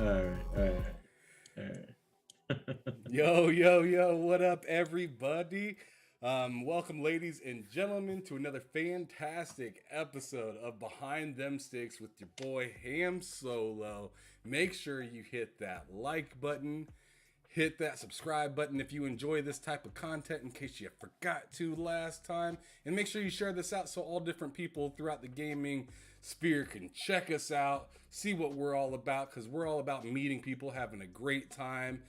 All right. Yo, yo, yo, what up, everybody? Welcome, ladies and gentlemen, to another fantastic episode of Behind Them Sticks with your boy Ham Solo. Make sure you hit that like button, hit that subscribe button if you enjoy this type of content in case you forgot to last time. And make sure you share this out so all different people throughout the gaming sphere can check us out, see what we're all about, because we're all about meeting people, having a great time.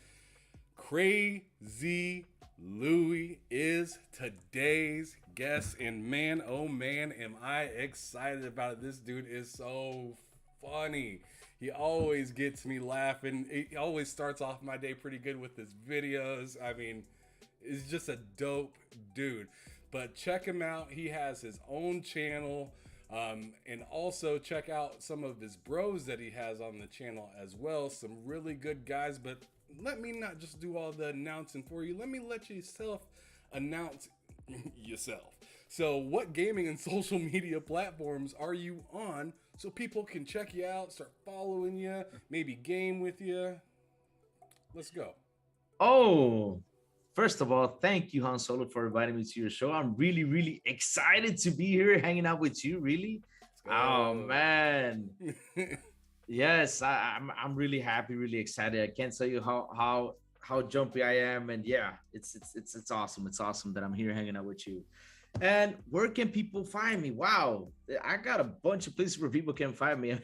Crazy Louie is today's guest, and man, oh man, am I excited about it. This dude is so funny. He always gets me laughing. He always starts off my day pretty good with his videos. I mean, is just a dope dude. But check him out. He has his own channel. And also check out some of his bros that he has on the channel as well. Some really good guys. But let me not just do all the announcing for you. Let me let yourself announce yourself. So, what gaming and social media platforms are you on so people can check you out, start following you, maybe game with you? Let's go. Oh, first of all, thank you, Han Solo, for inviting me to your show. I'm really, really excited to be here hanging out with you. Really. Oh man. Let's go. Yes, I'm really happy, really excited. I can't tell you how jumpy I am, and yeah, it's awesome. It's awesome that I'm here hanging out with you. And where can people find me? Wow, I got a bunch of places where people can find me.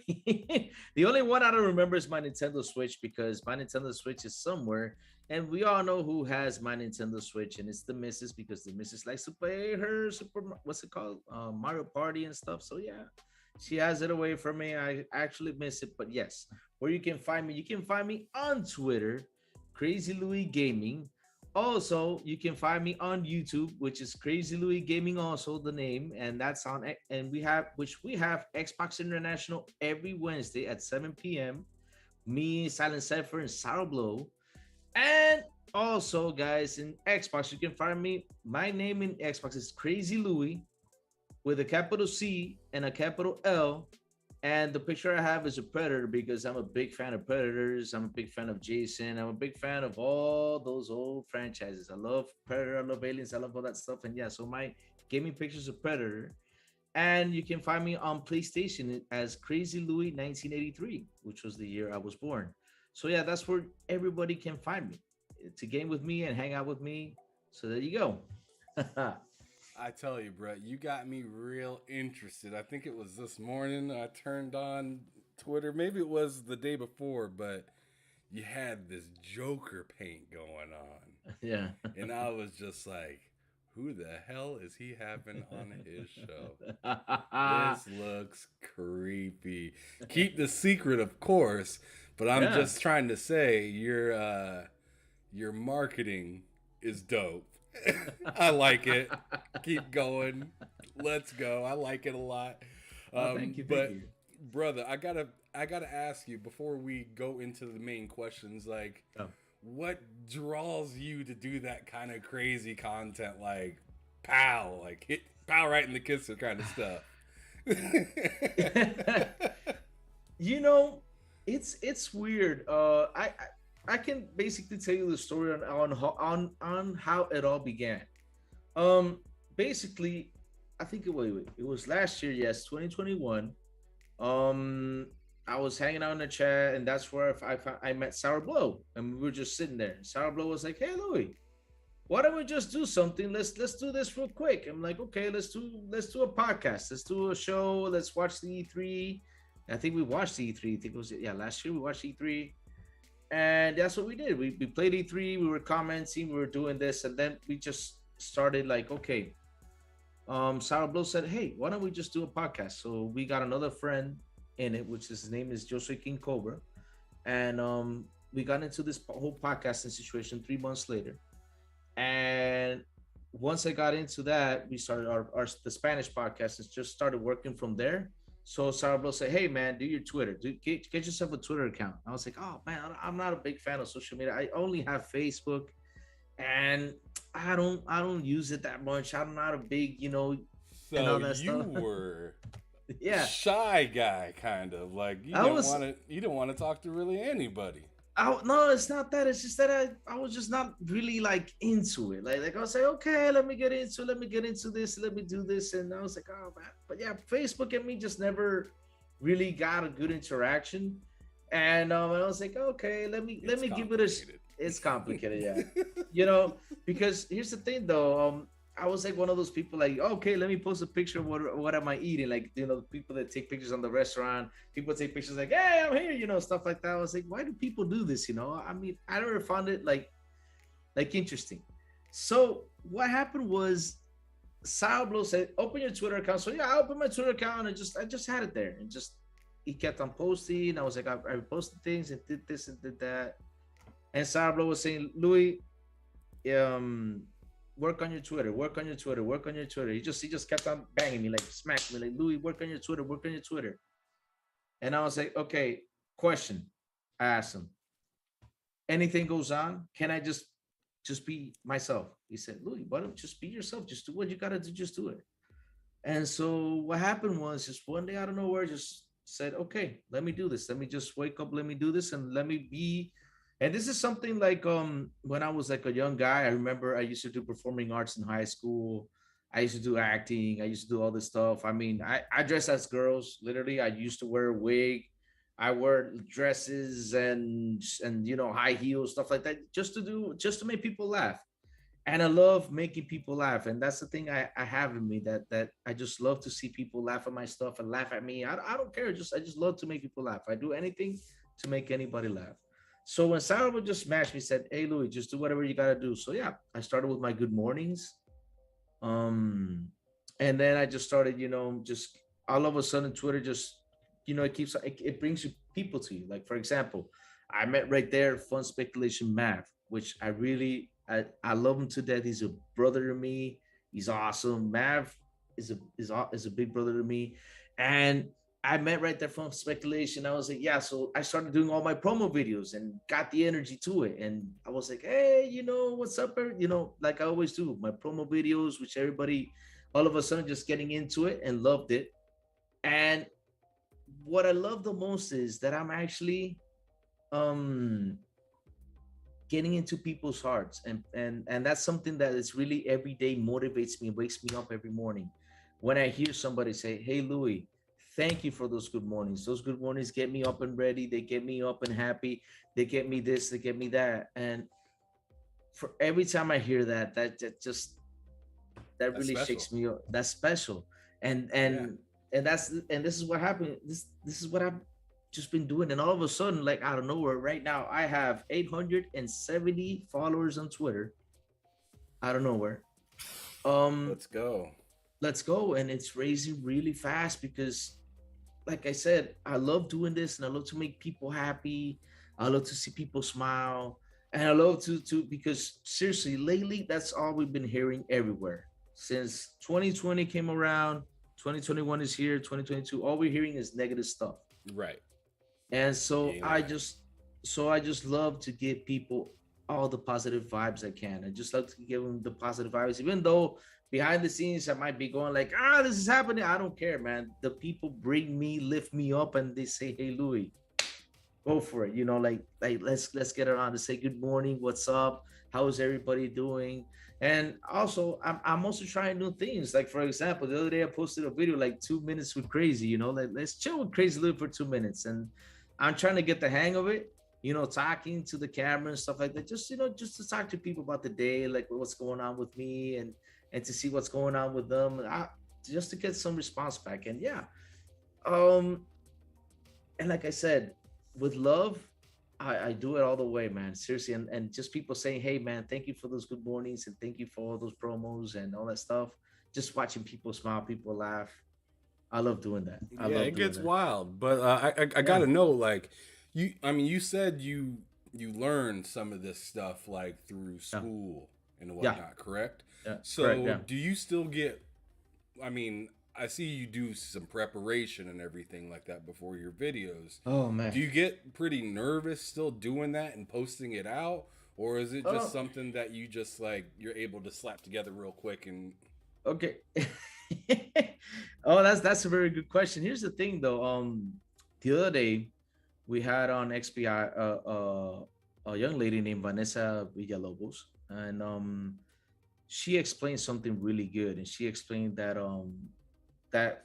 The only one I don't remember is my Nintendo Switch because my Nintendo Switch is somewhere, and we all know who has my Nintendo Switch, and it's the missus because the missus likes to play her what's it called, Mario Party and stuff. So yeah, she has it away from me. I actually miss it, but yes, where you can find me on Twitter, Crazy Louis Gaming. Also, you can find me on YouTube, which is Crazy Louis Gaming, also the name, and that's on. And we have Xbox International every Wednesday at 7 p.m. Me, Silent Cypher, and Sour Blow. And also, guys, in Xbox, you can find me. My name in Xbox is Crazy Louis with a capital C and a capital L. And the picture I have is a predator because I'm a big fan of Predators. I'm a big fan of Jason. I'm a big fan of all those old franchises. I love Predator. I love Aliens. I love all that stuff. And yeah, so my gaming pictures of Predator. And you can find me on PlayStation as Crazy Louis 1983, which was the year I was born. So yeah, that's where everybody can find me to game with me and hang out with me. So there you go. I tell you, bro, you got me real interested. I think it was this morning I turned on Twitter. Maybe it was the day before, but you had this Joker paint going on. Yeah. And I was just like, who the hell is he having on his show? This looks creepy. Keep the secret, of course, but I'm Yeah. just trying to say your marketing is dope. I like it. Keep going. Let's go. I like it a lot. Oh, thank you, thank But you. brother, I gotta ask you before we go into the main questions, like Oh. what draws you to do that kind of crazy content, like pow, like hit pow right in the kisser kind of stuff. You know, it's weird. I can basically tell you the story on how it all began. Um, Basically, I think it was last year. Yes, 2021. Um, I was hanging out in the chat, and that's where I met Sour Blow, and we were just sitting there. Sour Blow was like, "Hey, Louis, why don't we just do something? Let's do this real quick." I'm like, "Okay, let's do a podcast. Let's do a show. Let's watch the E3." I think we watched the E3. I think it was, yeah, last year we watched E3, and that's what we did. We played E3. We were commenting. We were doing this, and then we just started like, okay. Sarah Blow said, "Hey, why don't we just do a podcast?" So we got another friend in it, which his name is Jose King Cobra, and we got into this whole podcasting situation 3 months later. And once I got into that, we started our the Spanish podcast and just started working from there. So Sarah Blow said, "Hey man, do your Twitter. Get yourself a Twitter account." I was like, "Oh man, I'm not a big fan of social media. I only have Facebook, and I don't use it that much. I'm not a big, and So all that you stuff." were Yeah, shy guy, kind of like I was. you didn't want to talk to really anybody. No, it's not that. It's just that I was just not really like into it. Like I was like, okay, let me get into this, let me do this, and I was like, oh man. But yeah, Facebook and me just never really got a good interaction, and I was like, okay, let It's me give it a. complicated. It's complicated, yeah. You know, because here's the thing though. I was like one of those people like, okay, let me post a picture of what am I eating? Like, you know, people that take pictures on the restaurant, people take pictures like, hey, I'm here, you know, stuff like that. I was like, why do people do this? You know, I mean, I never found it like interesting. So what happened was Salblo said, open your Twitter account. So yeah, I opened my Twitter account and just I just had it there and just he kept on posting. I was like, I posted things and did this and did that. And Salblo was saying, Louis, um work on your Twitter, work on your Twitter, work on your Twitter. He just kept on banging me, like smacking me, like Louis, work on your Twitter, work on your Twitter. And I was like, okay, question. I asked him, anything goes on, can I just be myself? He said, Louis, why don't you just be yourself? Just do what you gotta do, just do it. And so what happened was just one day out of nowhere, just said, okay, let me do this. Let me just wake up, let me do this, and let me be. And this is something like when I was like a young guy, I remember I used to do performing arts in high school. I used to do acting, I used to do all this stuff. I mean, I dress as girls, literally. I used to wear a wig. I wear dresses and you know, high heels, stuff like that, just to make people laugh. And I love making people laugh, and that's the thing I have in me, that I just love to see people laugh at my stuff and laugh at me. I don't care, just I just love to make people laugh. I do anything to make anybody laugh. So when Sarah would just smash me, said, hey Louis, just do whatever you gotta do. So yeah, I started with my good mornings. um and then I just started, you know, just all of a sudden Twitter just, you know, it brings you people to you. Like for example, I met right there Fun Speculation Math, which I love him to death. He's a brother to me. He's awesome. Mav is a big brother to me. And I met right there from Speculation. I was like, yeah. So I started doing all my promo videos and got the energy to it. And I was like, hey, you know, what's up? You know, like I always do, my promo videos, which everybody all of a sudden just getting into it and loved it. And what I love the most is that I'm actually um getting into people's hearts, and that's something that is really every day motivates me, wakes me up every morning when I hear somebody say, hey Louis, thank you for those good mornings. Those good mornings get me up and ready, they get me up and happy, they get me this, they get me that. And for every time I hear that, that just that That's really special. shakes me up. That's special. and Yeah. and and this is what happened. This is what I've just been doing. And all of a sudden, like out of nowhere, right now I have 870 followers on Twitter. Out of nowhere. um Let's go. let's go. And it's raising really fast because, like I said, I love doing this and I love to make people happy. I love to see people smile. And I love to because seriously, lately that's all we've been hearing everywhere. Since 2020 came around, 2021 is here, 2022, all we're hearing is negative stuff. Right. And You ain't lying. so I just love to give people all the positive vibes I can. I just love to give them the positive vibes, even though behind the scenes I might be going like, this is happening. I don't care, man. The people bring me, lift me up, and they say, hey Louis, go for it. You know, like let's get around to say good morning, what's up, how is everybody doing. And also I'm also trying new things. Like for example, the other day I posted a video like 2 minutes with Crazy, you know, like let's chill with Crazy Little for 2 minutes. And I'm trying to get the hang of it, you know, talking to the camera and stuff like that, just, you know, just to talk to people about the day, like what's going on with me, and to see what's going on with them. Just to get some response back. And yeah, um and like I said, with love, I do it all the way, man. Seriously, and just people saying, "Hey, man, thank you for those good mornings and thank you for all those promos and all that stuff." Just watching people smile, people laugh. I love doing that. I Yeah, love it doing gets that. wild. But I Yeah, gotta know, like, you. I mean, you said you learned some of this stuff like through yeah, school and yeah, whatnot, correct? yeah. Correct. So Yeah. do you still get? I mean, I see you do some preparation and everything like that before your videos. Oh man. Do you get pretty nervous still doing that and posting it out, or is it just Oh, something that you just like you're able to slap together real quick and okay. Oh, that's a very good question. Here's the thing though. The other day we had on XPI a young lady named Vanessa Villalobos, and she explained something really good, and she explained that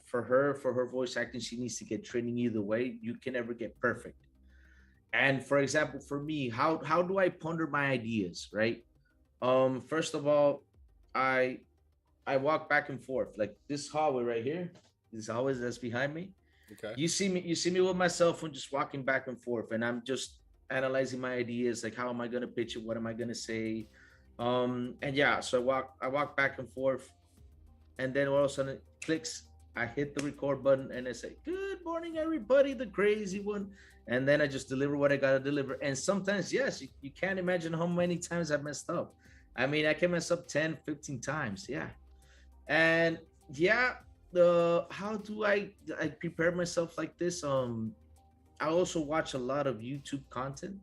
for her voice acting, she needs to get training either way. You can never get perfect. And for example, for me, how do I ponder my ideas, right? First of all, I I walk back and forth like this hallway right here. This hallway that's behind me. Okay. You see me with my cell phone just walking back and forth, and I'm just analyzing my ideas, like how am I gonna pitch it, what am I gonna say, and yeah, so I walk back and forth, and then all of a sudden it clicks. I hit the record button and I say, "Good morning, everybody," the crazy one, and then I just deliver what I gotta deliver. And sometimes, yes, you can't imagine how many times I messed up. I mean, I can mess up 10, 15 times, yeah. And yeah, the how do I prepare myself like this? I also watch a lot of YouTube content,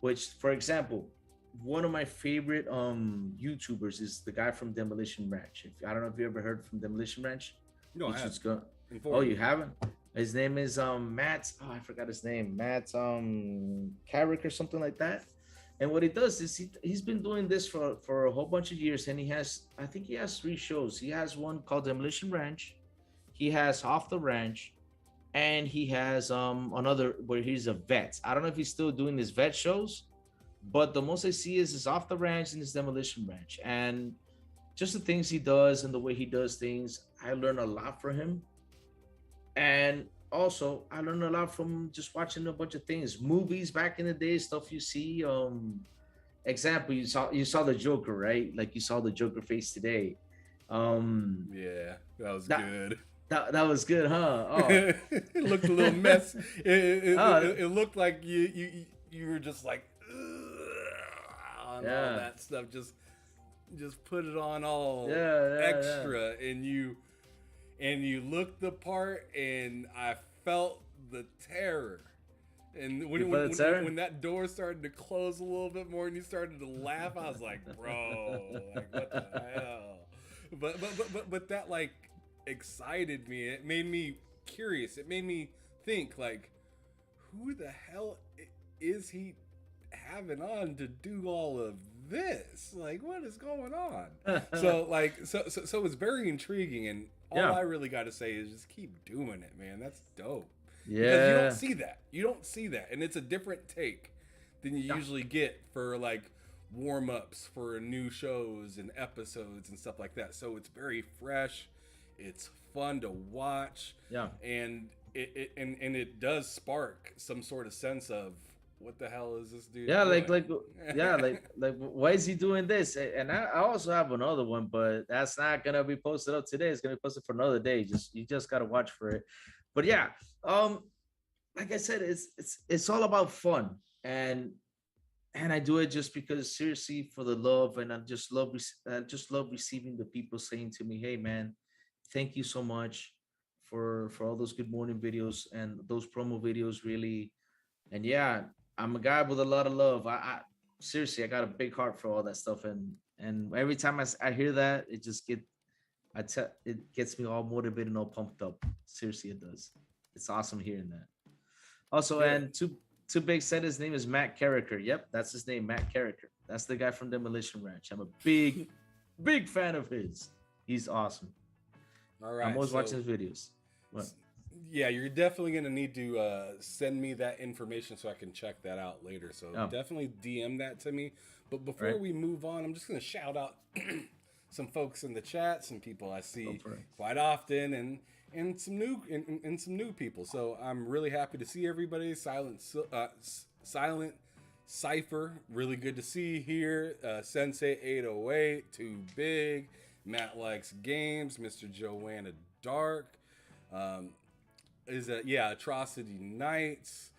which, for example, one of my favorite YouTubers is the guy from Demolition Ranch. If I don't know if you ever heard from Demolition Ranch, No, you I have. should go. Oh, Inform you me. haven't? His name is Matt. Oh, I forgot his name. Matt Carrick or something like that. And what he does is he's been doing this for a whole bunch of years, and he has, I think he has three shows. He has one called Demolition Ranch. He has Off the Ranch, and he has another where he's a vet. I don't know if he's still doing his vet shows, but the most I see is his Off the Ranch and his Demolition Ranch. And just the things he does and the way he does things, I learn a lot from him. And also I learned a lot from just watching a bunch of things, movies back in the day, stuff you see. Example, you saw the Joker, right? Like you saw the Joker face today. Um, Yeah, that was that good. that was good, huh? Oh, It looked a little mess. oh, It looked like you were just like, "Ugh," and all yeah, that stuff. Just put it on all yeah. extra, and you looked the part, and I felt the terror. And You felt it, sir? when that door started to close a little bit more, and you started to laugh, I was like, bro, like what the hell? But that like excited me. It made me curious. It made me think like, who the hell is he having on to do all of this? Like, what is going on? So like, so it's very intriguing, and all Yeah, I really got to say is just keep doing it, man. That's dope. Because you don't yeah, see that. You don't see that, and it's a different take than you yeah, usually get for like warm-ups for new shows and episodes and stuff like that. So it's very fresh. It's fun to watch, yeah. and and it does spark some sort of sense of what the hell is this dude Yeah, doing? yeah, why is he doing this? And I also have another one, but that's not gonna be posted up today. It's gonna be posted for another day. Just you just gotta watch for it. But yeah, um, like I said, it's all about fun, and I do it just because seriously for the love, and I just love receiving the people saying to me, "Hey, man, thank you so much for all those good morning videos and those promo videos, really." And yeah, I'm a guy with a lot of love. I seriously, I got a big heart for all that stuff, and every time I hear that, it just it gets me all motivated and all pumped up. Seriously, it does. It's awesome hearing that. Also, Good. and two big said his name is Matt Carricker. Yep, that's his name, Matt Carricker. That's the guy from Demolition Ranch. I'm a big fan of his. He's awesome. All I'm right, always so watching his videos. What? yeah, you're definitely gonna need to send me that information so I can check that out later. So Oh, definitely DM that to me. But before right. we move on, I'm just gonna shout out some folks in the chat, some people I Go see for it. quite often, and some some new people. So I'm really happy to see everybody. Silent Cipher, really good to see here. Sensei 808, Too Big, Matt Likes Games, Mr. Joanna Dark. Um, is that yeah, Atrocity Nights.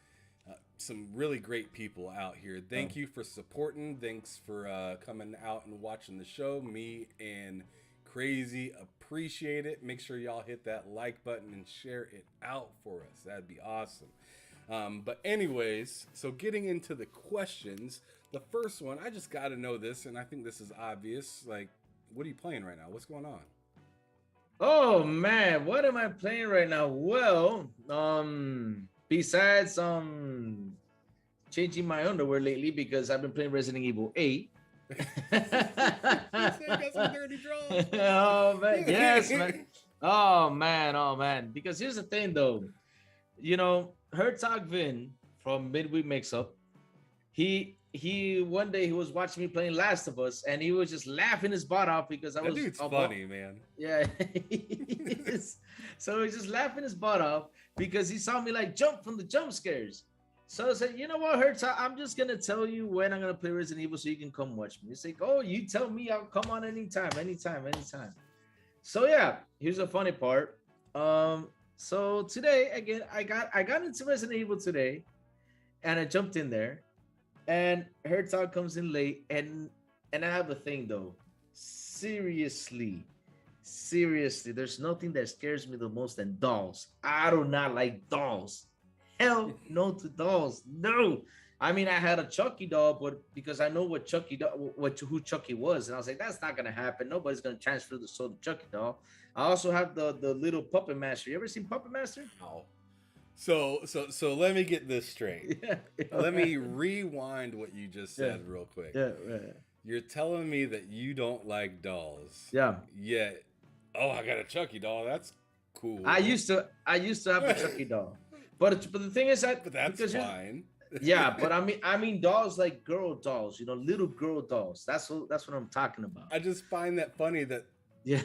Some really great people out here. Oh, Thank you for supporting. Thanks for coming out and watching the show. Me and Crazy appreciate it. Make sure y'all hit that like button and share it out for us. That'd be awesome. But anyways, so getting into the questions, the first one, I just got to know this, and I think this is obvious. Like, what are you playing right now? What's going on? Oh man, what am I playing right now? Well, besides changing my underwear lately because I've been playing Resident Evil 8. He said he got some dirty draws, Oh man, yes, man. man. Oh man. Because here's the thing though, Hertog Vin from Midweek Mix Up, he one day he was watching me playing Last of Us and he was just laughing his butt off because I That was dude's about, funny, man. yeah. So he's just laughing his butt off because he saw me like jump from the jump scares. So I said, you know what, Hertz, I'm just gonna tell you when I'm gonna play Resident Evil so you can come watch me. He's like, oh, you tell me, I'll come on anytime, anytime, anytime. So yeah, here's the funny part. So today again, I got into Resident Evil today, and I jumped in there, and Herzog comes in late, and I have a thing though. Seriously, seriously, there's nothing that scares me the most than dolls. I do not like dolls. Hell no to dolls. No. I mean, I had a Chucky doll, but because I know what who Chucky was, and I was like, that's not gonna happen. Nobody's gonna transfer the soul to Chucky doll. I also have the little Puppet Master. You ever seen Puppet Master? Wow. So let me get this straight. Yeah. Let me rewind what you just said real quick. Yeah. Right. You're telling me that you don't like dolls. Yeah. Yet, oh, I got a Chucky doll. That's cool. I used to have a Chucky doll, but the thing is that But that's fine. Yeah, but I mean dolls like girl dolls, little girl dolls. That's what I'm talking about. I just find that funny that Yeah.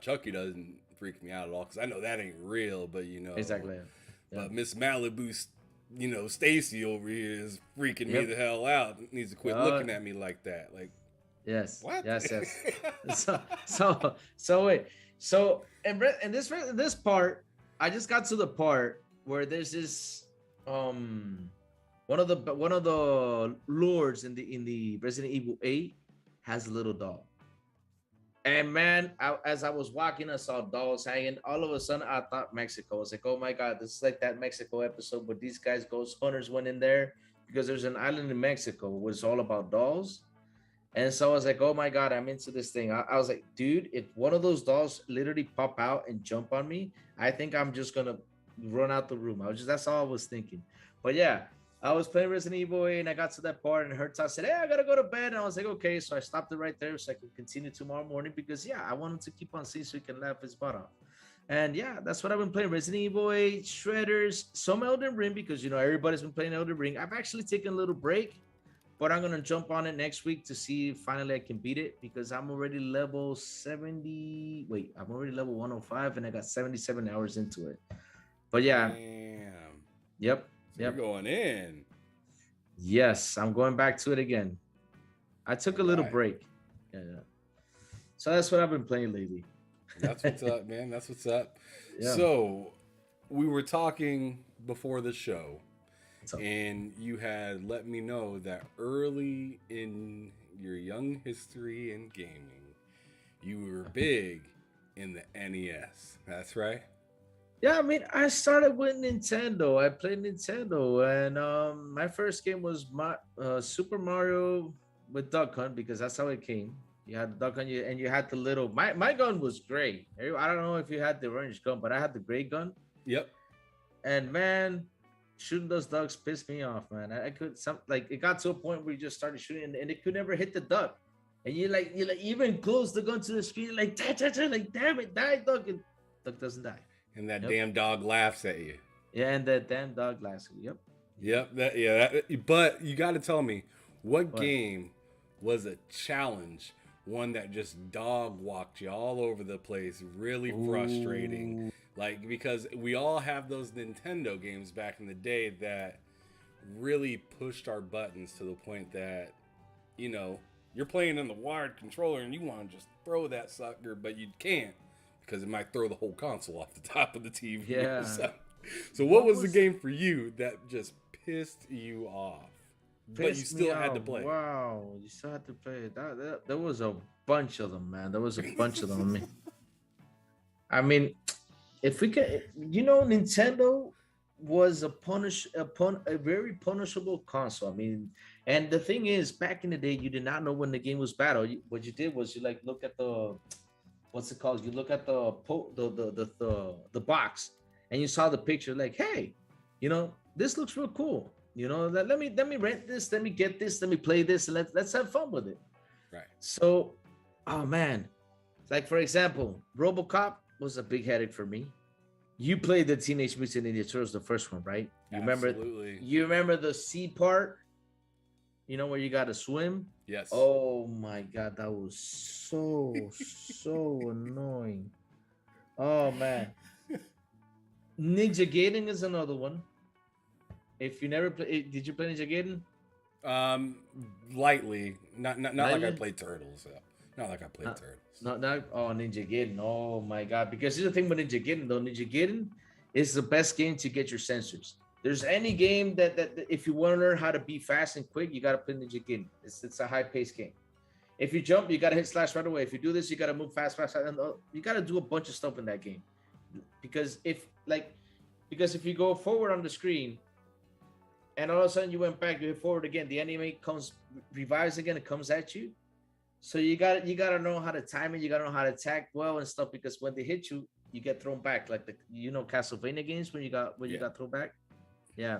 Chucky doesn't freak me out at all because I know that ain't real. But Exactly. Yeah. But Miss Malibu, Stacy over here is freaking me Yep. the hell out. Needs to quit looking at me like that. Like, Yes. what? Yes. So wait. So in this part, I just got to the part where there's this one of the lords in the Resident Evil 8 has a little doll. And man, as I was walking, I saw dolls hanging. All of a sudden, I thought Mexico. I was like, oh my God, this is like that Mexico episode where these guys, ghost hunters, went in there because there's an island in Mexico where it's all about dolls. And so I was like, oh my God, I'm into this thing. I was like, dude, if one of those dolls literally pop out and jump on me, I think I'm just going to run out the room. That's all I was thinking. But yeah, I was playing Resident Evil 8 and I got to that part and Hertz said, hey, I got to go to bed. And I was like, okay. So I stopped it right there so I could continue tomorrow morning because, yeah, I wanted to keep on seeing so he can laugh his butt off. And yeah, that's what I've been playing. Resident Evil 8, Shredders, some Elden Ring because, everybody's been playing Elden Ring. I've actually taken a little break, but I'm going to jump on it next week to see if finally I can beat it because I'm already level 70. Wait, I'm already level 105 and I got 77 hours into it. But yeah. Damn. Yep. So you're going in. Yes, I'm going back to it again. I took a little break. Yeah. So that's what I've been playing lately. That's what's up, man. That's what's up. Yeah. So we were talking before the show, and you had let me know that early in your young history in gaming, you were big in the NES. That's right. Yeah, I mean, I started with Nintendo. I played Nintendo, and my first game was Super Mario with Duck Hunt because that's how it came. You had the Duck Hunt, and you had the little. My gun was gray. I don't know if you had the orange gun, but I had the gray gun. Yep. And man, shooting those ducks pissed me off, man. I could it got to a point where you just started shooting, and it could never hit the duck. And you even close the gun to the screen, like damn it, die, duck, and duck doesn't die. And that damn dog laughs at you. Yeah, and that damn dog laughs at you. Yep. But you got to tell me, what game was a challenge? One that just dog walked you all over the place, really frustrating. Like, because we all have those Nintendo games back in the day that really pushed our buttons to the point that, you're playing in the wired controller and you want to just throw that sucker, but you can't because it might throw the whole console off the top of the TV. Yeah. So what was the game for you that just pissed you off? But you still had to play. Wow, you still had to play. There was a bunch of them, man. There was a bunch of them. I mean, if we could, Nintendo was a very punishable console. I mean, and the thing is, back in the day, you did not know when the game was battle. What you did was you look at the what's it called? You look at the box, and you saw the picture. Like, hey, this looks real cool. Let me rent this. Let me get this. Let me play this. And let's have fun with it. Right. So, oh man, like for example, RoboCop was a big headache for me. You played the Teenage Mutant Ninja Turtles, the first one, right? Absolutely. You remember the sea part? Where you got to swim? Yes. Oh my God, that was so annoying. Oh man. Ninja Gaiden is another one. If you never play, did you play Ninja Gaiden? Lightly, not Lightly? like I played Turtles. So. Not like I played Turtles. Not Ninja Gaiden. Oh my God! Because here's the thing with Ninja Gaiden, though. Ninja Gaiden is the best game to get your sensors. There's any game that if you want to learn how to be fast and quick, you gotta play Ninja Gaiden. It's a high paced game. If you jump, you gotta hit slash right away. If you do this, you gotta move fast, and you gotta do a bunch of stuff in that game. Because if you go forward on the screen, and all of a sudden you went back, you hit forward again, the enemy revives again, it comes at you. So you gotta know how to time it. You gotta know how to attack well and stuff, because when they hit you, you get thrown back, like the Castlevania games when you got thrown back. Yeah,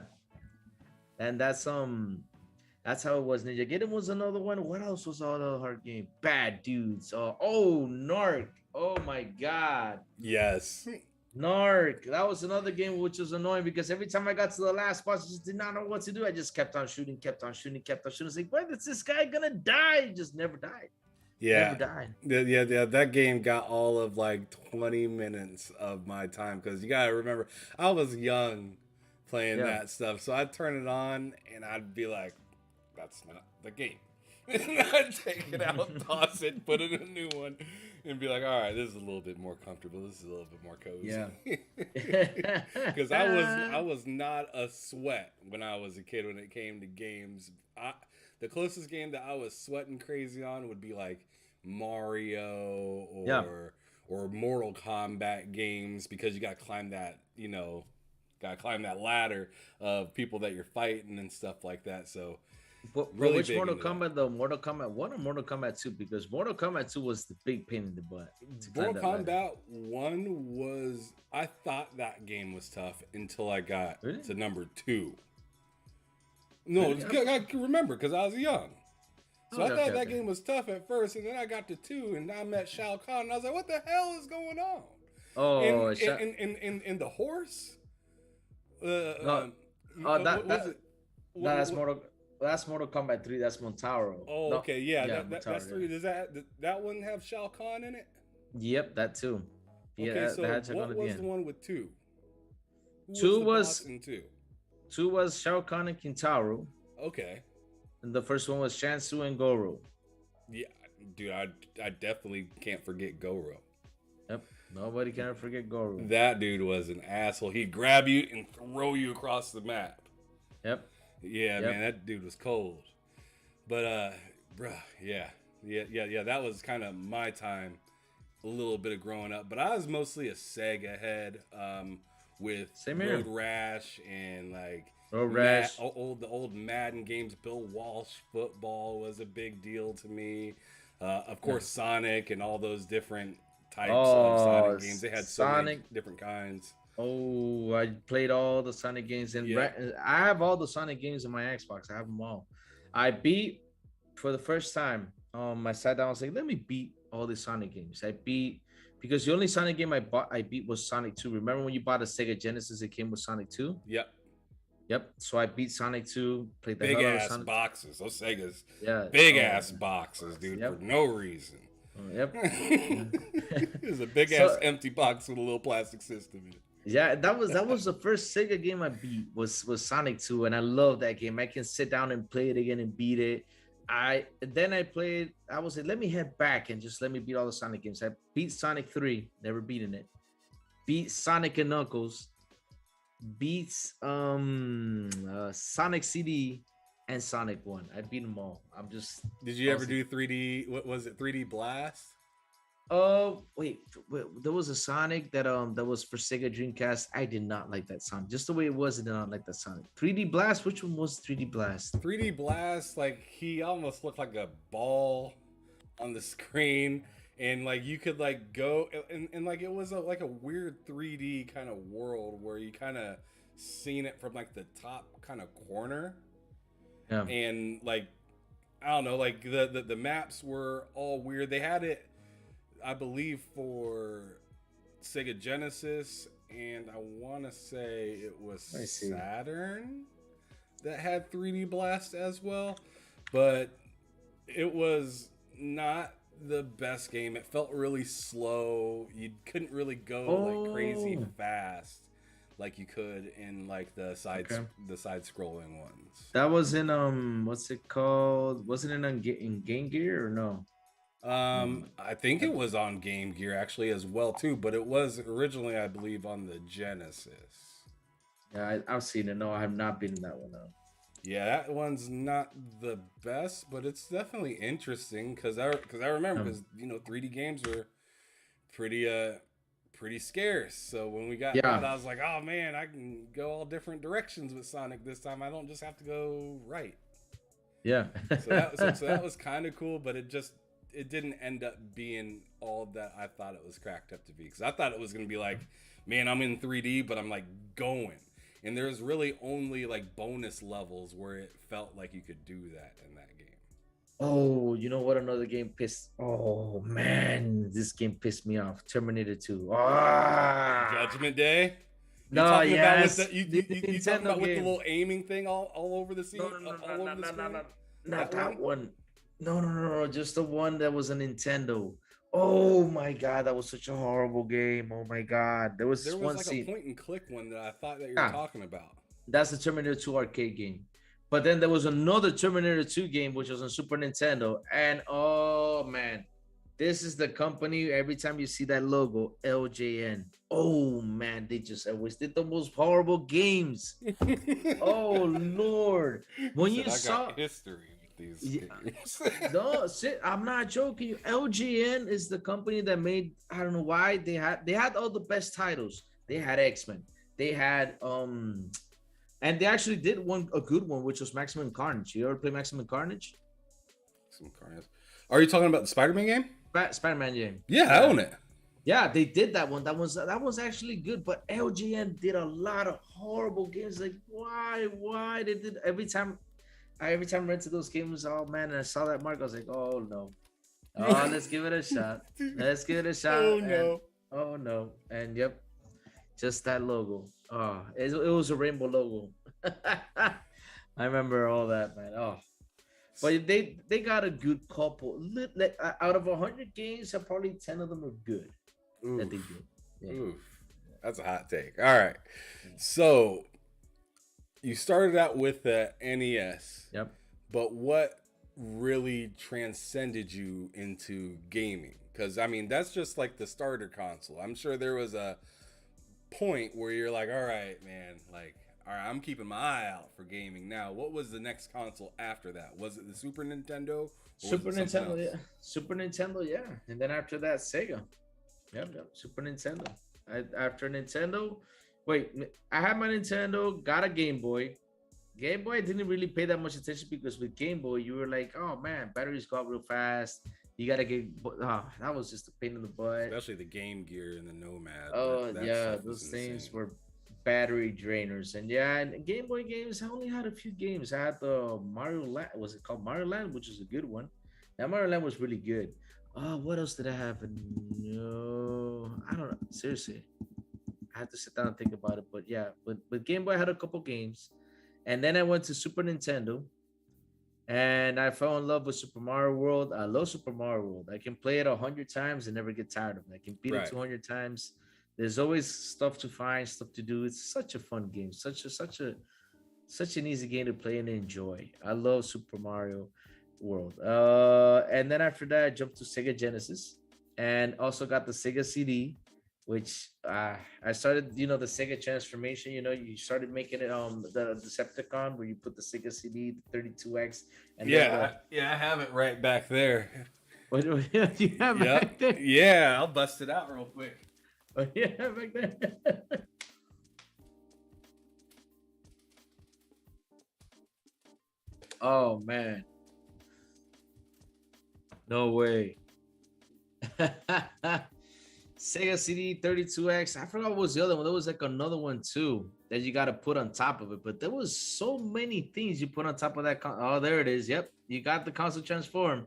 and that's how it was. Ninja Gaiden was another one. What else was all the hard game? Bad Dudes. Narc. Oh my God. Yes. Narc. That was another game which was annoying, because every time I got to the last boss, I just did not know what to do. I just kept on shooting. It's like, when is this guy gonna die? He just never died. Yeah. Never died. Yeah. That game got all of like 20 minutes of my time, because you gotta remember, I was young playing that stuff. So I'd turn it on and I'd be like, that's not the game. And I'd take it out, toss it, put it in a new one, and be like, all right, this is a little bit more comfortable. This is a little bit more cozy. Yeah. Because I was not a sweat when I was a kid when it came to games. The closest game that I was sweating crazy on would be like Mario or Mortal Kombat games, because you got to climb that, ladder of people that you're fighting and stuff like that. So But really which Mortal Kombat though? Mortal Kombat 1 or Mortal Kombat 2? Because Mortal Kombat 2 was the big pain in the butt. Mortal Kombat 1 was, I thought that game was tough until I got to number 2. No, I can remember because I was young. So I thought that game was tough at first, and then I got to 2, and I met Shao Kahn, and I was like, what the hell is going on? Oh, and the horse? That's Mortal Kombat 3. That's Montaro. Oh, okay, yeah, that's 3. Does that one have Shao Kahn in it? Yep, that too. Yeah, okay, so what was the one with 2? Two was Shao Kahn and Kintaro. Okay. And the first one was Shansu and Goro. Yeah, dude, I definitely can't forget Goro. Yep, nobody can forget Goro. That dude was an asshole. He'd grab you and throw you across the map. Yep. Yeah, man, that dude was cold. But, bruh, yeah, that was kind of my time, a little bit of growing up. But I was mostly a Sega head, with Road Rash and like the old Madden games. Bill Walsh football was a big deal to me. Of course, Sonic and all those different types of Sonic games. They had so many different kinds. Oh, I played all the Sonic games, and I have all the Sonic games in my Xbox. I have them all. I beat for the first time. I sat down and was like, let me beat all the Sonic games. I beat, because the only Sonic game I beat was Sonic 2. Remember when you bought a Sega Genesis, it came with Sonic 2? Yep. So I beat Sonic 2, played the big hell out ass of Sonic. boxes. Those Segas. Yeah. Big ass boxes, dude, for no reason. Yep. It was a big ass empty box with a little plastic system in it. Yeah, that was the first Sega game I beat was Sonic 2, and I love that game. I can sit down and play it again and beat it. I was like, let me head back and just let me beat all the Sonic games. I beat Sonic 3, never beaten it. Beat Sonic and Knuckles. Beats Sonic CD and Sonic 1. I beat them all. Did you ever do 3D? What was it? 3D Blast? Wait, there was a Sonic that was for Sega Dreamcast. I did not like that Sonic. Just the way it was, I did not like that Sonic. 3D Blast, which one was 3D Blast? 3D Blast, like he almost looked like a ball on the screen, and like you could like go and like it was like a weird 3D kind of world where you kind of seen it from like the top kind of corner, Yeah. and like I don't know, like the maps were all weird. They had it, I believe, for Sega Genesis, and I want to say it was I see. Saturn that had 3D Blast as well, but it was not the best game. It felt really slow. You couldn't really go like crazy Oh, fast like you could in like okay. the side scrolling ones. That was in what's it called? Wasn't it in Game Gear or no? No. I think I- it was on Game Gear actually as well too, but it was originally, I believe, on the Genesis. Yeah, I've seen it. No, I have not been in that one. No. Yeah, that one's not the best, but it's definitely interesting because I remember because 3D games were pretty pretty scarce. So when we got that, Yeah, I was like, oh man, I can go all different directions with Sonic this time. I don't just have to go right. yeah. So that was kind of cool, but it didn't end up being all that I thought it was cracked up to be. Because I thought it was gonna be like, man, I'm in 3D, but I'm like going. And there's really only like bonus levels where it felt like you could do that in that game. Oh, you know what? Another game pissed. Oh man, this game pissed me off. Terminator 2. Ah, Judgment Day. You no, talking about with yes, the the you talking Nintendo about with the game. little aiming thing all over the scene, No, no, no, no, all no, over the no, no, screen? no, not That that one? one. No, no, no, no, just the one that was a Nintendo. Oh my god, that was such a horrible game. Oh my god, there was There this was one like a scene. point and click one that I thought that you were Yeah, talking about. that's the Terminator 2 arcade game. But then there was another Terminator 2 game, which was on Super Nintendo. And oh man, this is the company. Every time you see that logo, LJN. Oh man, they just always did the most horrible games. Oh Lord. He When said, you "I got saw, history with these yeah, games." no, sit, I'm not joking. LGN is the company that made, I don't know why, they had all the best titles. They had X-Men. They had and they actually did a good one, which was Maximum Carnage. You ever play Maximum Carnage? Some cards. Are you talking about the Spider-Man game? Spider-Man game. Yeah, I Yeah. own it. Yeah, they did that one. That was actually good, but LGN did a lot of horrible games. Like, why they did every time I rented those games, oh man, and I saw that mark, I was like, oh no. Oh, let's give it a shot. Let's give it a shot. Oh And no. oh no. And yep, just that logo. Oh, it was a rainbow logo. I remember all that, man. Oh, but they got a good couple. Out of 100 games, probably 10 of them are good that they Oof. did. Yeah. Oof. That's a hot take. All right. So you started out with the NES, Yep. but what really transcended you into gaming? Because I mean, that's just like the starter console. I'm sure there was a point where you're like, all right, man, like, all right, I'm keeping my eye out for gaming now. What was the next console after that? Was it the Super Nintendo? Or Super was it something Nintendo, else? yeah. Super Nintendo, yeah. And then after that, Sega. Yep. Super Nintendo. After Nintendo, wait, I had my Nintendo, got a Game Boy. Game Boy, I didn't really pay that much attention because with Game Boy, you were like, oh man, batteries go up real fast. You gotta get, that was just a pain in the butt. Especially the Game Gear and the Nomad. Oh that yeah, stuff was those things insane. were battery drainers. And yeah, and Game Boy games, I only had a few games. I had the Mario Land, was it called Mario Land, which is a good one. That Mario Land was really good. What else did I have? No, I don't know. Seriously, I had to sit down and think about it. But yeah, but Game Boy had a couple games, and then I went to Super Nintendo, and I fell in love with Super Mario World. I love Super Mario World. I can play it 100 times and never get tired of it. I can beat it Right. 200 times. There's always stuff to find, stuff to do. It's such a fun game. Such an easy game to play and enjoy. I love Super Mario World. And then after that, I jumped to Sega Genesis, and also got the Sega CD, which I started. The Sega transformation. You started making it the Decepticon, where you put the Sega CD, the 32X, and then Yeah, yeah, I have it right back there. what do you have back Yep. there? Yeah, I'll bust it out real quick. What do you have back there? Oh man, no way. Sega CD 32X. I forgot what was the other one. There was like another one too that you got to put on top of it. But there was so many things you put on top of that. Oh, there it is. Yep, you got the console transform,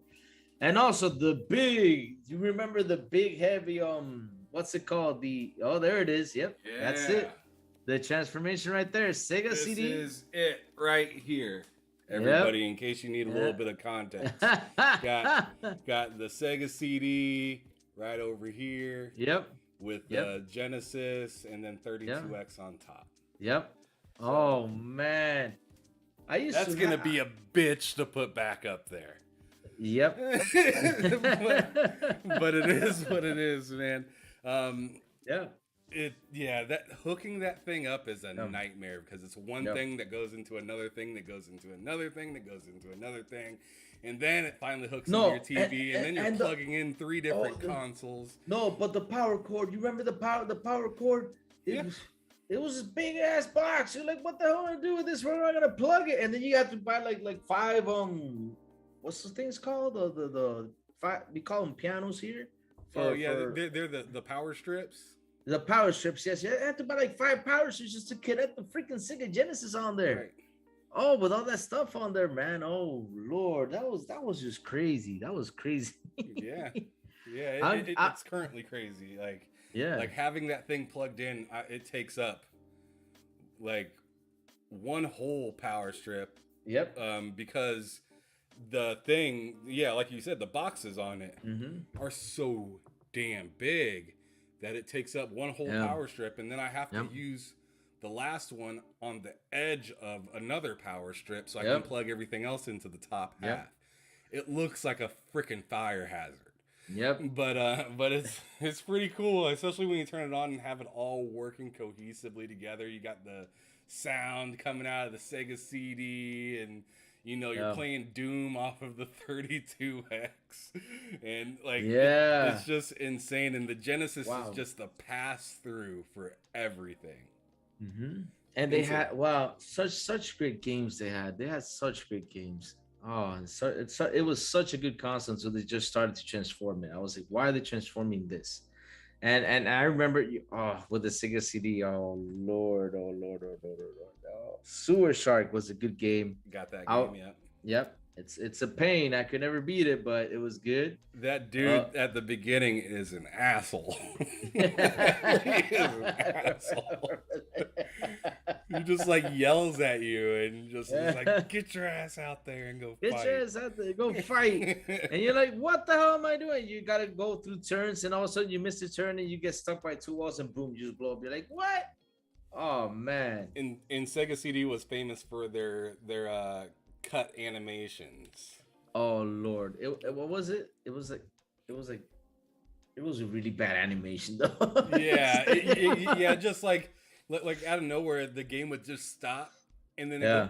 and also the big. You remember the big heavy what's it called? The there it is. Yep, that's it. The transformation right there. Sega this CD. This is it right here. Everybody, in case you need a little bit of context, got the Sega CD right over here. Yep. With the Genesis and then 32X on top. Yep. Oh man, That's gonna be a bitch to put back up there. Yep. but it is what it is, man. That hooking that thing up is a nightmare because it's one thing that goes into another thing that goes into another thing that goes into another thing, and then it finally hooks into your TV, and then you're plugging in 3 different consoles. No, but the power cord. You remember the power cord? It was this big ass box. You're like, what the hell am I gonna do with this? Where am I gonna plug it? And then you have to buy like 5 what's the things called? The 5, we call them pianos here. They're the power strips. The power strips, yes. You have to buy like 5 power strips just to connect the freaking Sega Genesis on there. Right. Oh, with all that stuff on there, man. Oh Lord, that was just crazy. That was crazy. It's currently crazy. Like having that thing plugged in, it takes up like one whole power strip. Yep. Because the thing, like you said, the boxes on it are so damn big that it takes up one whole power strip, and then I have to use the last one on the edge of another power strip so I can plug everything else into the top half. It looks like a freaking fire hazard. Yep. But it's pretty cool, especially when you turn it on and have it all working cohesively together. You got the sound coming out of the Sega CD, and you're playing Doom off of the 32X, and it's just insane. And the Genesis is just the pass through for everything. And they had such great games. They had such great games. Oh, and it was such a good console. So they just started to transform it. I was like, why are they transforming this? And I remember with the Sega CD. Oh Lord. Sewer Shark was a good game. Got that game, yeah. Yep. It's a pain. I could never beat it, but it was good. That dude at the beginning is an asshole. He is an asshole. He just yells at you and just is like, get your ass out there and go fight. Get your ass out there, go fight. And you're like, what the hell am I doing? You gotta go through turns, and all of a sudden you miss the turn and you get stuck by 2 walls, and boom, you just blow up. You're like, what? Oh man. And Sega CD was famous for their cut animations. Oh Lord. What was it? It was a really bad animation though. Just like out of nowhere the game would just stop, and then it go,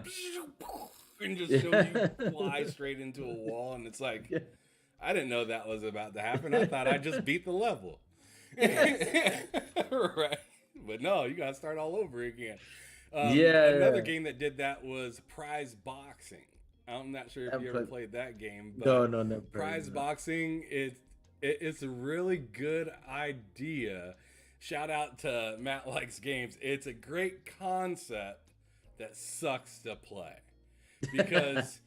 and just show you fly straight into a wall, and it's like, I didn't know that was about to happen. I thought I just beat the level. Right. But no, you gotta start all over again. Another game that did that was Prize Boxing. I'm not sure if you ever played that game. But no, never. Prize Boxing, it's a really good idea. Shout out to Matt Likes Games. It's a great concept that sucks to play because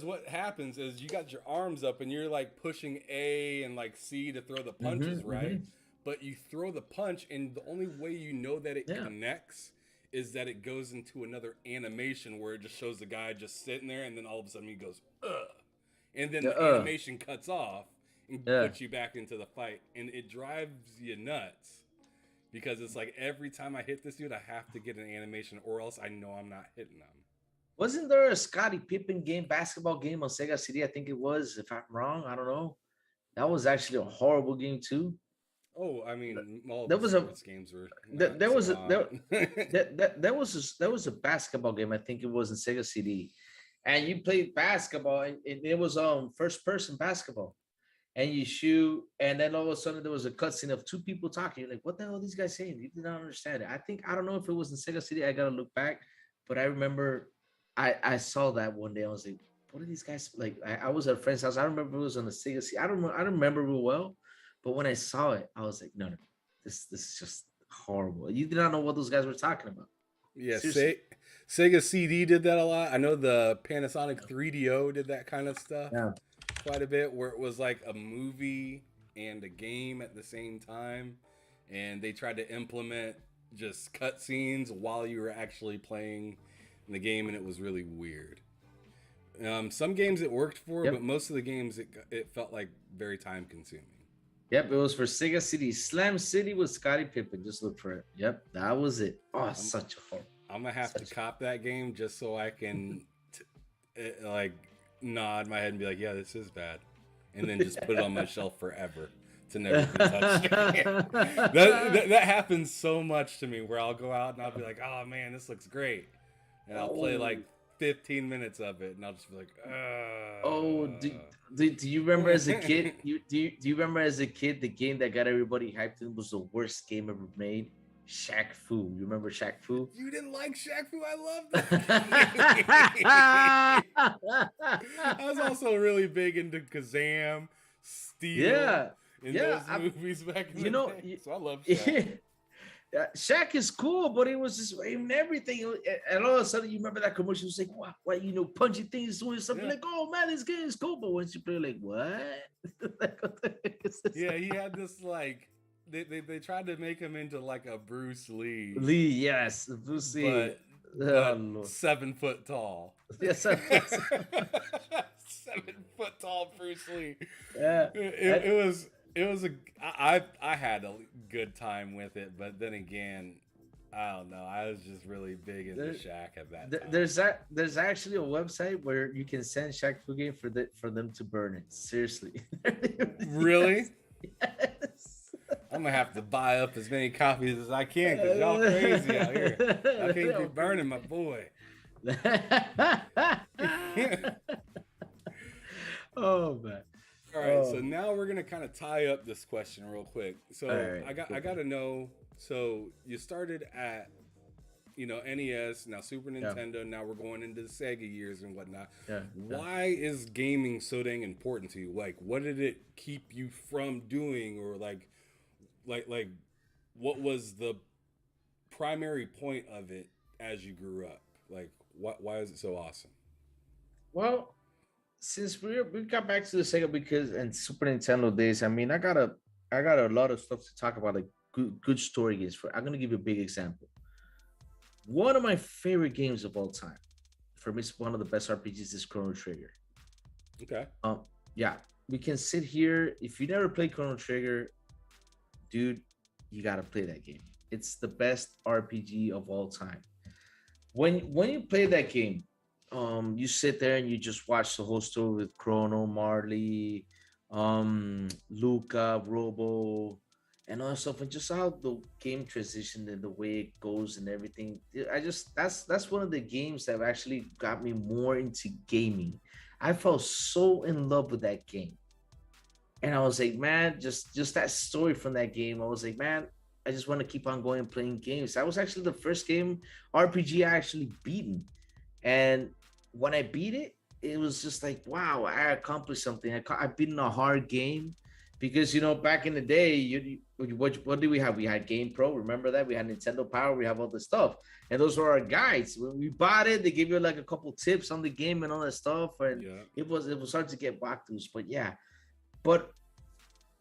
what happens is you got your arms up and you're pushing A and C to throw the punches, right? But you throw the punch, and the only way you know that it connects is that it goes into another animation where it just shows the guy just sitting there, and then all of a sudden he goes, ugh. And then the animation cuts off and puts you back into the fight. And it drives you nuts because it's every time I hit this dude, I have to get an animation or else I know I'm not hitting them. Wasn't there a Scottie Pippen game, basketball game on Sega CD? I think it was, if I'm wrong. I don't know. That was actually a horrible game too. Oh, I mean, all there the was sports games were. There was a basketball game. I think it was in Sega CD, and you played basketball, and it was first person basketball, and you shoot, and then all of a sudden there was a cutscene of 2 people talking. You're like, what the hell are these guys saying? You did not understand it. I don't know if it was in Sega CD. I gotta look back, but I remember I saw that one day. I was like, what are these guys like? I was at a friend's house. I remember it was on the Sega CD. I don't remember real well. But when I saw it, I was like, no, no, this is just horrible. You did not know what those guys were talking about. Yeah, Seriously. Sega CD did that a lot. I know the Panasonic 3DO did that kind of stuff Yeah. quite a bit, where it was like a movie and a game at the same time, and they tried to implement just cutscenes while you were actually playing the game, and it was really weird. Some games it worked for, but Yep. most of the games it felt like very time consuming. Yep. It was for Sega City. Slam City with Scottie Pippen. Just look for it. Yep. That was it. Oh, I'm such a horror. I'm gonna have to Such cop that game just so I can like nod my head and be like, yeah, this is bad, and then just put it on my shelf forever to never be touched again. That happens so much to me where I'll go out and I'll be like, oh man, this looks great, and I'll play like Oh. 15 minutes of it and I'll just be like, Oh, do you remember as a kid? Do you remember as a kid the game that got everybody hyped and was the worst game ever made? Shaq Fu. You remember Shaq Fu? You didn't like Shaq Fu? I love that game. I was also really big into Kazam, Steel, Yeah, in yeah. those movies back in You the know, day. So I love Shaq. Shaq is cool, but it was just in everything. And all of a sudden, you remember that commercial? It was like, what, punchy things, doing something Yeah. like, oh man, this game is cool. But once you play, like, what? Like, what the heck is this? Yeah, he had this like they tried to make him into like a Bruce Lee, Lee, yes, Bruce Lee. Oh, but Lord. 7 foot tall. Yes, 7 foot tall Bruce Lee. yeah. It was I had a good time with it, but then again, I don't know. I was just really big into Shaq at that time. There's actually a website where you can send Shaq Fu game for them to burn it. Seriously. Really? Yes. I'm gonna have to buy up as many copies as I can because y'all crazy out here. I can't be burning my boy. Oh man. All right, so now we're gonna kind of tie up this question real quick. So right, I gotta know. So you started at NES, now Super Nintendo. Now we're going into the Sega years and whatnot. Yeah. Why is gaming so dang important to you? Like, what did it keep you from doing, or like what was the primary point of it as you grew up? Like, why is it so awesome? Well, since we got back to the Sega because and Super Nintendo days, I mean, I got a lot of stuff to talk about, like good story games. I'm gonna give you a big example. One of my favorite games of all time, for me, it's one of the best RPGs is Chrono Trigger. Okay. Yeah, we can sit here. If you never played Chrono Trigger, dude, you gotta play that game. It's the best RPG of all time. When you play that game, you sit there and you just watch the whole story with Chrono, Marley, Luca, Robo, and all that stuff, and just how the game transitioned and the way it goes and everything. I just that's one of the games that actually got me more into gaming. I fell so in love with that game, and I was like, man, just that story from that game. I was like, man, I just want to keep on going and playing games. That was actually the first game RPG I actually beaten, and when I beat it, it was just like, wow, I accomplished something. I beat a hard game because back in the day, what do we have? We had Game Pro. Remember that we had Nintendo Power. We have all this stuff, and those were our guides. When we bought it, they gave you like a couple tips on the game and all that stuff, and Yeah. it was hard to get walkthroughs. But yeah, but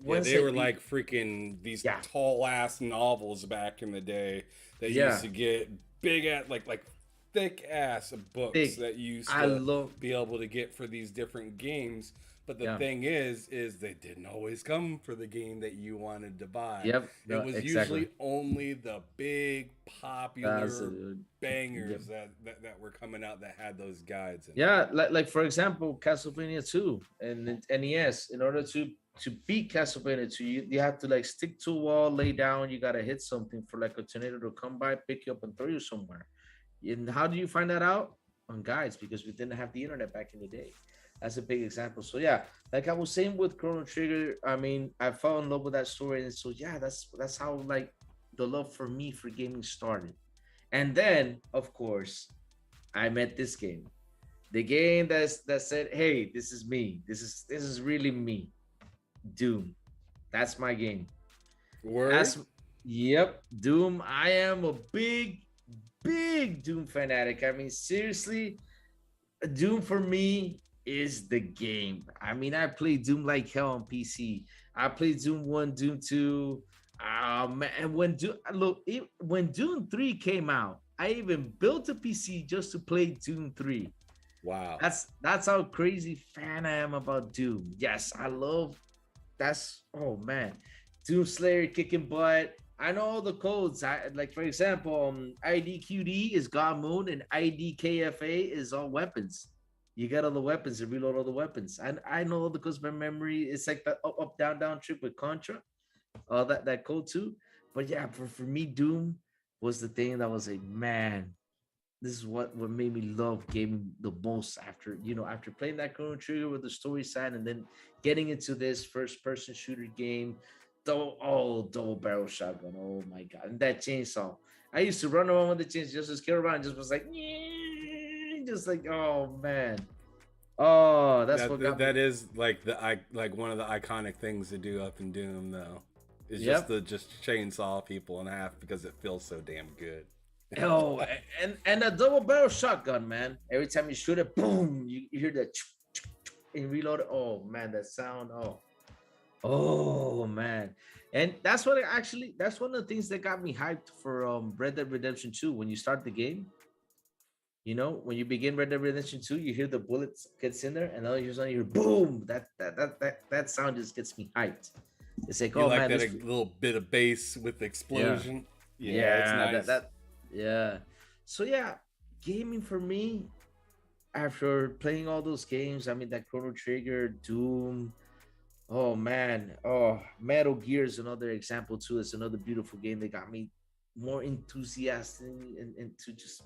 Yeah, they were like freaking these Yeah. tall ass novels back in the day that you Yeah. used to get big at like thick ass books Thick. that you used I to love be able to get for these different games. But the Yeah. thing is they didn't always come for the game that you wanted to buy. Yep. It was exactly. usually only the big popular That's it. bangers that were coming out that had those guides. Yeah, like for example, Castlevania 2 and NES. In order to beat Castlevania 2, you have to like stick to a wall, lay down. You gotta hit something for like a tornado to come by, pick you up, and throw you somewhere. And how do you find that out? On guides, because we didn't have the internet back in the day. That's a big example. So yeah, like I was saying with Chrono Trigger, I mean, I fell in love with that story, and so yeah, that's how like the love for me for gaming started. And then, of course, I met this game, the game that said, "Hey, this is me. This is really me." Doom. That's my game. Word? That's yep, Doom. I am a big Doom fanatic. I mean, seriously, Doom for me is the game. I mean, I played Doom like hell on PC. I played Doom 1, Doom 2. Man, and when Doom look, when Doom 3 came out, I even built a PC just to play Doom 3. Wow. That's how crazy fan I am about Doom. Yes, I love that's oh man. Doom Slayer kicking butt. I know all the codes. I like for example, IDQD is God Moon and IDKFA is all weapons. You get all the weapons and reload all the weapons. I know all the codes by memory. It's like the up down down trip with Contra. That code too. But yeah, for me, Doom was the thing that was like, man, this is what made me love gaming the most after after playing that Chrono Trigger with the story side and then getting into this first person shooter game. Double barrel shotgun. Oh my god. And that chainsaw. I used to run around with the chainsaw, just to scare around and just was like just like oh man. Oh, that's what got me. That is like like one of the iconic things to do up in Doom though. Is just Yep. to just chainsaw people in half because it feels so damn good. Oh, and a double barrel shotgun, man. Every time you shoot it, boom, you hear that and reload it. Oh man, that sound. Oh man. And that's what that's one of the things that got me hyped for Red Dead Redemption 2. When you start the game, when you begin Red Dead Redemption 2, you hear the bullets gets in there, and all you hear boom. That sound just gets me hyped. It's like, You oh like man, that this a little bit of bass with yeah. explosion? Yeah, it's Yeah, nice. yeah. So yeah, gaming for me, after playing all those games, I mean that Chrono Trigger, Doom, oh man, oh Metal Gear is another example too. It's another beautiful game that got me more enthusiastic and to just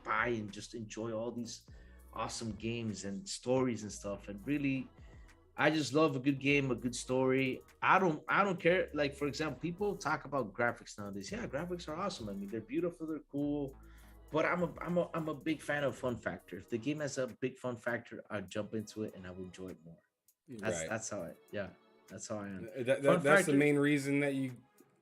buy and just enjoy all these awesome games and stories and stuff. And really, I just love a good game, a good story. I don't care. Like for example, people talk about graphics nowadays. Yeah, graphics are awesome. I mean, they're beautiful, they're cool. But I'm a big fan of fun factor. If the game has a big fun factor, I jump into it and I will enjoy it more. That's Right. that's how I yeah, that's how I am. Fun That's the factor. main reason that you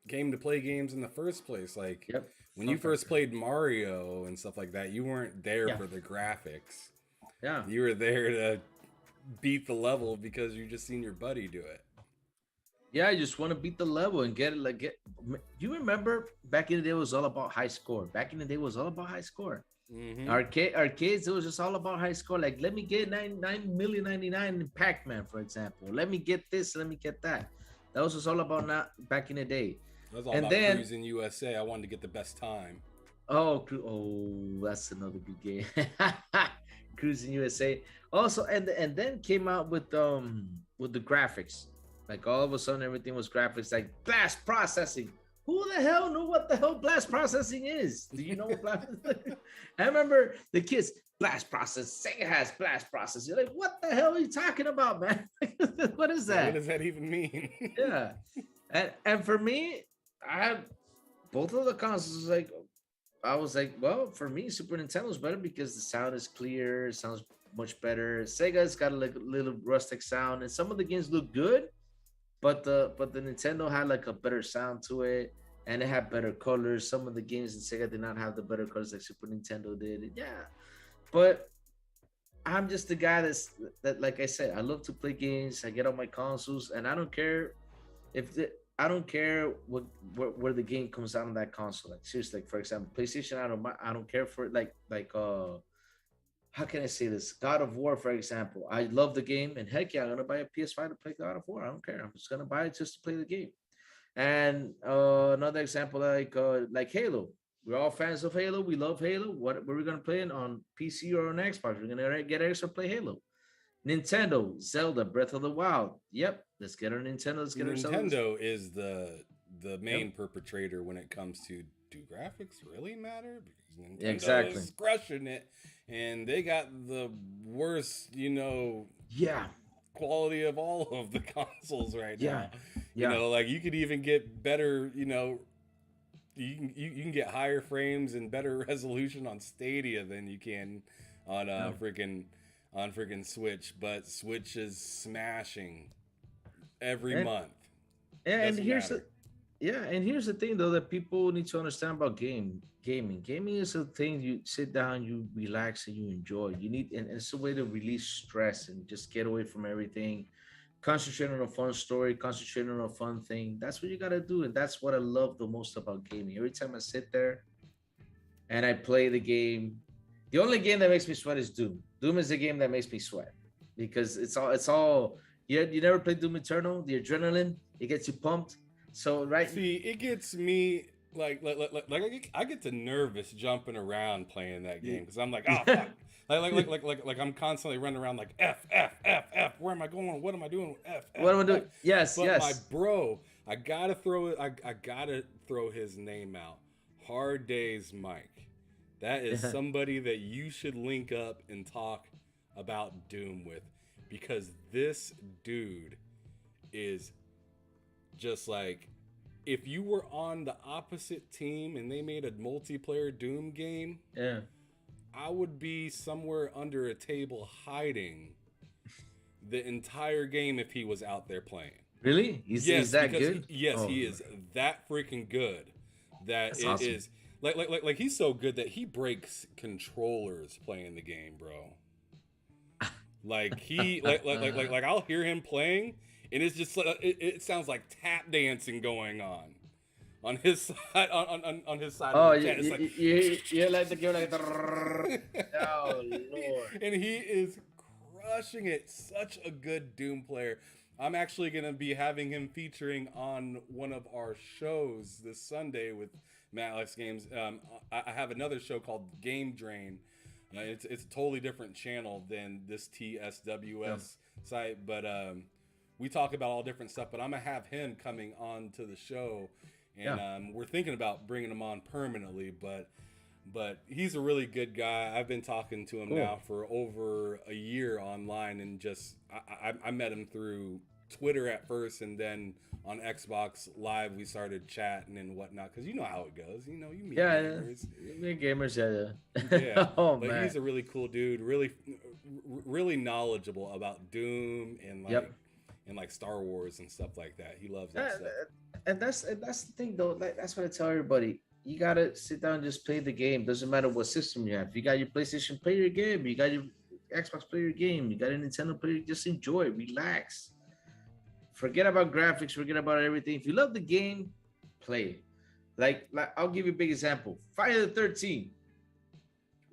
came to play games in the first place. Like Yep. when Fun you first factor. played Mario and stuff like that, you weren't there Yeah. for the graphics. Yeah. You were there to beat the level because you just seen your buddy do it. Yeah, I just want to beat the level and get it. Like, do you remember back in the day? It was all about high score. Back in the day, it was all about high score. Mm-hmm. Arcades, it was just all about high score. Like, let me get 9,099,099 in Pac-Man, for example. Let me get this. Let me get that. That was just all about not back in the day. That was all And about then, cruising USA. I wanted to get the best time. that's another good game. Cruising USA. Also, and then came out with the graphics. Like all of a sudden, everything was graphics. Like blast processing. Who the hell knew what the hell blast processing is? Do you know what blast? I remember the kids blast process. Sega has blast process. You're like, what the hell are you talking about, man? What is Yeah, what that? does that even mean? Yeah, and for me, I have both of the consoles. Like I was like, well, for me, Super Nintendo is better because the sound is clear. It sounds much better. Sega's got a little rustic sound, and some of the games look good, but the Nintendo had like a better sound to it, and it had better colors. Some of the games in Sega did not have the better colors like Super Nintendo did. Yeah, but I'm just the guy that like I said, I love to play games. I get on my consoles, and I don't care if the, I don't care where the game comes out on that console. Like seriously, like for example, PlayStation, I don't care for it. Like how can I say this? God of War, for example. I love the game, and heck yeah, I'm gonna buy a PS5 to play God of War. I don't care. I'm just gonna buy it just to play the game. And another example, like Halo. We're all fans of Halo. We love Halo. What we're we gonna play it on PC or on Xbox? We're gonna get extra play Halo. Nintendo, Zelda, Breath of the Wild. Yep, let's get our Nintendo. Let's get ourselves. Nintendo is the main Yep, perpetrator when it comes to do graphics really matter? Because Nintendo exactly. is crushing it, and they got the worst, Yeah, quality of all of the consoles right yeah, now. yeah. Like you could even get better, you can get higher frames and better resolution on Stadia than you can on Yeah. freaking Switch, but Switch is smashing every And month. And Doesn't here's matter. the yeah, and here's the thing though that people need to understand about gaming. Gaming is a thing you sit down, you relax, and you enjoy. You need, and it's a way to release stress and just get away from everything. Concentrate on a fun story, concentrate on a fun thing. That's what you gotta do, and that's what I love the most about gaming. Every time I sit there and I play the game, the only game that makes me sweat is Doom. Doom is the game that makes me sweat because it's all. You never played Doom Eternal? The adrenaline, it gets you pumped. So right, See, it gets me I get to nervous jumping around playing that game because I'm like, oh fuck, like I'm constantly running around like F. Where am I going? What am I doing? what am I F. doing? Yes, But my yes. bro, I gotta throw his name out. Hard Days Mike. That is somebody that you should link up and talk about Doom with because this dude is just like if you were on the opposite team and they made a multiplayer Doom game, Yeah. I would be somewhere under a table hiding the entire game if he was out there playing. Really? He's Yes, that because good? Oh, he is that freaking good that that's it awesome. is like he's so good that he breaks controllers playing the game, bro. Like he like I'll hear him playing and it's just it sounds like tap dancing going on his side on his side of Oh, the chat. It's like you like the game like oh Lord. and he is crushing it. Such a good Doom player. I'm actually gonna be having him featuring on one of our shows this Sunday with Matt Alex Games. I have another show called Game Drain. It's a totally different channel than this Yeah. TSWS site, but we talk about all different stuff. But I'm gonna have him coming on to the show, and Yeah. we're thinking about bringing him on permanently. But he's a really good guy. I've been talking to him Cool. now for over a year online, and just I met him through Twitter at first, and then on Xbox Live we started chatting and whatnot. Because you know how it goes. You know, you meet Yeah, gamers. me gamers, yeah. Yeah, Yeah. Oh but man. he's a really cool dude. Really knowledgeable about Doom Yep. and like Star Wars and stuff like that. He loves that Yeah, stuff. and that's the thing though. Like that's what I tell everybody. You gotta sit down and just play the game. Doesn't matter what system you have. You got your PlayStation, play your game. You got your Xbox, play your game. You got a Nintendo, play. Just enjoy, relax. Forget about graphics. Forget about everything. If you love the game, play it. Like I'll give you a big example. Friday the 13th.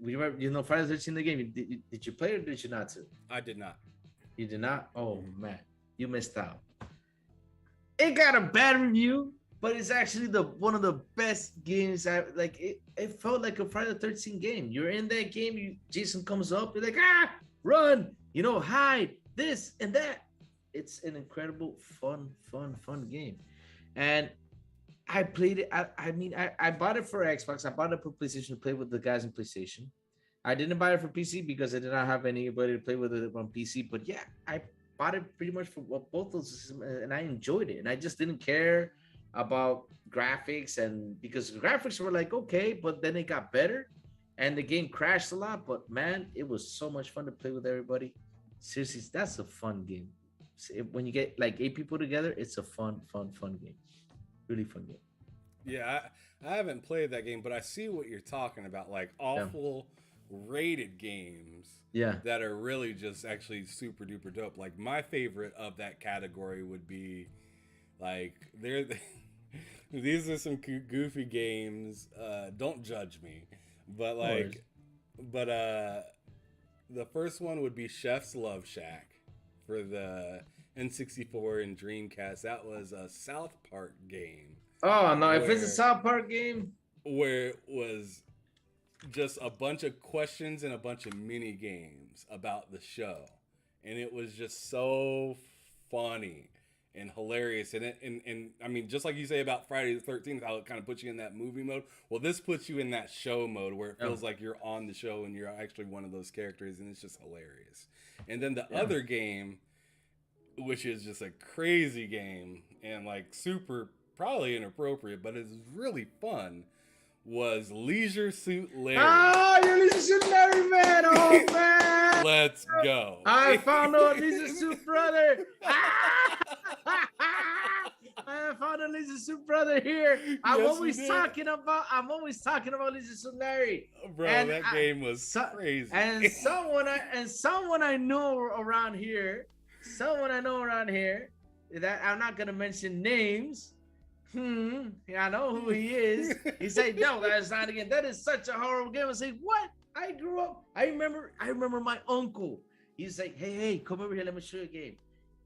We remember, Friday the 13th the game. Did you play it or did you not? To? I did not. You did not. Oh Mhm. man, you missed out. It got a bad review, but it's actually the one of the best games. I like it. It felt like a Friday the 13th game. You're in that game. Jason comes up. You're like run. Hide this and that. It's an incredible, fun game. And I played it. I bought it for Xbox. I bought it for PlayStation to play with the guys in PlayStation. I didn't buy it for PC because I did not have anybody to play with it on PC. But yeah, I bought it pretty much for both those systems, and I enjoyed it. And I just didn't care about graphics, and because the graphics were like okay, but then it got better, and the game crashed a lot. But man, it was so much fun to play with everybody. Seriously, that's a fun game. When you get like 8 people together, it's a fun game. Really fun game. Yeah, I haven't played that game, but I see what you're talking about. Like Yeah. awful rated games Yeah. that are really just actually super duper dope. Like my favorite of that category would be like there. These are some goofy games. Don't judge me, but No worries. but the first one would be Chef's Love Shack for the N64 and Dreamcast. That was a South Park game Oh no, if it's a where South Park game, it was just a bunch of questions and a bunch of mini games about the show, and it was just so funny and hilarious. And I mean, just like you say about Friday the 13th, how it kind of puts you in that movie mode. Well, this puts you in that show mode where it yeah, feels like you're on the show and you're actually one of those characters, and it's just hilarious. And then the yeah. other game, which is just a crazy game and like super probably inappropriate, but it's really fun, was Leisure Suit Larry. Ah, you're listening to Larry, man. Oh man, Let's go. I found out this is your brother. I found a Leisure Suit Brother here. I'm Yes, always talking about Leisure Suit Larry. bro. And That game was crazy. Someone I know around here, that I'm not gonna mention names. Yeah, I know who he is. He said, "No, that's not again. That is such a horrible game." I say, "What? I grew up. I remember my uncle. He's like, hey, come over here. Let me show you a game."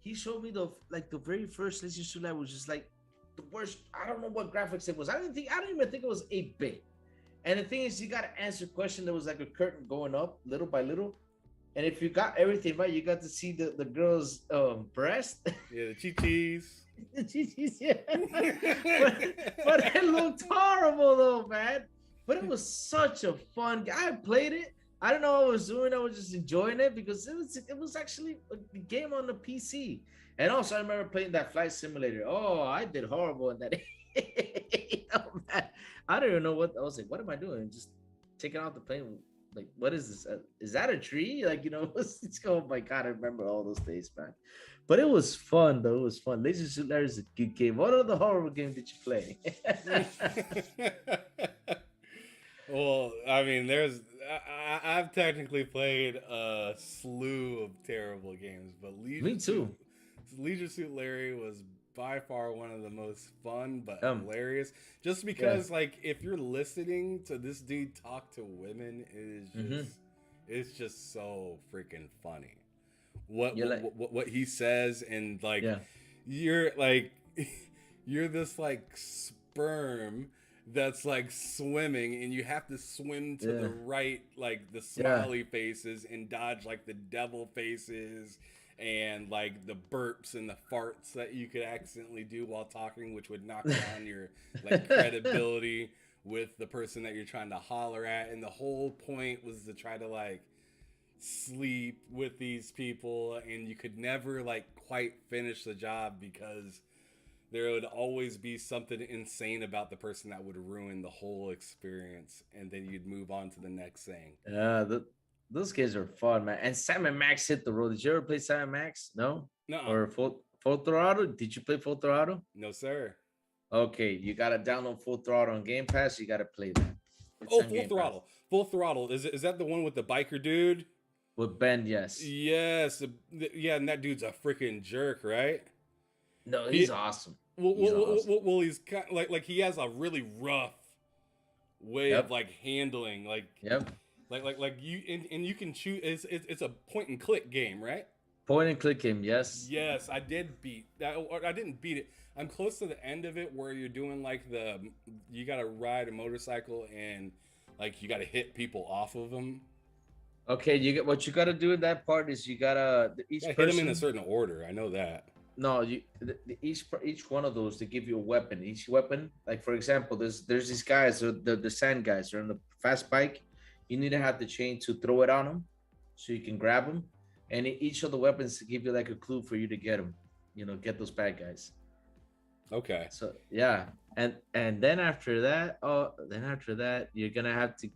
He showed me the very first Leisure Suit Larry was just like the worst. I don't know what graphics it was. I don't even think it was 8-bit. And the thing is, you got to answer question. There was like a curtain going up little by little. And if you got everything right, you got to see the girl's breast. Yeah, the chi-chis. The chi-chis, yeah. but it looked horrible though, man. But it was such a fun game. I played it. I don't know what I was doing. I was just enjoying it because it was actually a game on the PC. And also, I remember playing that flight simulator. Oh, I did horrible in that. Oh, man. I don't even know what I was like. What am I doing? Just taking out the plane. Like, what is this? Is that a tree? Like, it's oh my god, I remember all those days, man. But it was fun, though. It was fun. Leisure Suit Larry is a good game. What other horrible game did you play? Well, I mean, I've technically played a slew of terrible games, but Me too. Leisure Suit Larry was by far one of the most fun but hilarious. Just because, like, if you're listening to this dude talk to women, it's just so freaking funny. What he says, and like you're like you're this like sperm that's like swimming, and you have to swim to the right, like the smiley faces, and dodge like the devil faces and like the burps and the farts that you could accidentally do while talking, which would knock down your like credibility with the person that you're trying to holler at. And the whole point was to try to like sleep with these people, and you could never like quite finish the job because there would always be something insane about the person that would ruin the whole experience, and then you'd move on to the next thing. Yeah, those games are fun, man. And Sam & Max hit the road. Did you ever play Sam & Max? No? Nuh-uh. Or Full Throttle? Did you play Full Throttle? No, sir. Okay, you gotta download Full Throttle on Game Pass. You gotta play that. It's Full Throttle. Pass. Full Throttle. Is that the one with the biker dude? With Ben, yes. Yes. Yeah, and that dude's a freaking jerk, right? No, he's awesome. Well, he's kind of like he has a really rough way of like handling, like like you and you can choose. It's a point and click game, right? Point and click game, yes. Yes, I did beat that. Or I didn't beat it. I'm close to the end of it where you're doing like you gotta ride a motorcycle and like you gotta hit people off of them. Okay, what you gotta do in that part is you gotta hit them in a certain order. I know that. No, each one of those, they give you a weapon. Each weapon, like for example, there's these guys, the sand guys, they're on the fast bike. You need to have the chain to throw it on them, so you can grab them. And each of the weapons give you like a clue for you to get them. Get those bad guys. Okay. So yeah, and then after that, you're gonna have to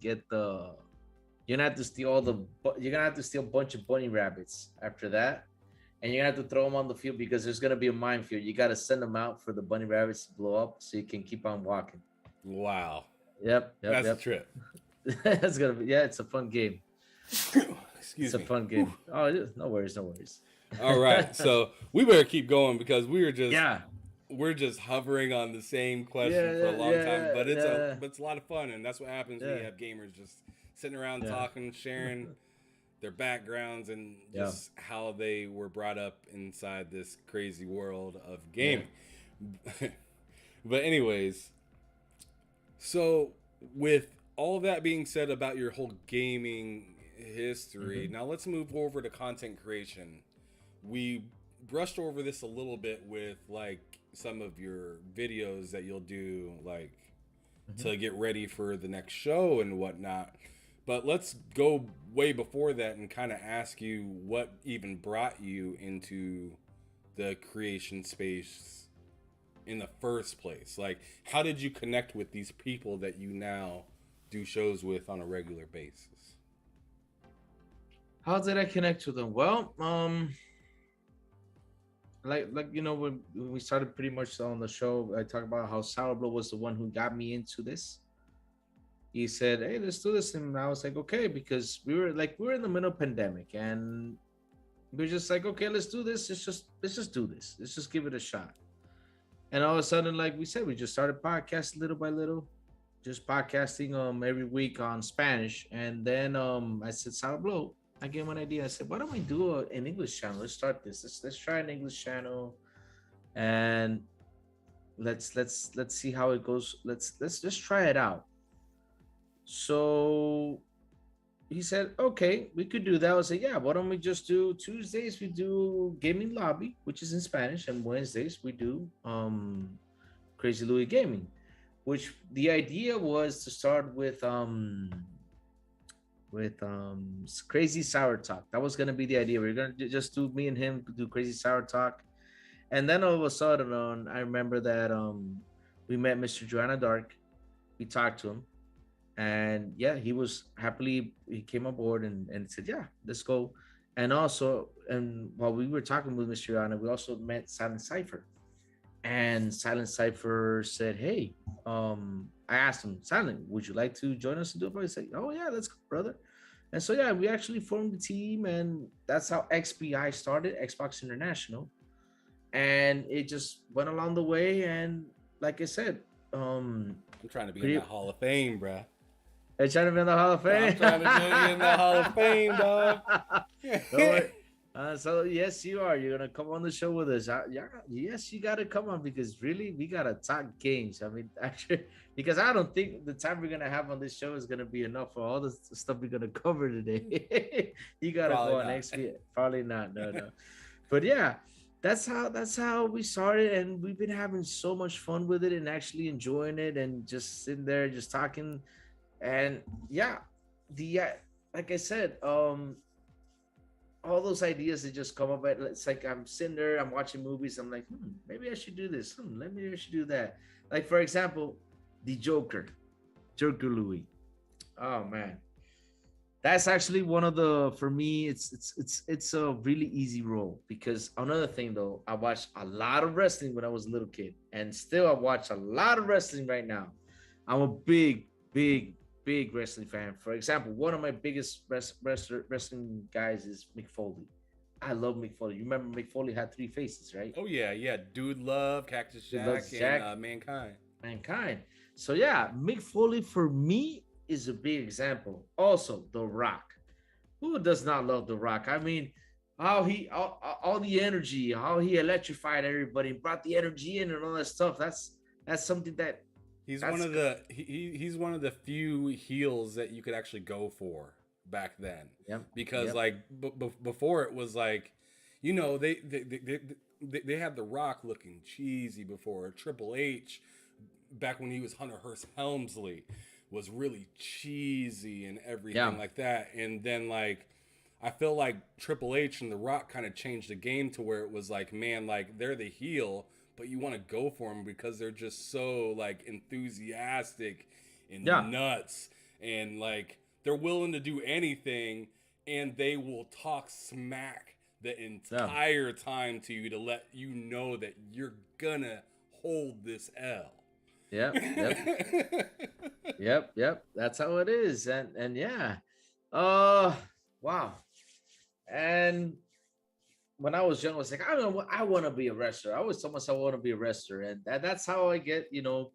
you're gonna have to steal a bunch of bunny rabbits after that. And you're gonna have to throw them on the field because there's gonna be a minefield. You gotta send them out for the bunny rabbits to blow up so you can keep on walking. Wow. Yep. That's a trip. That's gonna be it's a fun game. Excuse me. It's a fun game. Oh, no worries. All right, so we better keep going because we're just hovering on the same question for a long time. But it's a lot of fun, and that's what happens when you have gamers just sitting around talking, sharing their backgrounds and just how they were brought up inside this crazy world of gaming. But anyways, so with all that being said about your whole gaming history, now let's move over to content creation. We brushed over this a little bit with like some of your videos that you'll do like to get ready for the next show and whatnot. But let's go way before that and kind of ask you what even brought you into the creation space in the first place. Like, how did you connect with these people that you now do shows with on a regular basis? How did I connect with them? Well, like when we started pretty much on the show, I talked about how Sour Blow was the one who got me into this. He said, "Hey, let's do this," and I was like, "Okay," because we were in the middle of pandemic, and we were just like, "Okay, let's do this. Let's just do this. Let's just give it a shot." And all of a sudden, like we said, we just started podcasting little by little, just podcasting every week on Spanish, and then I said, "Sour Blow." I gave him an idea. I said, "Why don't we do an English channel? Let's start this. Let's try an English channel, and let's see how it goes. Let's just try it out." So he said, "Okay, we could do that." I was like, "Yeah, why don't we just do Tuesdays? We do gaming lobby, which is in Spanish, and Wednesdays we do Crazy Louis Gaming." Which the idea was to start with Crazy Sour Talk. That was gonna be the idea. We are gonna just do me and him do Crazy Sour Talk, and then all of a sudden, I remember that we met Mr. Joanna Dark. We talked to him, and yeah, he came aboard and said, "Yeah, let's go." And also, and while we were talking with Mr. Joanna, we also met Silent Cipher, and Silent Cipher said, "Hey, I asked him, Silent, would you like to join us to do it?" He said, "Oh yeah, let's go, brother." And so yeah, we actually formed a team, and that's how XBI started, Xbox International, and it just went along the way. And like I said, I'm trying to be in pretty, that Hall of Fame, bruh. are you trying to be in the Hall of I'm Fame? trying to be in the Hall of Fame, dog. Don't worry. So yes, you are. You're gonna come on the show with us. Yeah, yes, you gotta come on because really, we gotta talk games. I mean, actually, because I don't think the time we're gonna have on this show is gonna be enough for all the stuff we're gonna cover today. You gotta Probably go on not. next week. Probably not. No, no. But yeah, that's how we started, and we've been having so much fun with it, and actually enjoying it, and just sitting there, just talking, and yeah, the like I said, all those ideas that just come up. It's like I'm sitting there, I'm watching movies. I'm like, maybe I should do this. Maybe I should do that. Like for example, the Joker Louis. Oh man, that's actually one of the for me. It's a really easy role because another thing though, I watched a lot of wrestling when I was a little kid, and still I watch a lot of wrestling right now. I'm a big wrestling fan. For example, one of my biggest wrestling guys is Mick Foley. I love Mick Foley. You remember Mick Foley had three faces, right? Oh yeah, yeah. Dude, Love, Cactus He Jack, loves and Jack, Mankind. Mankind. So yeah, Mick Foley for me is a big example. Also, The Rock. Who does not love The Rock? I mean, how he all the energy, how he electrified everybody, brought the energy in and all that stuff. That's something He's one that's of the he's one of the few heels that you could actually go for back then, yep, because yep, like before it was like, they had The Rock looking cheesy before. Triple H, back when he was Hunter Hearst Helmsley, was really cheesy and yeah, everything like that. And then like I feel like Triple H and The Rock kind of changed the game to where it was like, man, like they're the heel, but you want to go for them because they're just so like enthusiastic yeah, and nuts, and like they're willing to do anything, and they will talk smack the yeah. entire time to you to let you know that you're gonna hold this L. Yep, yep, yep. That's how it is, and yeah, uh, wow. And when I was young, I was like, I don't know, I want to be a wrestler. I always told myself I want to be a wrestler, and that's how I get,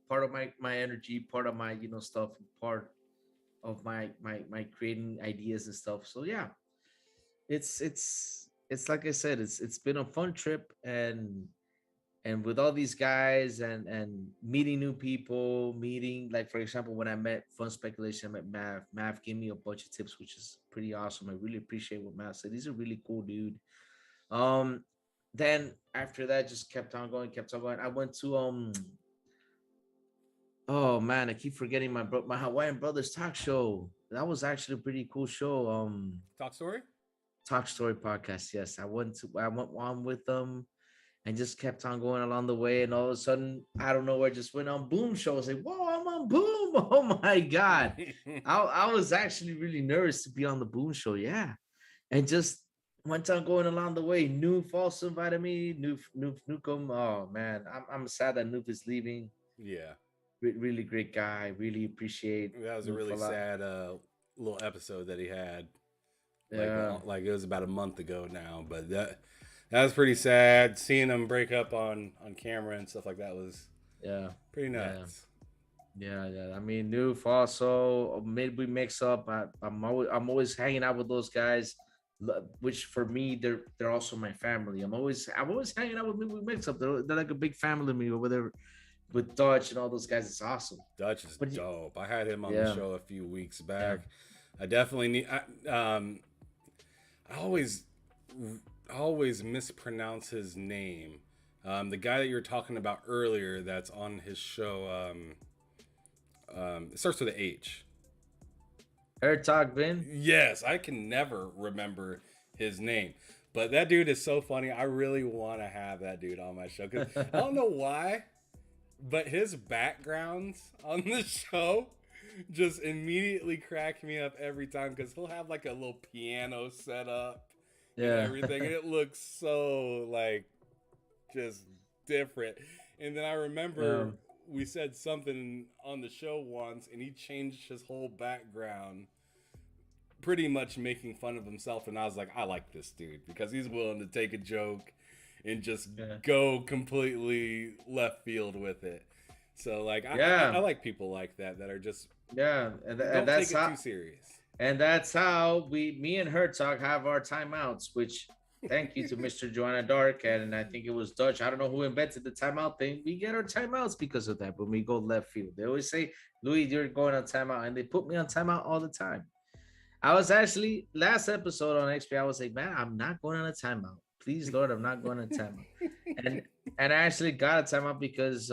part of my energy, part of my stuff, part of my creating ideas and stuff. So yeah, it's like I said, it's been a fun trip, and with all these guys and meeting new people, meeting, like for example, when I met Fun Speculation, I met Mav gave me a bunch of tips, which is pretty awesome. I really appreciate what Mav said. He's a really cool dude. um then after that, just kept on going. I went to oh man, I keep forgetting my Hawaiian Brothers talk show. That was actually a pretty cool show. Talk story. Talk Story podcast. Yes, I went on with them and just kept on going along the way. And all of a sudden, I don't know where, just went on Boom Show. I was like, whoa, I'm on Boom. Oh my God. I was actually really nervous to be on the Boom Show. Yeah. And just one time going along the way, Noof also invited me. Noof Nukem. Oh man, I'm sad that Noof is leaving. Yeah, Really great guy. Really appreciate that was a Noof a really lot. sad little episode that he had. Yeah, Like it was about a month ago now, but that was pretty sad. Seeing him break up on camera and stuff like that was yeah, pretty yeah. nuts. Yeah. I mean, Noof also maybe we mix up. I'm always hanging out with those guys, which for me they're also my family. I'm always hanging out with me. We mix up. They're like a big family to me over there with Dutch and all those guys. It's awesome. Dutch is But dope. I had him on the yeah, show a few weeks yeah. back. I definitely need. I always mispronounce his name. The guy that you were talking about earlier, that's on his show. It starts with an H. Talk Ben. Yes, I can never remember his name. But that dude is so funny. I really want to have that dude on my show because I don't know why, but his backgrounds on the show just immediately crack me up every time because he'll have like a little piano set up and Yeah. everything, and it looks so like just different. And then I remember we said something on the show once, and he changed his whole background, pretty much making fun of himself. And I was like, I like this dude because he's willing to take a joke and just go completely left field with it. So like, I like people like that are just and don't that's take it how too serious. and that's how me and Herzog have our timeouts. Which thank you to Mr. Joanna Dark and I think it was Dutch. I don't know who invented the timeout thing. We get our timeouts because of that. When we go left field, they always say, "Louis, you're going on timeout," and they put me on timeout all the time. I was actually last episode on XP. I was like, man, I'm not going on a timeout. Please, Lord, I'm not going on a timeout. And I actually got a timeout because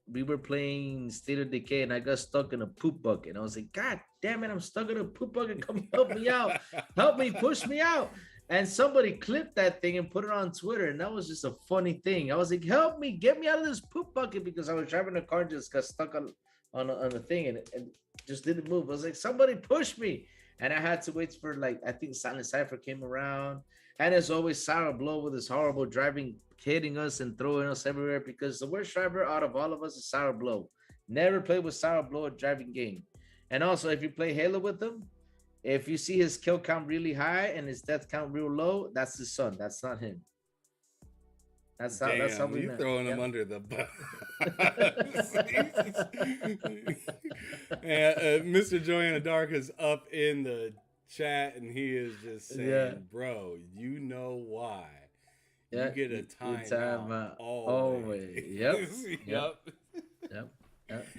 we were playing State of Decay and I got stuck in a poop bucket. I was like, God damn it, I'm stuck in a poop bucket. Come help me out. Help me, push me out. And somebody clipped that thing and put it on Twitter. And that was just a funny thing. I was like, help me, get me out of this poop bucket because I was driving a car and just got stuck on a thing and just didn't move. I was like, somebody push me. And I had to wait for like, I think Silent Cypher came around. And as always, Sarah Blow with his horrible driving, hitting us and throwing us everywhere because the worst driver out of all of us is Sarah Blow. Never play with Sarah Blow a driving game. And also, if you play Halo with him, if you see his kill count really high and his death count real low, that's his son. That's not him. That's how we you met. throwing him under the bus. And Mr. Joanna Dark is up in the chat and he is just saying, bro, you know why. You get a time always. Yep.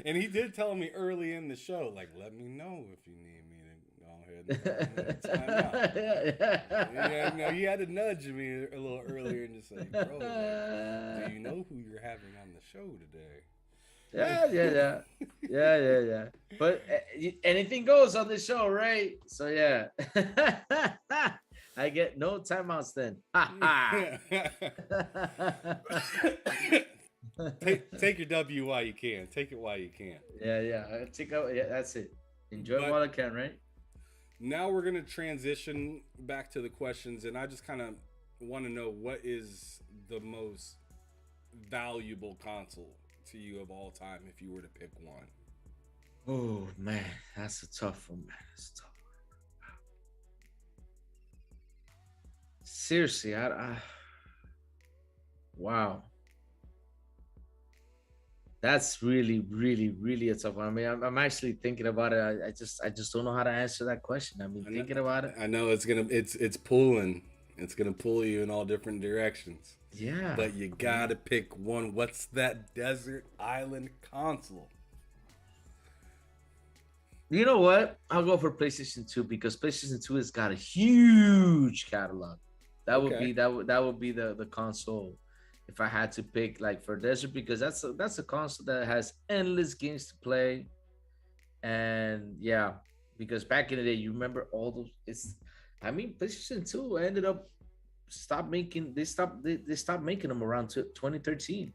And he did tell me early in the show, like, let me know if you need me to go ahead and time out. Yeah, you had to nudge me a little earlier and just say, bro, like, do you know who you're having on the show today? Yeah. But anything goes on the show, right? So yeah. I get no timeouts then. Take your W while you can. Take it while you can. Yeah. That's it. Enjoy it while I can, right? Now we're gonna transition back to the questions, and I just kind of want to know what is the most valuable console to you of all time if you were to pick one. Oh man, that's a tough one, man. That's a tough one. Seriously, wow. That's really, really, really a tough one. I mean, I'm actually thinking about it. I just don't know how to answer that question. I mean, thinking about it. I know it's pulling. It's gonna pull you in all different directions. Yeah. But you gotta pick one. What's that desert island console? You know what? I'll go for PlayStation 2 because PlayStation 2 has got a huge catalog. That would be the console if I had to pick like for desert because that's a console that has endless games to play. And yeah, because back in the day, you remember all those PlayStation 2 ended up they stopped making them around 2013.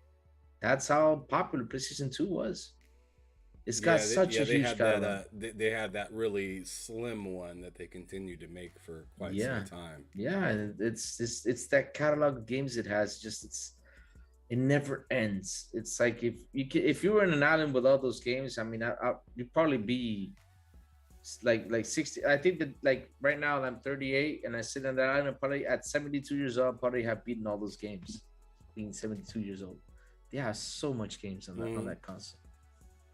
That's how popular PlayStation 2 was. It's got such a They huge had that. catalog. They had that really slim one that they continued to make for quite some Yeah, time. yeah, and it's that catalog of games it has. Just it never ends. It's like if you were in an island with all those games, I mean, you'd probably be like 60. I think that like right now I'm 38 and I sit on that island. Probably at 72 years old, probably have beaten all those games. Being 72 years old, they have so much games on that console.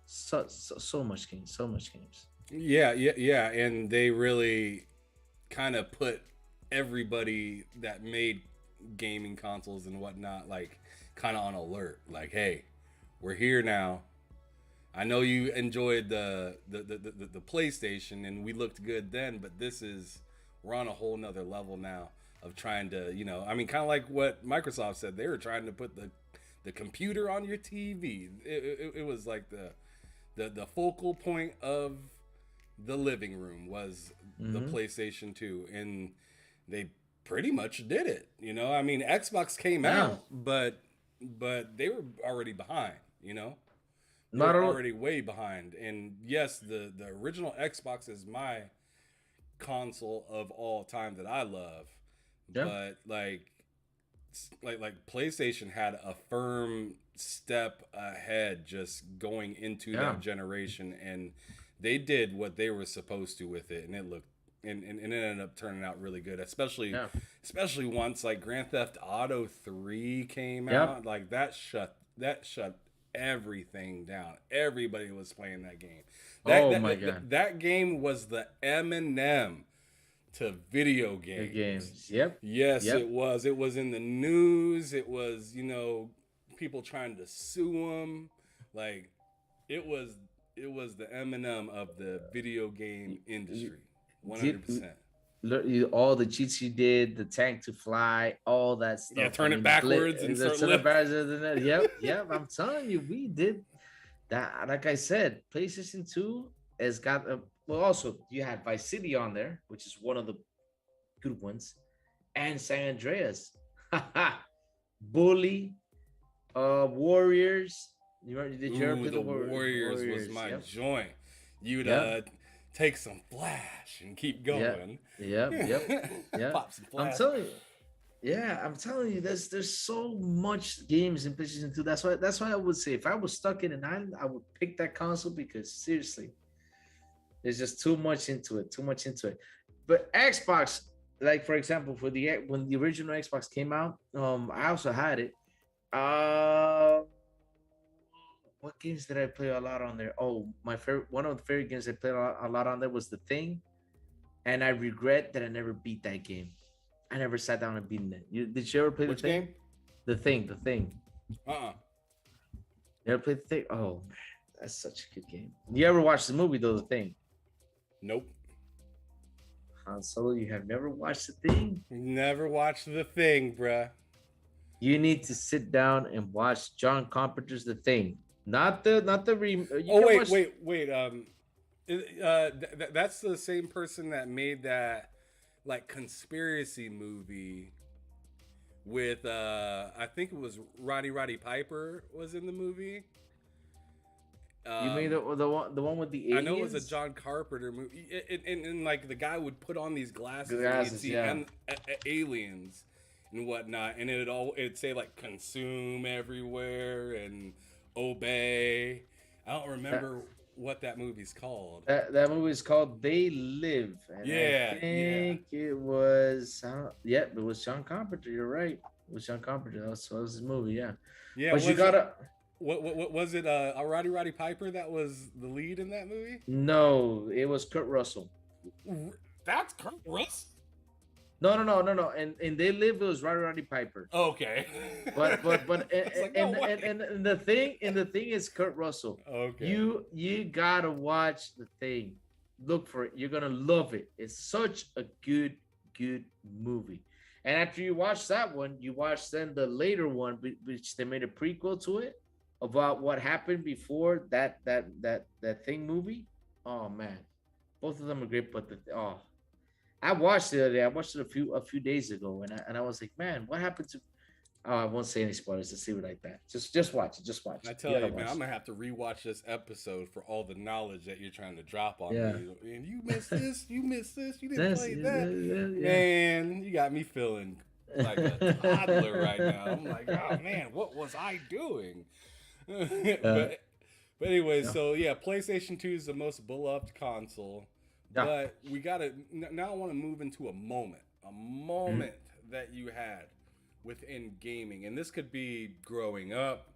So much games, so much games. Yeah, and they really kind of put everybody that made gaming consoles and whatnot like kind of on alert. Like, hey, we're here now. I know you enjoyed the PlayStation and we looked good then, but this is we're on a whole nother level now of trying to, I mean, kind of like what Microsoft said. They were trying to put the computer on your TV. It was like the focal point of the living room was the PlayStation 2, and they pretty much did it. I mean, Xbox came out, but they were already behind. They Not were all. already way behind. And yes, the original Xbox is my console of all time that I love, Yeah, but like PlayStation had a firm step ahead just going into that generation, and they did what they were supposed to with it, and it looked and it ended up turning out really good, especially once like Grand Theft Auto 3 came out. Like that shut everything down. Everybody was playing that game. My god, that game was the Eminem to video games. games. Yes, it was. It was in the news. It was, people trying to sue him. Like it was the Eminem of the video game industry. 100%. All the cheats you did, the tank to fly, all that stuff. Yeah, turn it backwards and start lifting. Yep. I'm telling you, we did that. Like I said, PlayStation 2 has got a well. Also, you had Vice City on there, which is one of the good ones, and San Andreas, Bully, Warriors. Did you ever play the Warriors? Was my joint. You'd take some flash and keep going. Yep. Pop some flash. I'm telling you, there's so much games in PlayStation 2. That's why I would say if I was stuck in an island, I would pick that console because seriously, there's just too much into it. But Xbox, like for example, when the original Xbox came out, I also had it. What games did I play a lot on there? Oh, one of the favorite games I played a lot on there was The Thing, and I regret that I never beat that game. I never sat down and beat it. Did you ever play Which The Thing? Game? The Thing. Uh-uh. You ever played The Thing? Oh man, that's such a good game. You ever watched the movie though, The Thing? Nope. Han Solo, you have never watched The Thing? Never watched The Thing, bruh. You need to sit down and watch John Carpenter's The Thing. Not the Wait. That's the same person that made that like conspiracy movie with I think it was Roddy Piper was in the movie. You mean the one with the aliens? I know it was a John Carpenter movie, and like the guy would put on these glasses and aliens and whatnot, and it'd say like consume everywhere and obey. I don't remember what that movie's called. That movie's called They Live. And I think it was it was John Carpenter. You're right. It was John Carpenter. That was his movie, yeah. Yeah. But you gotta what was it Roddy Piper that was the lead in that movie? No, it was Kurt Russell. That's Kurt Russell? No. And They Live, it was Roddy Piper. Okay. But and the thing is Kurt Russell. Okay. You gotta watch The Thing. Look for it. You're gonna love it. It's such a good movie. And after you watch that one, you watch then the later one, which they made a prequel to it about what happened before that Thing movie. Oh man, both of them are great. But I watched it the other day. I watched it a few days ago, and I was like, man, what happened to Oh, I won't say any spoilers. Just leave it like that. Just watch it. Just watch I it. You tell gotta you, man, watch I'm it. gonna have to rewatch this episode for all the knowledge that you're trying to drop on Yeah. me. And you missed this, you missed this, you didn't That's play that. yeah. Man, you got me feeling like a toddler right now. I'm like, oh man, what was I doing? uh, but anyway, yeah. so yeah, PlayStation 2 is the most beloved console. Yeah. But we gotta now. I want to move into a Mhm. moment that you had within gaming, and this could be growing up,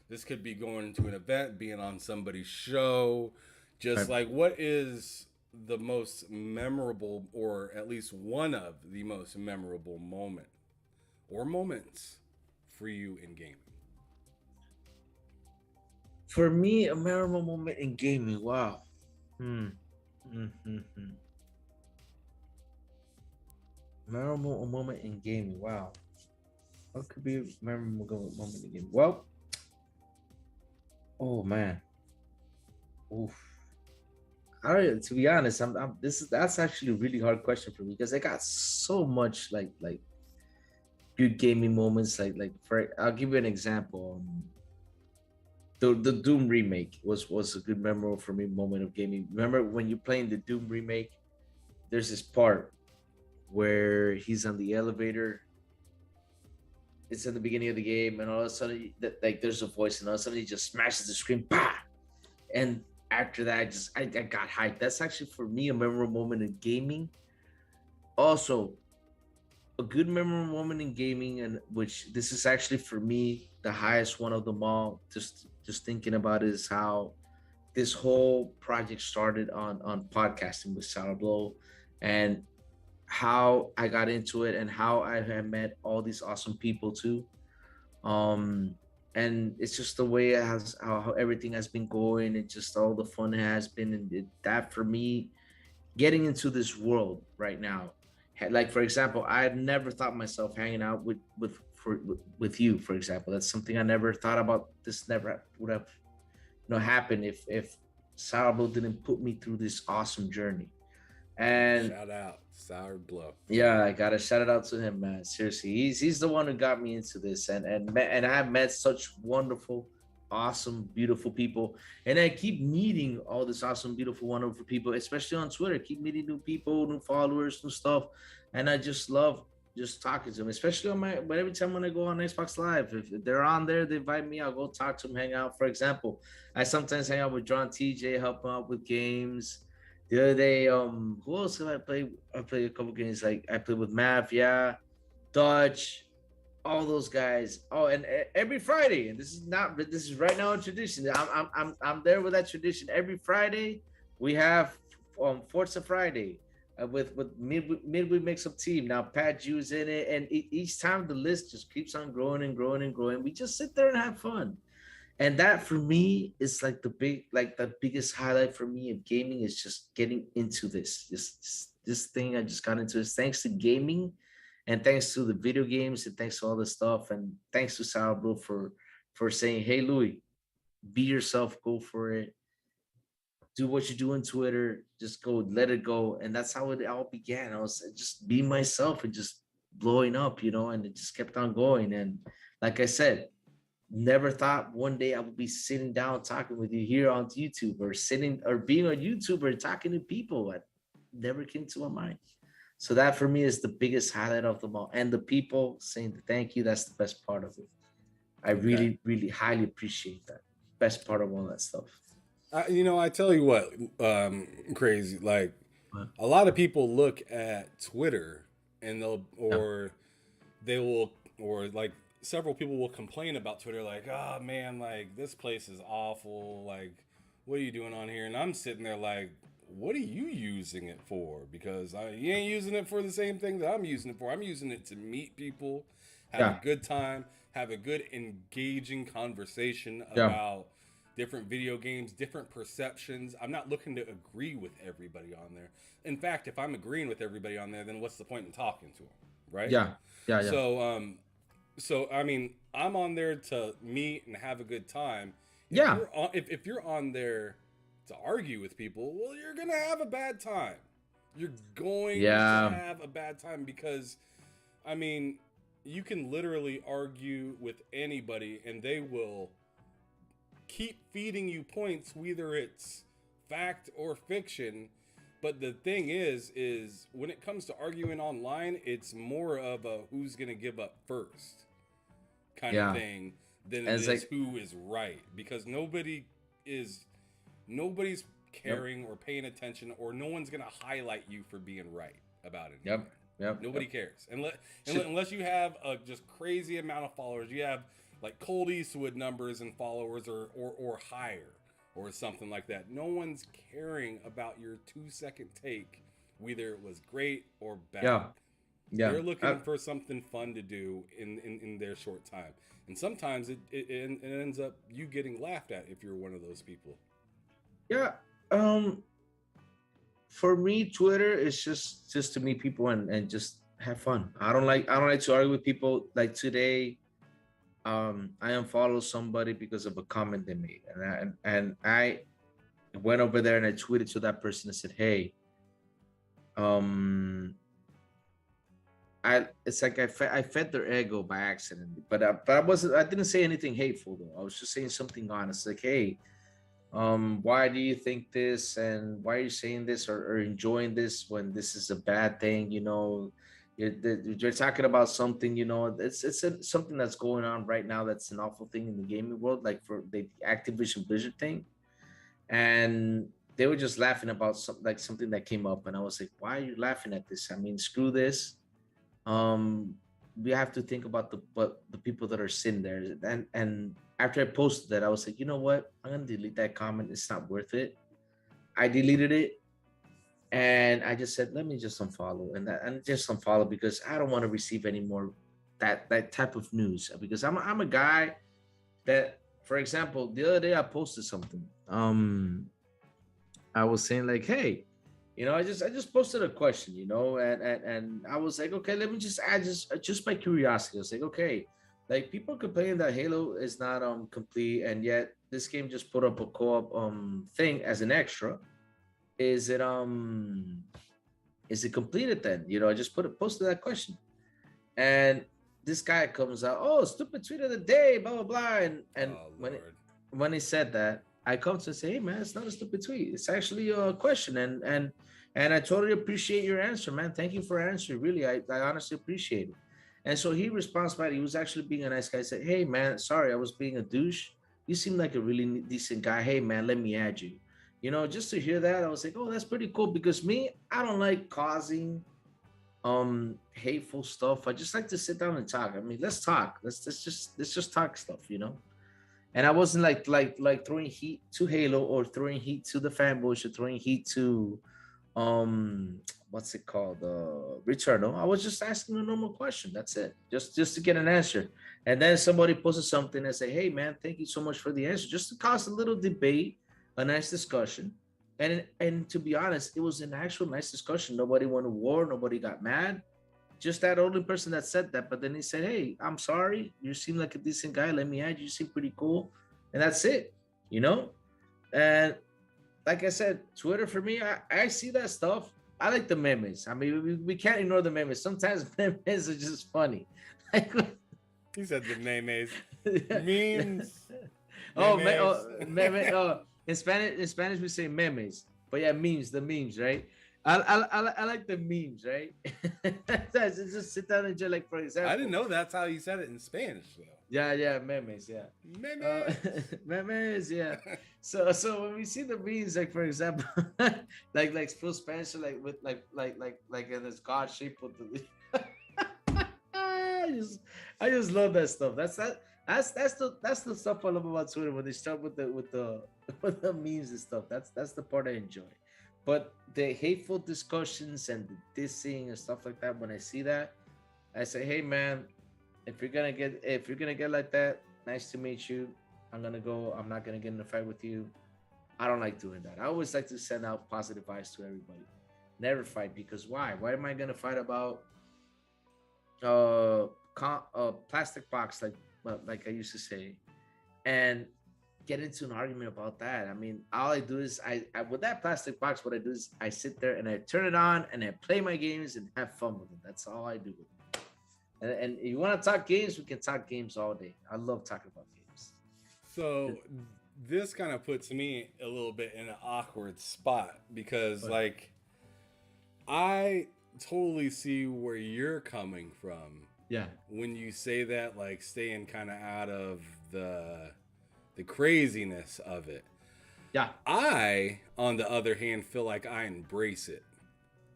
this could be going to an event, being on somebody's show. Just Right. like, what is the most memorable, or at least one of the most memorable moment or moments for you in gaming? For me, a memorable moment in gaming. Wow. Hmm. Mm-hmm. Memorable moment in gaming. Wow. What could be a memorable moment in gaming? Well, oh man. Oof. I don't, to be honest, this is that's actually a really hard question for me because I got so much like good gaming moments. Like for I'll give you an example. The Doom remake was a good memorable for me moment of gaming. Remember when you're playing the Doom remake? There's this part where he's on the elevator. It's at the beginning of the game, and all of a sudden, like there's a voice, and all of a sudden he just smashes the screen, bah! And after that, I got hyped. That's actually for me a memorable moment in gaming. Also, a good memorable moment in gaming, and which this is actually for me the highest one of them all. Just thinking about is how this whole project started on podcasting with Sour Blow, and how I got into it, and how I have met all these awesome people too. Um, and it's just the way it has how everything has been going, and just all the fun it has been, and that for me getting into this world right now. Like for example, I had never thought myself hanging out with you, for example. That's something I never thought about. This never would have happened if Sourbow didn't put me through this awesome journey. And Shout out Sour Blow. yeah, I gotta shout it out to him, man. Seriously, he's the one who got me into this, and I have met such wonderful, awesome, beautiful people, and I keep meeting all this awesome, beautiful, wonderful people, especially on Twitter. Keep meeting new people, new followers, new stuff, and I just love just talking to them, especially on my. But every time when I go on Xbox Live, if they're on there, they invite me. I'll go talk to them, hang out. For example, I sometimes hang out with John TJ, help him out with games. The other day, who else have I played? I played a couple games. Like I played with Mav, yeah, Dutch, all those guys. Oh, and every Friday, and this is not, but this is right now a tradition. I'm there with that tradition. Every Friday, we have Forza Friday with midweek mix up team. Now Pat Jew's in it, and each time the list just keeps on growing and growing and growing. We just sit there and have fun, and that for me is like the biggest highlight for me of gaming is just getting into this thing I just got into. Is thanks to gaming, and thanks to the video games, and thanks to all this stuff, and thanks to Sour Bro for saying, hey Louis, be yourself, go for it, do what you do on Twitter, just go, let it go. And that's how it all began. I was just being myself and just blowing up, and it just kept on going. And like I said, never thought one day I would be sitting down talking with you here on YouTube, or sitting or being a YouTuber talking to people. That never came to my mind. So that for me is the biggest highlight of them all. And the people saying thank you, that's the best part of it. I Okay. really, really highly appreciate that. Best part of all that stuff. I tell you what, crazy. Like, But, a lot of people look at Twitter and yeah, they will, or like several people will complain about Twitter, like, oh man, like this place is awful. Like, what are you doing on here? And I'm sitting there like, what are you using it for? Because you ain't using it for the same thing that I'm using it for. I'm using it to meet people, have a yeah, good time, have a good engaging conversation yeah, about different video games, different perceptions. I'm not looking to agree with everybody on there. In fact, if I'm agreeing with everybody on there, then what's the point in talking to them, right? yeah, yeah, yeah, So, I mean, I'm on there to meet and have a good time. yeah, If you're on there to argue with people, well, you're gonna have a bad time. You're going to yeah, have a bad time because, I mean, you can literally argue with anybody and they will keep feeding you points, whether it's fact or fiction. But the thing is when it comes to arguing online, it's more of a who's gonna give up first kind of Yeah. thing than And it it's is like, who is right, because nobody's yep, caring or paying attention, or no one's gonna highlight you for being right about anything. yep, yep, Nobody yep. cares Should, unless you have a just crazy amount of followers. You have like Cold Eastwood numbers and followers, or higher, or something like that. No one's caring about your 2 second take, whether it was great or bad. yeah, yeah. They're looking for something fun to do in their short time. And sometimes it ends up you getting laughed at if you're one of those people. Yeah. Um, for me, Twitter is just to meet people and just have fun. I don't like to argue with people. Like today, I unfollowed somebody because of a comment they made, and I went over there and I tweeted to that person and said, "Hey, um, it's like I fed their ego by accident, but I didn't say anything hateful though. I was just saying something honest, like, hey, why do you think this, and why are you saying this or enjoying this when this is a bad thing? You're talking about something, something that's going on right now that's an awful thing in the gaming world, like for the Activision Blizzard thing." And they were just laughing about something that came up, and I was like, why are you laughing at this? I mean, screw this. um we have to think about the people that are sitting there. And after I posted that, I was like, you know what, I'm gonna delete that comment, it's not worth it. I deleted it, and I just said, let me just unfollow, and just unfollow, because I don't want to receive any more that type of news, because I'm a guy that, for example, the other day I posted something. I was saying like, hey, I just posted a question, and I was like, okay, let me just add, just by curiosity. I was like, okay, like, people complaining that Halo is not complete, and yet this game just put up a co-op thing as an extra. Is it completed then? I just posted that question, and this guy comes out, oh, stupid tweet of the day, blah blah blah, and Oh when Lord. when he said that, I come to say, hey man, it's not a stupid tweet. It's actually a question, and I totally appreciate your answer, man. Thank you for answering. Really, I honestly appreciate it. And so he responds back. He was actually being a nice guy. He said, hey man, sorry, I was being a douche. You seem like a really decent guy. Hey man, let me add you. Just to hear that, I was like, oh, that's pretty cool, because me, I don't like causing hateful stuff. I just like to sit down and talk. I mean, let's talk. Let's just talk stuff. And I wasn't like throwing heat to Halo, or throwing heat to the fanboys, or throwing heat to what's it called, Returnal. I was just asking a normal question, that's it, just to get an answer. And then somebody posted something and say, hey man, thank you so much for the answer, just to cause a little debate, a nice discussion. And to be honest, it was an actual nice discussion. Nobody went to war, nobody got mad, just that only person that said that. But then he said, hey, I'm sorry, you seem like a decent guy, let me add you, seem pretty cool. And that's it, you know and like I said, Twitter for me, I see that stuff. I like the memes. I mean, we can't ignore the memes. Sometimes memes are just funny. Like, He said the memes. yeah, Memes. oh, Memes. in Spanish we say memes, but yeah, memes, the memes, right? I like the memes, right? Just sit down and just, like, for I didn't example, know that's how you said it in Spanish though. yeah, memes, yeah. Uh, Memes. memes, yeah. So when we see the memes, like, for example, like Phil Spencer, like, with like in this God shape with the. I just love that stuff. That's the stuff I love about Twitter, when they start with the with the memes and stuff. That's the part I enjoy. But the hateful discussions and the dissing and stuff like that, when I see that, I say, hey man, if you're gonna get like that, nice to meet you. I'm gonna go. I'm not gonna get in a fight with you. I don't like doing that. I always like to send out positive vibes to everybody. Never fight, because why? Why am I gonna fight about plastic box, like I used to say, and get into an argument about that? I mean, all I do is I with that plastic box, what I do is I sit there and I turn it on and I play my games and have fun with it. That's all I do with it. And if you want to talk games, we can talk games all day. I love talking about games. So this kind of puts me a little bit in an awkward spot because, But like, I totally see where you're coming from yeah, when you say that, like, staying kind of out of the craziness of it. yeah, I, on the other hand, feel like I embrace it,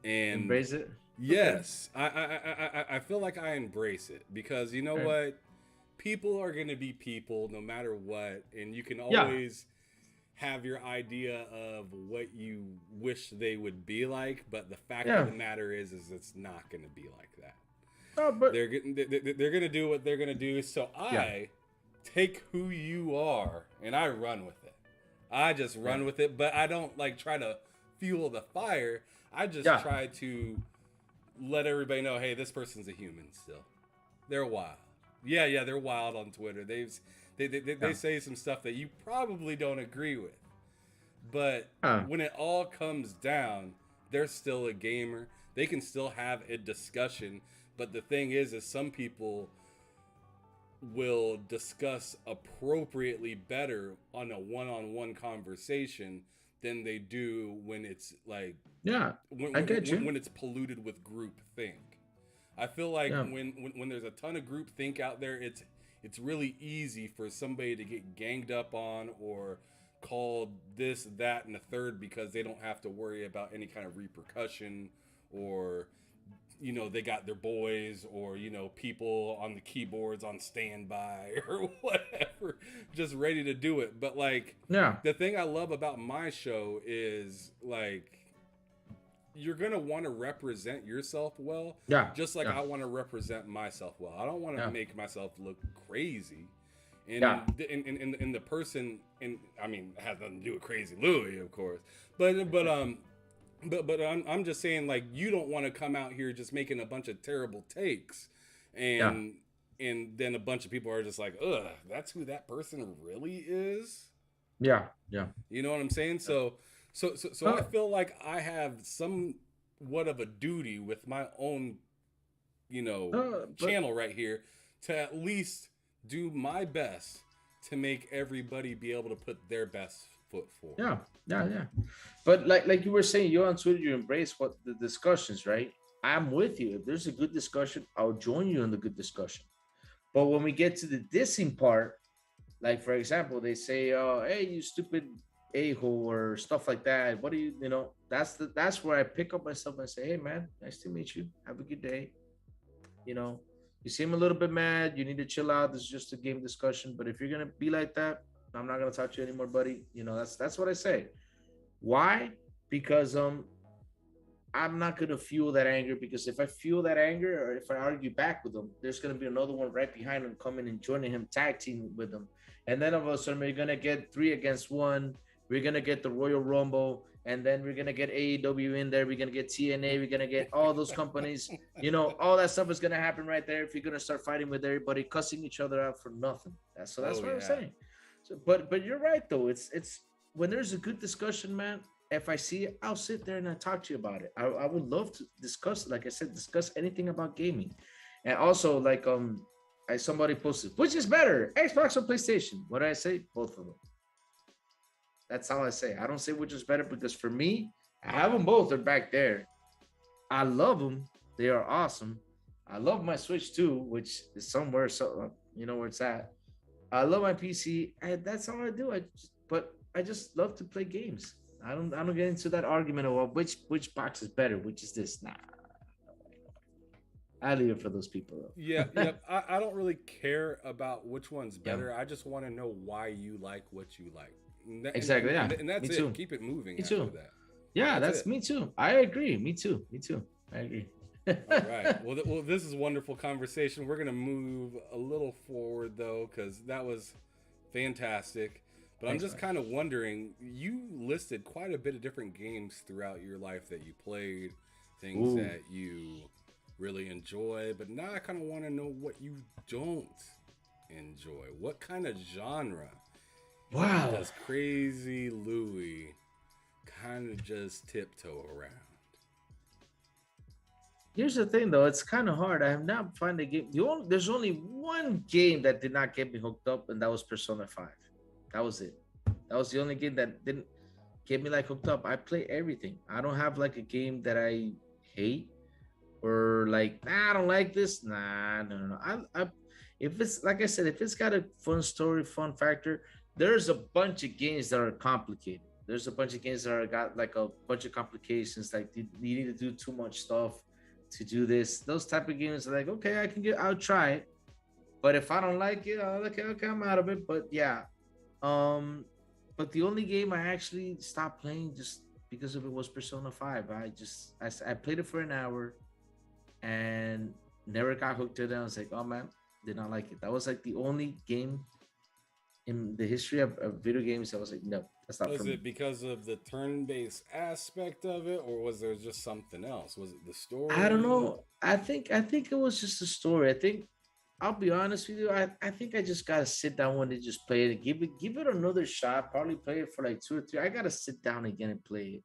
and embrace it. Okay. yes, I feel like I embrace it because you know All right. what, people are gonna be people no matter what, and you can Yeah, always have your idea of what you wish they would be like, but the fact of yeah. the matter is it's not gonna be like that. Oh, but They're gonna do what they're gonna do. So yeah, I take who you are and I run with it. I just yeah, run with it, but I don't like try to fuel the fire. I just yeah, try to let everybody know, hey, this person's a human still. They're wild. Yeah, they're wild on Twitter. They yeah. say some stuff that you probably don't agree with. But Huh. when it all comes down, they're still a gamer. They can still have a discussion. But the thing is some people will discuss appropriately better on a one-on-one conversation than they do when it's like Yeah, I get you. when it's polluted with group think. I feel like Yeah, when there's a ton of group think out there, it's really easy for somebody to get ganged up on or called this, that, and the third because they don't have to worry about any kind of repercussion or they got their boys or people on the keyboards on standby or whatever just ready to do it. But like yeah, the thing I love about my show is like you're gonna want to represent yourself well, yeah, just like yeah, I want to represent myself well. I don't want to yeah, make myself look crazy. yeah, And the person, and I mean, it has nothing to do with Crazy Louie, of course, but I'm just saying, like, you don't want to come out here just making a bunch of terrible takes, yeah, and then a bunch of people are just like, ugh, that's who that person really is. yeah, yeah. You know what I'm saying? So I Oh, feel like I have somewhat of a duty with my own, but channel right here to at least do my best to make everybody be able to put their best foot forward. yeah, yeah, yeah. But like you were saying, you on Twitter, you embrace what the discussions, right? I'm with you. If there's a good discussion, I'll join you in the good discussion. But when we get to the dissing part, like for example, they say, hey, you stupid a-hole or stuff like that. What do you, that's where I pick up myself and say, hey man, nice to meet you. Have a good day. You know, you seem a little bit mad. You need to chill out. This is just a game discussion. But if you're gonna be like that, I'm not gonna talk to you anymore, buddy. That's what I say. Why? Because I'm not gonna fuel that anger, because if I fuel that anger or if I argue back with them, there's gonna be another one right behind him coming and joining him, tag team with him. And then all of a sudden we're gonna get 3 against 1. We're gonna get the Royal Rumble, and then we're gonna get AEW in there. We're gonna get TNA. We're gonna get all those companies. All that stuff is gonna happen right there if you're gonna start fighting with everybody, cussing each other out for nothing. That's Oh what I'm yeah. saying. So, but you're right though. It's when there's a good discussion, man. If I see it, I'll sit there and I talk to you about it. I would love to discuss, like I said, discuss anything about gaming. And also, like somebody posted, which is better, Xbox or PlayStation? What did I say? Both of them. That's all I say. I don't say which is better, because for me, I have them both. They're back there. I love them. They are awesome. I love my Switch too, which is somewhere, so you know where it's at. I love my PC, and that's all I do. But I just love to play games. I don't get into that argument of, well, which box is better, which is this. Nah, I leave it for those people Yeah, though. yep. I don't really care about which one's Yeah, better. I just want to know why you like what you like. exactly. Yeah, And that's me it. too. Keep it moving Me after too. that. Yeah, That's that's it. me too. I agree. Me too. Me too. I agree. All right. Well, this is wonderful conversation. We're gonna move a little forward though, because that was fantastic. But I'm Thanks, just man. kind of wondering. You listed quite a bit of different games throughout your life that you played, things Ooh, that you really enjoy. But now I kind of want to know what you don't enjoy. What kind of genre wow. does Crazy Louie kind of just tiptoe around? Here's the thing, though. It's kind of hard. I have not found a game. There's only one game that did not get me hooked up, and that was Persona 5. That was it. That was the only game that didn't get me like hooked up. I play everything. I don't have like a game that I hate or like, nah, I don't like this. Nah, no, no, no. If it's like I said, if it's got a fun story, fun factor, there's a bunch of games that are complicated. There's a bunch of games that are got like a bunch of complications. Like you need to do too much stuff to do this. Those type of games are like, okay, I'll try it. But if I don't like it, okay, I'm out of it. But yeah, um, but the only game I actually stopped playing just because of it was Persona 5. I played it for an hour and never got hooked to it. I was like, oh man, did not like it. That was like the only game in the history of video games that was like, no, that's not for Was me. it because of the turn-based aspect of it, or was there just something else? Was it the I don't story? know. I think it was just a story. I think I'll be honest with you. I think I just gotta sit down one day, just play it, give it another shot. Probably play it for like 2 or 3. I gotta sit down again and play it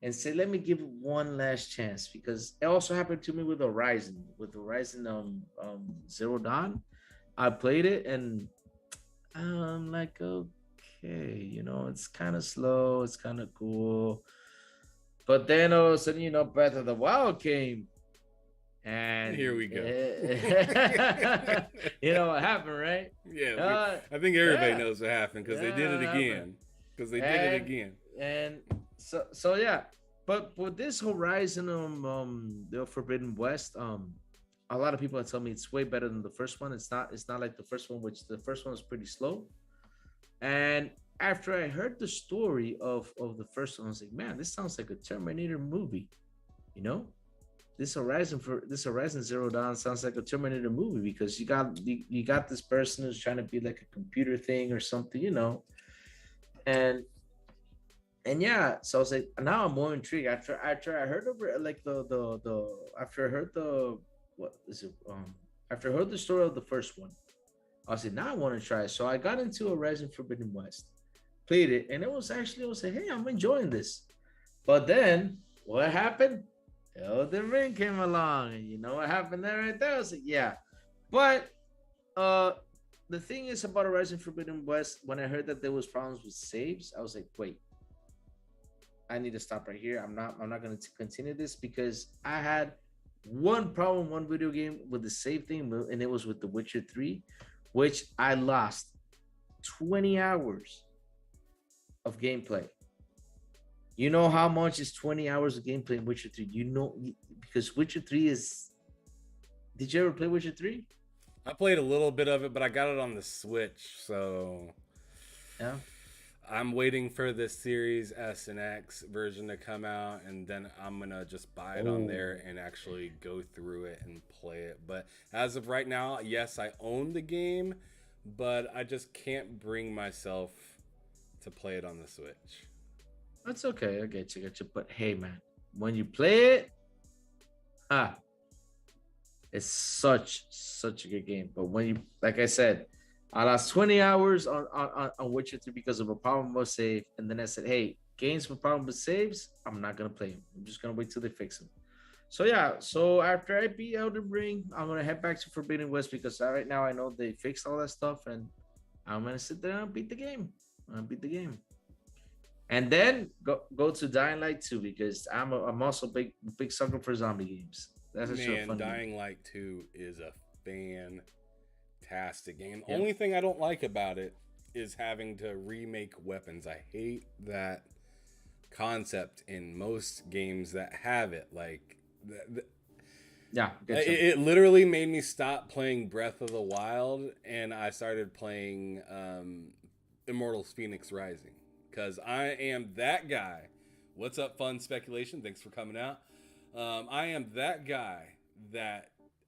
and say, let me give it one last chance because it also happened to me with Horizon. With Horizon Zero Dawn, I played it and I'm like, okay, it's kind of slow, it's kind of cool. But then all of a sudden, Breath of the Wild came Here and we go. you know what happened, right? Yeah, Uh, I think everybody yeah, knows what happened because they did yeah, it what happened? again. Because they did it And again. and so yeah, but with this Horizon the Forbidden West, a lot of people tell me it's way better than the first one. It's not like the first one, which the first one was pretty slow. And after I heard the story of the first one, I was like, man, this sounds like a Terminator movie, you know? This Horizon Zero Dawn sounds like a Terminator movie because you got this person who's trying to be like a computer thing or something. And yeah, so I was like, now I'm more intrigued after I heard over like the after I heard the what is it after I heard the story of the first one, I said, now I want to try it. So I got into Horizon Forbidden West, played it, and I was like, hey, I'm enjoying this. But then what happened? Elden Ring came along, and you know what happened there right there? I was like, yeah. But uh the thing is about Horizon Forbidden West, when I heard that there was problems with saves, I was like, wait, I need to stop right here. I'm not going to continue this because I had one problem, one video game with the same thing, and it was with The Witcher 3, which I lost 20 hours of gameplay. You know how much is 20 hours of gameplay in Witcher 3? Because Witcher 3 is. Did you ever play Witcher 3? I played a little bit of it, but I got it on the Switch, so Yeah. I'm waiting for the Series S and X version to come out, and then I'm gonna just buy it on Oh, there and actually go through it and play it. But as of right now, yes, I own the game, but I just can't bring myself to play it on the Switch. that's okay. I get you. But hey, man, when you play it, ah, it's such a good game. But when you, like I said, I lost 20 hours on Witcher 3 because of a problem with save, and then I said, hey, games with problem with saves, I'm not gonna play them. I'm just gonna wait till they fix them. So yeah, so after I beat Elden Ring, I'm gonna head back to Forbidden West because right now I know they fixed all that stuff, and I'm gonna sit there and beat the game. I'm gonna beat the game, and then go to Dying Light 2 because I'm also big sucker for zombie games. That's actually a Man, fun game. Dying Light 2 is a fantastic game. The Yep. only thing I don't like about it is having to remake weapons. I hate that concept in most games that have it. Like, Yeah, it, get you. it literally made me stop playing Breath of the Wild, and I started playing Immortals Phoenix Rising. Because I am that guy. What's up, Fun Speculation? Thanks for coming out. I am that guy that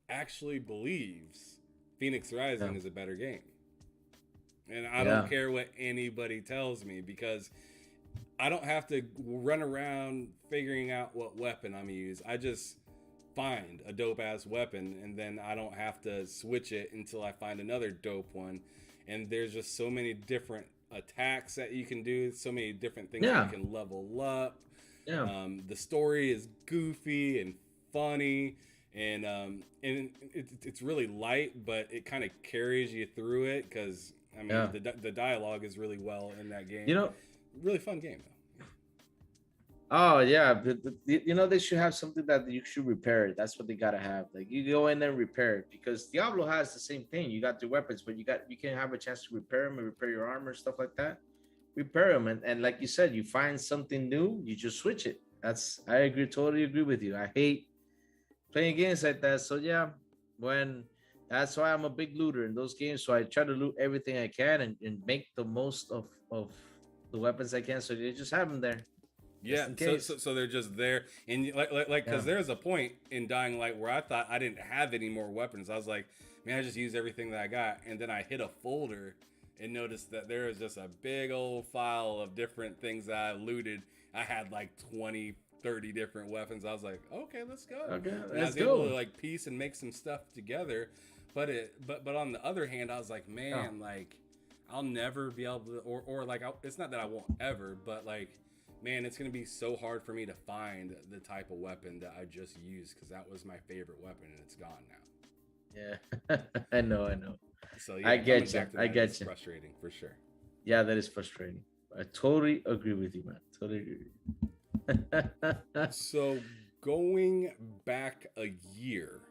actually believes Phoenix Yeah, Rising is a better game. And I don't yeah, care what anybody tells me because I don't have to run around figuring out what weapon I'm gonna use. I just find a dope ass weapon and then I don't have to switch it until I find another dope one. And there's just so many different attacks that you can do, so many different things that you yeah, can level up. yeah. The story is goofy and funny, and it's really light, but it kind of carries you through it because I mean Yeah. the dialogue is really well in that You game. know, Really fun game though. oh yeah, you know they should have something that you should repair it. That's what they gotta have. Like you go in there and repair it because Diablo has the same thing. You got the weapons, but you can have a chance to repair them and repair your armor stuff like that. Repair them, and like you said, you find something new, you just switch it. That's I agree, totally agree with you. I hate playing games like that. So yeah, when that's why I'm a big looter in those games. So I try to loot everything I can and make the most of the weapons I can. So you just have them there, just Yeah, in so, case. so so they're just there, and like Yeah. because there's a point in Dying Light where I thought I didn't have any more weapons. I was like, man, I just used everything that I got, and then I hit a folder and noticed that there is just a big old file of different things that I looted. I had like 20, 30 different weapons. I was like, okay, let's go. Okay, And I let's was able to go. like piece and make some stuff together. But on the other hand, I was like, Oh, man, like I'll never be able to, or like it's not that I won't ever, but like man, it's gonna be so hard for me to find the type of weapon that I just used because that was my favorite weapon and it's gone now. yeah. I know. So I yeah, coming get you. back to I that is get you. frustrating for sure. Yeah, that is frustrating. I totally agree with you, man. Totally agree with you. So going back a year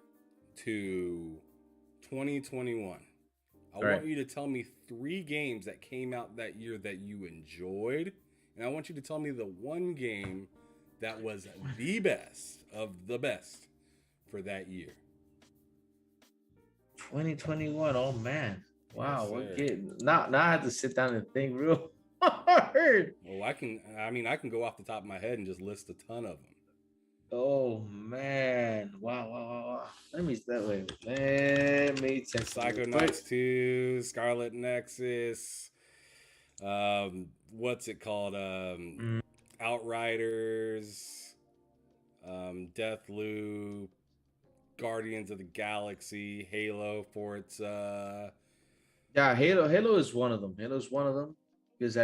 to 2021, I All right. want you to tell me 3 games that came out that year that you enjoyed, and I want you to tell me the one game that was the best of the best for that year. 2021. Oh man. Yes, Wow, what sir. game? Now I have to sit down and think real hard. Well, I can go off the top of my head and just list a ton of them. Oh man. Wow. Let me check something real quick. Psychonauts 2, Scarlet Nexus, what's it called? Mm, Outriders, Deathloop, Guardians of the Galaxy, Halo, Forza. yeah, Halo is one of them. Halo is one of them. Because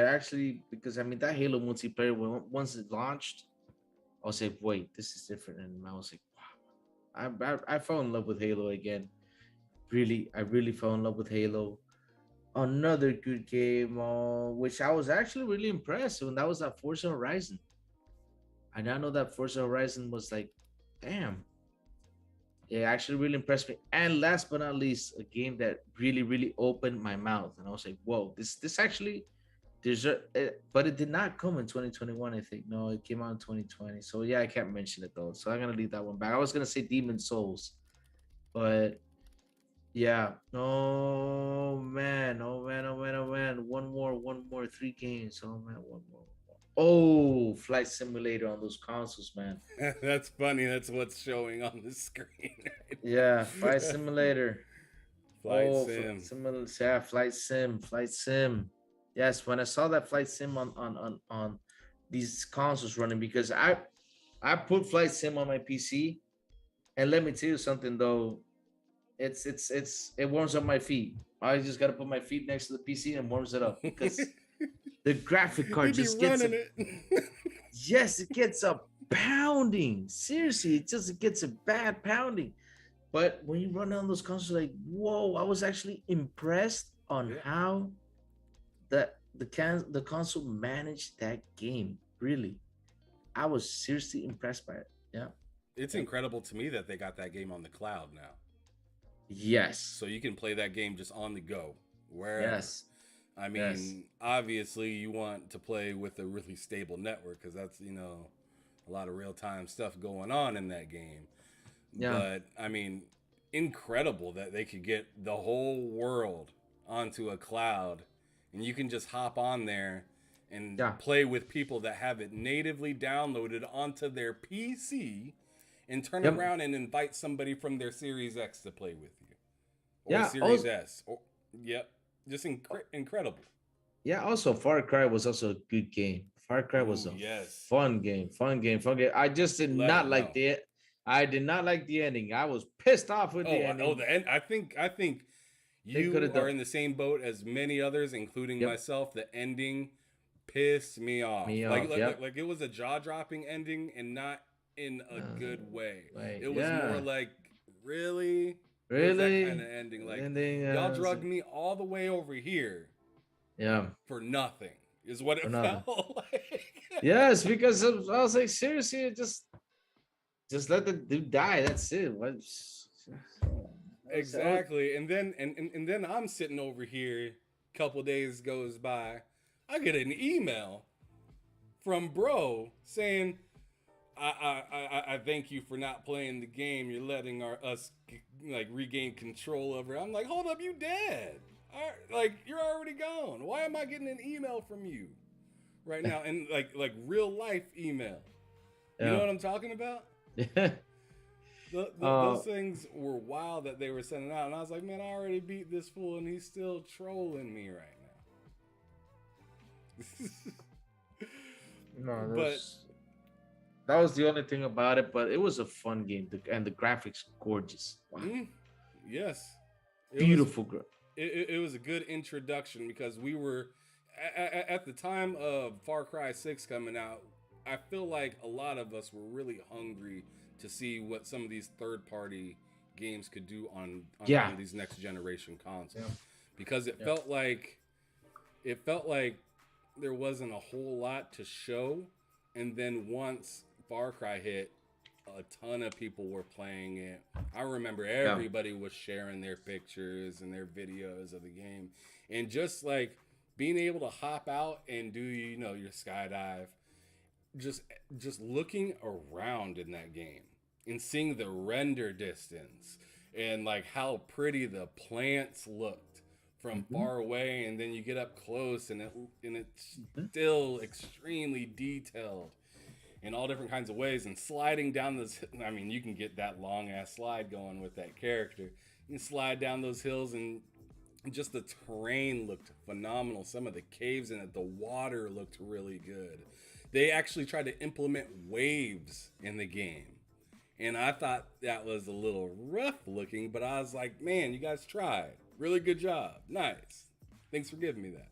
I mean that Halo multiplayer once it launched, I was like, wait, this is different. And I was like, wow. I fell in love with Halo again. Really, I really fell in love with Halo. Another good game, which I was actually really impressed when that was that Forza Horizon. I now know that Forza Horizon was like, damn, it actually really impressed me. And last but not least, a game that really opened my mouth, and I was like, whoa, this actually but it did not come in 2021. I think no, it came out in 2020. So yeah, I can't mention it though. So I'm gonna leave that one back. I was gonna say Demon Souls, but yeah. Oh man. One more, 3 games. Oh man, one more. Oh, Flight Simulator on those consoles, man. That's funny. That's what's showing on the screen Yeah, right Flight now. Simulator. Flight Sim. Yeah, Flight Sim. Yes, when I saw that Flight Sim on these consoles running, because I put Flight Sim on my PC, and let me tell you something though, it warms up my feet. I just gotta put my feet next to the PC and warms it up because the graphic card He'd be just gets a running it. yes, it gets a pounding. Seriously, it gets a bad pounding. But when you run down those consoles, like, whoa, I was actually impressed on Yeah. how the console managed that game. Really, I was seriously impressed by it. Yeah. It's Yep. incredible to me that they got that game on the cloud now. Yes. So you can play that game just on the go, wherever. Yes. I Yes. mean, obviously you want to play with a really stable network because that's, a lot of real-time stuff going on in that game. Yeah. But I mean, incredible that they could get the whole world onto a cloud and you can just hop on there and Yeah. play with people that have it natively downloaded onto their PC and turn Yep. around and invite somebody from their Series X to play with you or Yeah. Series S. Or, yep, just incredible. Yeah. Also, Far Cry was also a good game. Far Cry was Ooh, a yes. fun game. I just did Let not them like know. the. I did not like the ending. I was pissed off with the ending. The end. I think They could you have are done. in the same boat as many others, including Yep. myself. The ending pissed me off. Me Like off. like, like, Yep. like it was a jaw dropping ending and not in a good way. Like, It was more yeah, like, really? It was that kind really, of ending. Like, and then y'all it's drugged like, me all the way over here yeah, for nothing, is what or it nothing. felt like. Yes, because I was like, seriously, just let the dude die. That's it. What? Oh, Exactly. And then and then I'm sitting over here, couple days goes by, I get an email from bro saying, I thank you for not playing the game. You're letting us like regain control over it. I'm like, hold up, you dead. Like you're already gone. Why am I getting an email from you right now? And like real life email. You know yeah, what I'm talking about? yeah. Those Uh, things were wild that they were sending out, and I was like, man, I already beat this fool, and he's still trolling me right now. no, But that was the only thing about it. But it was a fun game, and the graphics gorgeous. Wow, yes, it was beautiful. it was a good introduction because we were at the time of Far Cry 6 coming out. I feel like a lot of us were really hungry to see what some of these third party games could do Yeah, on these next generation yeah, consoles, because yeah. it felt like there wasn't a whole lot to show. And then once Far Cry hit, a ton of people were playing it. I remember Yeah. everybody was sharing their pictures and their videos of the game, and just like being able to hop out and do your skydive, just just looking around in that game and seeing the render distance and like how pretty the plants looked from Hmm. far away, and then you get up close and it's Hmm. still extremely detailed in all different kinds of ways. And sliding down this, I mean, you can get that long ass slide going with that character. You can slide down those hills, and just the terrain looked phenomenal. Some of the caves in it, the water looked really good. They actually tried to implement waves in the game, and I thought that was a little rough looking, but I was like, man, you guys tried. Really good job. Nice. Thanks for giving me that.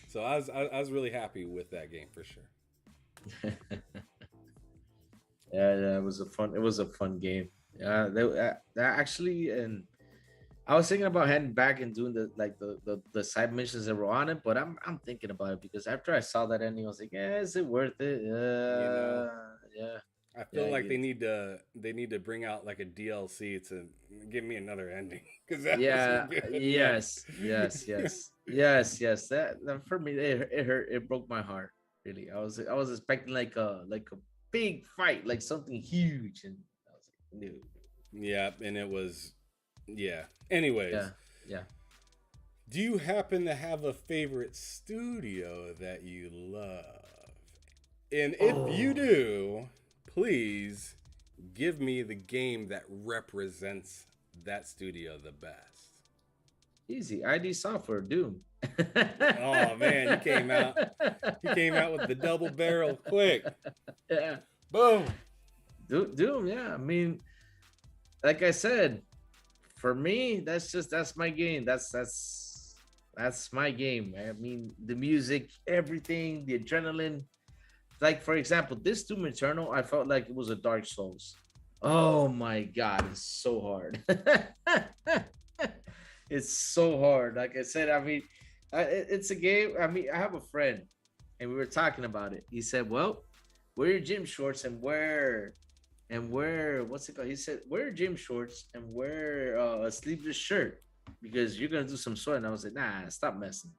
So I was really happy with that game for sure. Yeah, yeah, it was a fun game. Yeah, that actually, and I was thinking about heading back and doing the side missions that were on it, but I'm thinking about it because after I saw that ending, I was like, yeah, is it worth it? You know, Yeah, I yeah, feel like yeah, they need to bring out like a DLC to give me another ending, because that yeah, wasn't good enough. yes, yes, yes, yes, yes. That for me, it hurt. It broke my heart. Really, I was expecting like a big fight, like something huge, and I was like, no. Yeah, and it was, yeah. Anyways, Yeah, yeah. do you happen to have a favorite studio that you love? And if you Oh, do, please give me the game that represents that studio the best. easy. ID software, Doom. Oh man, you came out with the double barrel quick. Yeah, Boom. Doom. Yeah, I mean, like I said, for me, that's my game. That's my game. I mean, the music, everything, the adrenaline. Like for example, this Doom Eternal, I felt like it was a Dark Souls. Oh my god, it's so hard. It's so hard. Like I said, I mean, it's a game. I mean, I have a friend, and we were talking about it. He said, "Well, wear your gym shorts and wear what's it called?" He said, "Wear your gym shorts and wear a sleeveless shirt because you're gonna do some sweat." And I was like, "Nah, stop messing,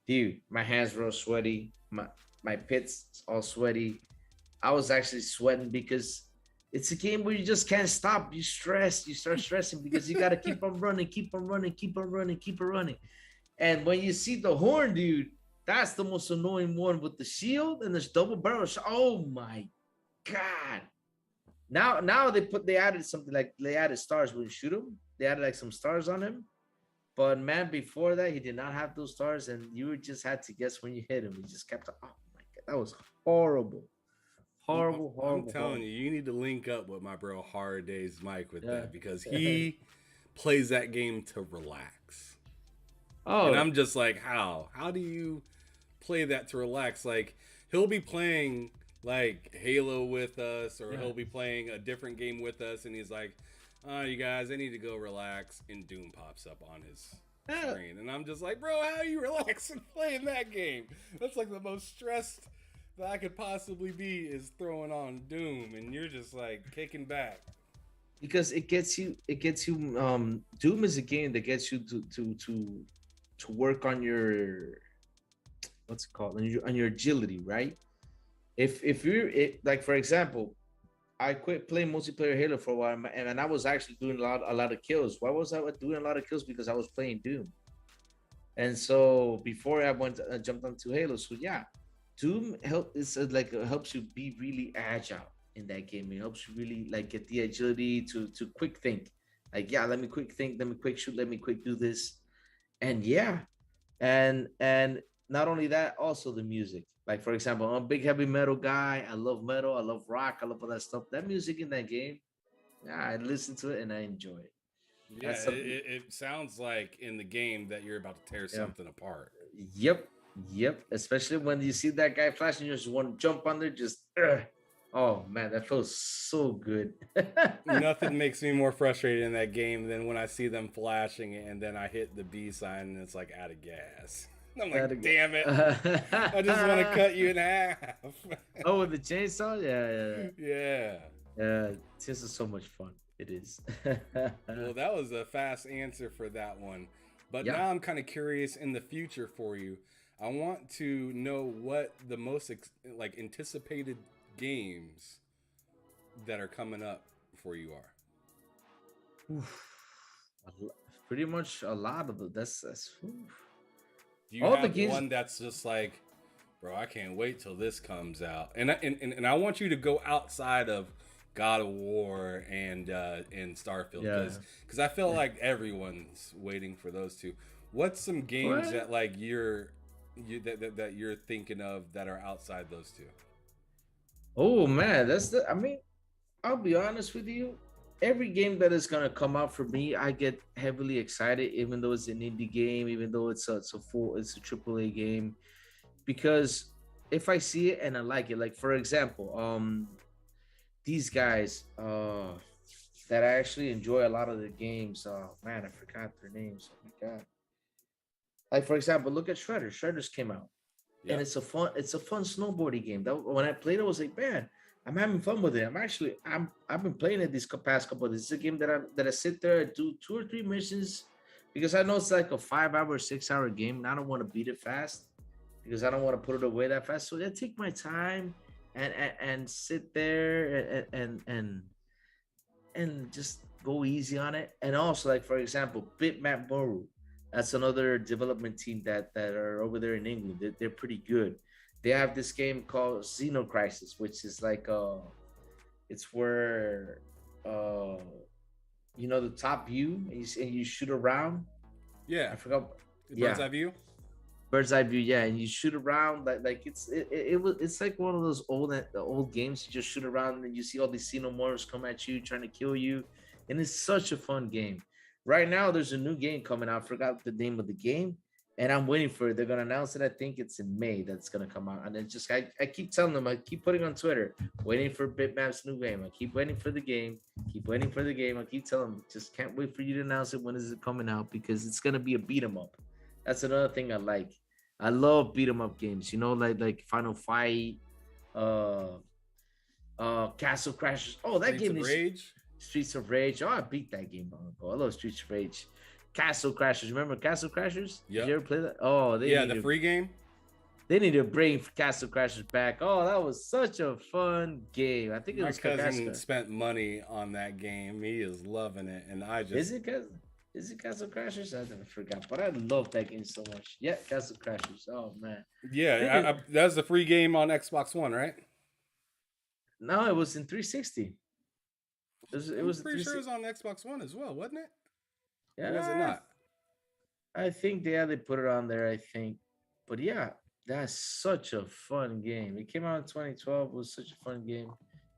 dude. My hands were all sweaty. My pits all sweaty. I was actually sweating because." It's a game where you just can't stop. You stress, you start stressing because you got to keep on running, keep on running, keep on running, keep on running. And when you see the horn, dude, that's the most annoying one with the shield and this double barrel. Oh my god! Now they added something like they added stars when you shoot him. They added like some stars on him. But man, before that, he did not have those stars, and you just had to guess when you hit him. He just kept. Oh my god, that was horrible, horrible, I'm horrible, telling horrible. you, you need to link up with my bro Hard Days Mike with Yeah. that, because he plays that game to relax. And Oh, I'm just like, how? How do you play that to relax? Like, he'll be playing like Halo with us, or Yeah. he'll be playing a different game with us, and he's like, "Oh, you guys, I need to go relax," and Doom pops up on his Yeah. screen, and I'm just like, "Bro, how are you relaxing playing that game? That's like the most stressed that I could possibly be is throwing on Doom, and you're just like kicking back." Because it gets you Doom is a game that gets you to work on your, what's it called, on your agility, right? If you're like, for example, I quit playing multiplayer Halo for a while, and I was actually doing a lot of kills. Why was I doing a lot of kills? Because I was playing Doom. And so before I jumped onto Halo, so yeah, Doom helps you be really agile in that game. It helps you really like get the agility to quick think. Like, yeah, let me quick think, let me quick shoot, let me quick do this. And yeah, and not only that, also the music. Like, for example, I'm a big heavy metal guy. I love metal, I love rock, I love all that stuff. That music in that game, yeah, I listen to it and I enjoy it. Yeah, That's something. it sounds like in the game that you're about to tear Yeah. something apart. Yep, yep. Especially when you see that guy flashing, you just want to jump on there. Just, oh man, that feels so good. Nothing makes me more frustrated in that game than when I see them flashing and then I hit the B sign and it's like out of gas. I'm That like, again. damn it. I just want to cut you in half. Oh, with the chainsaw, yeah, Yeah. yeah, yeah. This is so much fun. It is. Well, that was a fast answer for that one. But Yeah. now I'm kind of curious in the future for you. I want to know what the most like anticipated games that are coming up for you are. Oof. Pretty much a lot of the that's oof. Do you All the have games. one that's just like, bro, I can't wait till this comes out? And I want you to go outside of God of War and Starfield Yeah. because I feel like everyone's waiting for those two. What's some games What? that like that you're thinking of that are outside those two? Oh man, that's the. I mean, I'll be honest with you. Every game that is gonna come out for me, I get heavily excited, even though it's an indie game, even though it's a triple A game, because if I see it and I like it, like for example, these guys, that I actually enjoy a lot of the games. Oh man, I forgot their names. Oh my god. Like for example, look at Shredder. Shredder's came out, and Yep. it's a fun snowboarding game. That when I played it, I was like, man, I'm having fun with it. I've been playing it these past couple of days. It's a game that I sit there and do 2 or 3 missions, because I know it's like a 5 hour, 6 hour game, and I don't want to beat it fast because I don't want to put it away that fast. So I take my time and sit there and just go easy on it. And also, like for example, Bitmap Moru, that's another development team that are over there in England. They're pretty good. They have this game called Xeno Crisis, which is like it's where uh the top view, and you shout around. Yeah. I forgot. Bird's Yeah, eye view. bird's eye view. Yeah, and you shoot around like it's like one of those old games. You just shoot around and you see all these xenomorphs come at you trying to kill you, and it's such a fun game. Right now, there's a new game coming out. I forgot the name of the game, and I'm waiting for it. They're gonna announce it. I think it's in May that's gonna come out, and it's just I keep telling them, I keep putting on Twitter, waiting for Bitmap's new game. I keep waiting for the game. Keep waiting for the game. I keep telling them, just can't wait for you to announce it. When is it coming out? Because it's gonna be a beat 'em up. That's another thing I like. I love beat 'em up games. Like Final Fight, uh, Castle Crashers. Oh, that Streets game of is Rage. Streets of Rage. Oh, I beat that game long ago. I love Streets of Rage. Castle Crashers. Remember Castle Crashers? Did you Yep. ever play that? Oh, Yeah, the free game. they need to bring Castle Crashers back. Oh, that was such a fun game. I think it My was cousin Castle. spent money on that game. He is loving it, and I Is just it Castle? Is it Castle Crashers? I never forgot, but I love that game so much. Yeah, Castle Crashers. Oh man. yeah. Thinking, That's the free game on Xbox One, right? no, it was in 360. It I'm was a pretty sure it 360. was on Xbox One as well, wasn't it? Or was it Yeah, not? I think they put it on there. I think, but yeah, that's such a fun game. It came out in 2012. It was such a fun game.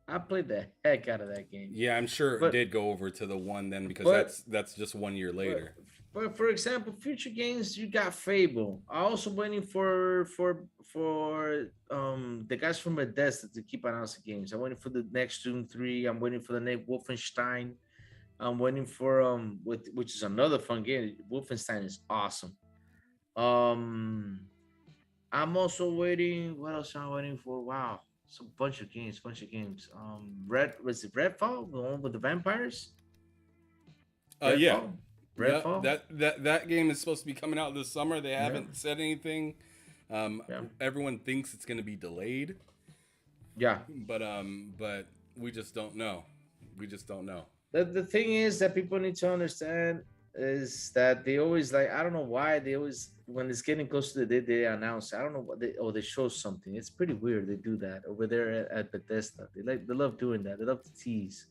I played the heck out of that game. Yeah, I'm sure it But did go over to the one then because but that's just 1 year but later. But for example, future games, you got Fable. I also waiting for the guys from Bethesda to keep announcing games. I'm waiting for the next Doom 3. I'm waiting for the next Wolfenstein. I'm waiting for which is another fun game. Wolfenstein is awesome. Um I'm also waiting. What else am I waiting for? Wow, it's a bunch of games, bunch of games. Red was it Redfall, the one with the vampires? Yeah. Redfall, Yep. Redfall. That game is supposed to be coming out this summer. They Yeah, haven't said anything. yeah, Everyone thinks it's going to be delayed, yeah. but we just don't know. We just don't know. The thing is that people need to understand is that they always like, I don't know why they always, when it's getting close to the day, they announce, I don't know what they show something. It's pretty weird they do that over there at Bethesda. They love doing that. They love to tease.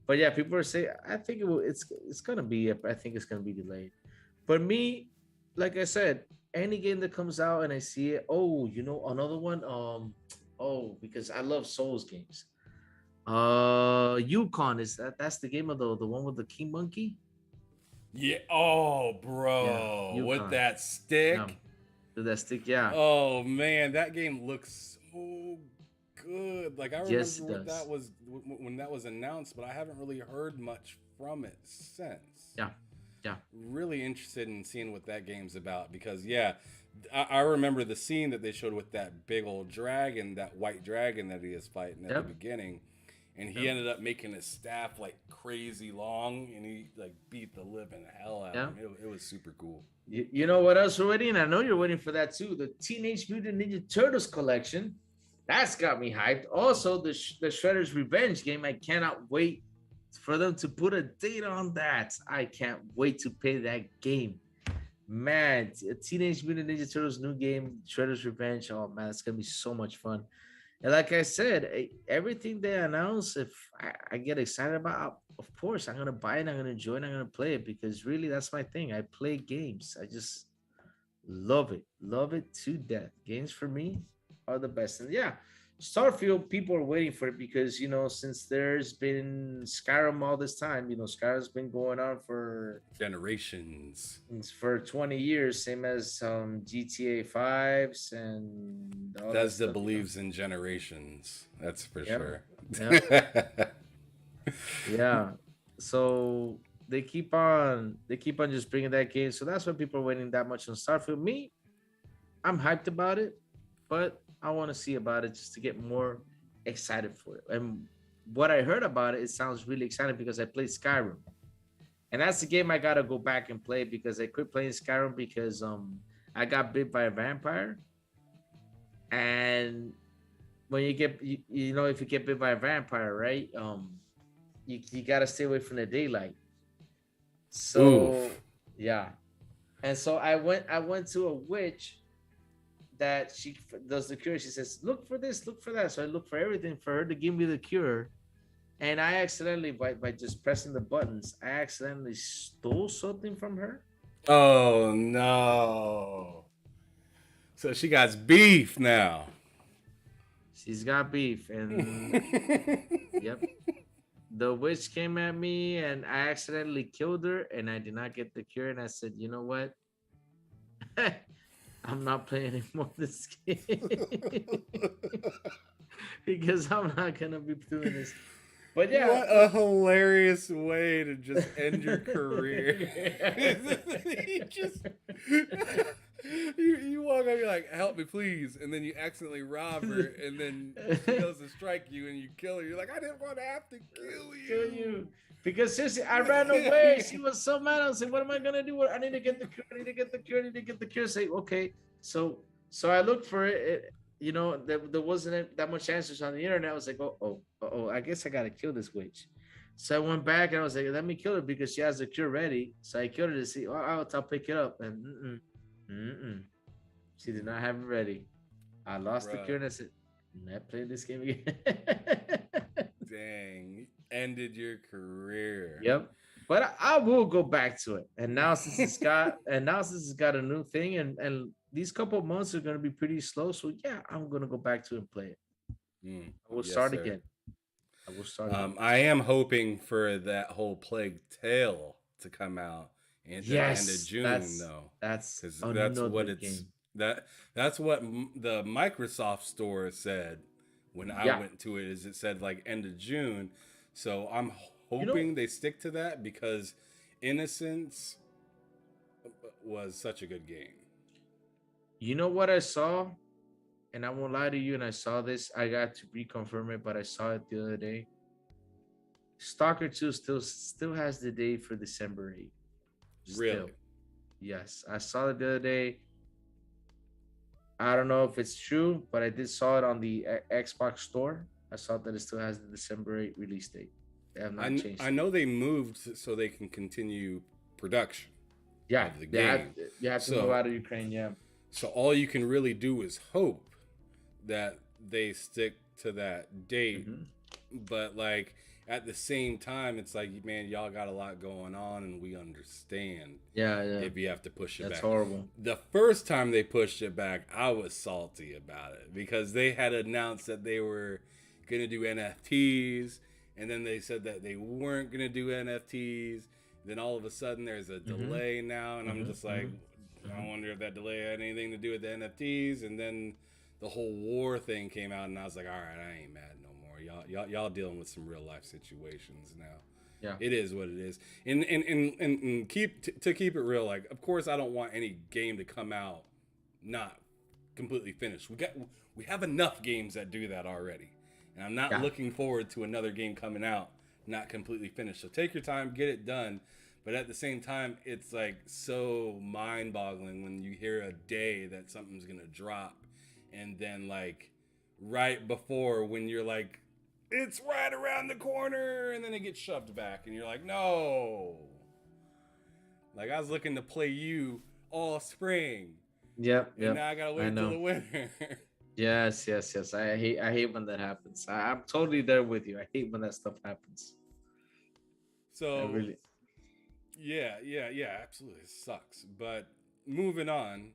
But yeah, people are saying, I think it's gonna be, I think it's gonna be delayed. But me, like I said, any game that comes out and I see it, oh, another one, oh, because I love Souls games. Yukon, is that's the game of the one with the king monkey? Yeah. Oh, Yeah, bro, with Yukon. that Yeah, stick. with that stick. Yeah, Oh man, that game looks so good. Like I yes, remember it what that does. was when that was announced, but I haven't really heard much from it since. Yeah, yeah, Really interested in seeing what that game's about because yeah, I remember the scene that they showed with that big old dragon, that white dragon that he is fighting at the yep, beginning, and he yep, ended up making his staff like crazy long, and he like beat the living hell out of yeah. him. It was super cool. You know what else we're waiting? I know you're waiting for that too. The Teenage Mutant Ninja Turtles collection. That's got me hyped. Also, the Shredder's Revenge game. I cannot wait for them to put a date on that. I can't wait to play that game. Man, Teenage Mutant Ninja Turtles new game, Shredder's Revenge. Oh man, it's gonna be so much fun. And like I said, everything they announce, if I get excited about, of course, I'm gonna buy it, I'm gonna enjoy it, I'm gonna play it because really that's my thing. I play games. I just love it to death. Games for me are the best. And yeah, Starfield, people are waiting for it because since there's been Skyrim all this time, Skyrim's been going on Generations. for 20 years, same as GTA 5s and all that Bethesda stuff. believes in generations. That's for Yep. sure. Yep. Yeah. So they keep on just bringing that game. So that's why people are waiting that much on Starfield. Me, I'm hyped about it, but I want to see about it just to get more excited for it. And what I heard about it, it sounds really exciting because I played Skyrim. And that's the game I gotta go back and play because I quit playing Skyrim because I got bit by a vampire. And when if you get bit by a vampire, right? You gotta stay away from the daylight. Oof. So yeah. And so I went to a witch that she does the cure. She says, look for this, look for that. So I look for everything for her to give me the cure. And I accidentally, by just pressing the buttons, I accidentally stole something from her. Oh no. So she got beef now. She's got beef. And yep, the witch came at me and I accidentally killed her and I did not get the cure. And I said, you know what? I'm not playing anymore this game because I'm not gonna be doing this. But yeah, What a hilarious way to just end your career. you just you walk up, you're like, help me please, and then you accidentally rob her, and then she goes to strike you and you kill her. You're like, I didn't want to have to kill kill you. you. Because seriously, I ran away. She was so mad. I was like, what am I gonna do? I need to get the cure. I need to get the cure. I need to get the cure. Say, okay. So I looked for it. There wasn't that much answers on the internet. I was like, oh, I guess I gotta kill this witch. So I went back and I was like, let me kill her because she has the cure ready. So I killed her to see, I'll pick it up. And she did not have it ready. I lost the Bruh, cure and I said, I'm not playing this game again. dang, ended your career. Yep. But I will go back to it. And now since it's got a new thing and these couple of months are gonna be pretty slow. So yeah, I'm gonna go back to it and play it. I will Yes, start sir. again. I will start again. I am hoping for that whole Plague Tale to come out And at the end of Yes, June, though, that's because that's what another it's game. that's what the Microsoft store said when I Yeah, went to it. Is it said like end of June? So I'm you know, hoping they stick to that because Innocence was such a good game. you know what I saw, and I won't lie to you. And I saw this. I got to reconfirm it, but I saw it the other day. Stalker 2 still has the date for December 8th. Still, Really, yes, I saw it the other day. I don't know if it's true, but I did saw it on the Xbox store. I saw that it still has the December 8th release date. They have not I changed it. know they moved so they can continue production Yeah, of the they have game. you have to move So out of Ukraine. Yeah. so all you can really do is hope that they stick to that date. Hmm. But like at the same time, it's like, man, y'all got a lot going on, and we understand Yeah, yeah. if you have to push it That's back. horrible. The first time they pushed it back, I was salty about it because they had announced that they were gonna do NFTs, and then they said that they weren't gonna do NFTs. Then all of a sudden, there's a Hmm. delay now, and I'm Hmm. just like, Hmm. I Hmm. wonder if that delay had anything to do with the NFTs. And then the whole war thing came out, and I was like, all right, I ain't mad no more. Y'all dealing with some real life situations now. Yeah. It is what it is. And to keep it real, like, of course, I don't want any game to come out not completely finished. We have enough games that do that already, and I'm not Yeah. looking forward to another game coming out not completely finished. So take your time, get it done. But at the same time, it's like so mind-boggling when you hear a day that something's gonna drop, and then like right before when you're like, it's right around the corner, and then it gets shoved back, and you're like, no. Like I was looking to play you all spring, Yep. and Yep. now I gotta I wait till know. the winter. Yes. Yes. Yes. I hate when that happens. I'm totally there with you. I hate when that stuff happens. I So really. yeah, absolutely. It sucks. But moving on,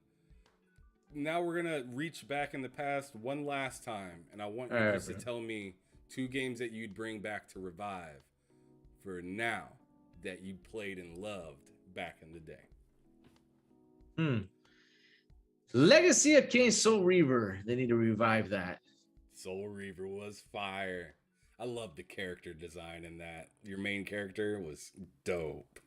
now we're gonna reach back in the past one last time, and I want All you right, just to bro. tell me two games that you'd bring back to revive for now that you played and loved back in the day. Hmm. Legacy of Kain Soul Reaver. They need to revive that. Soul Reaver was fire. I love the character design in that. Your main character was dope.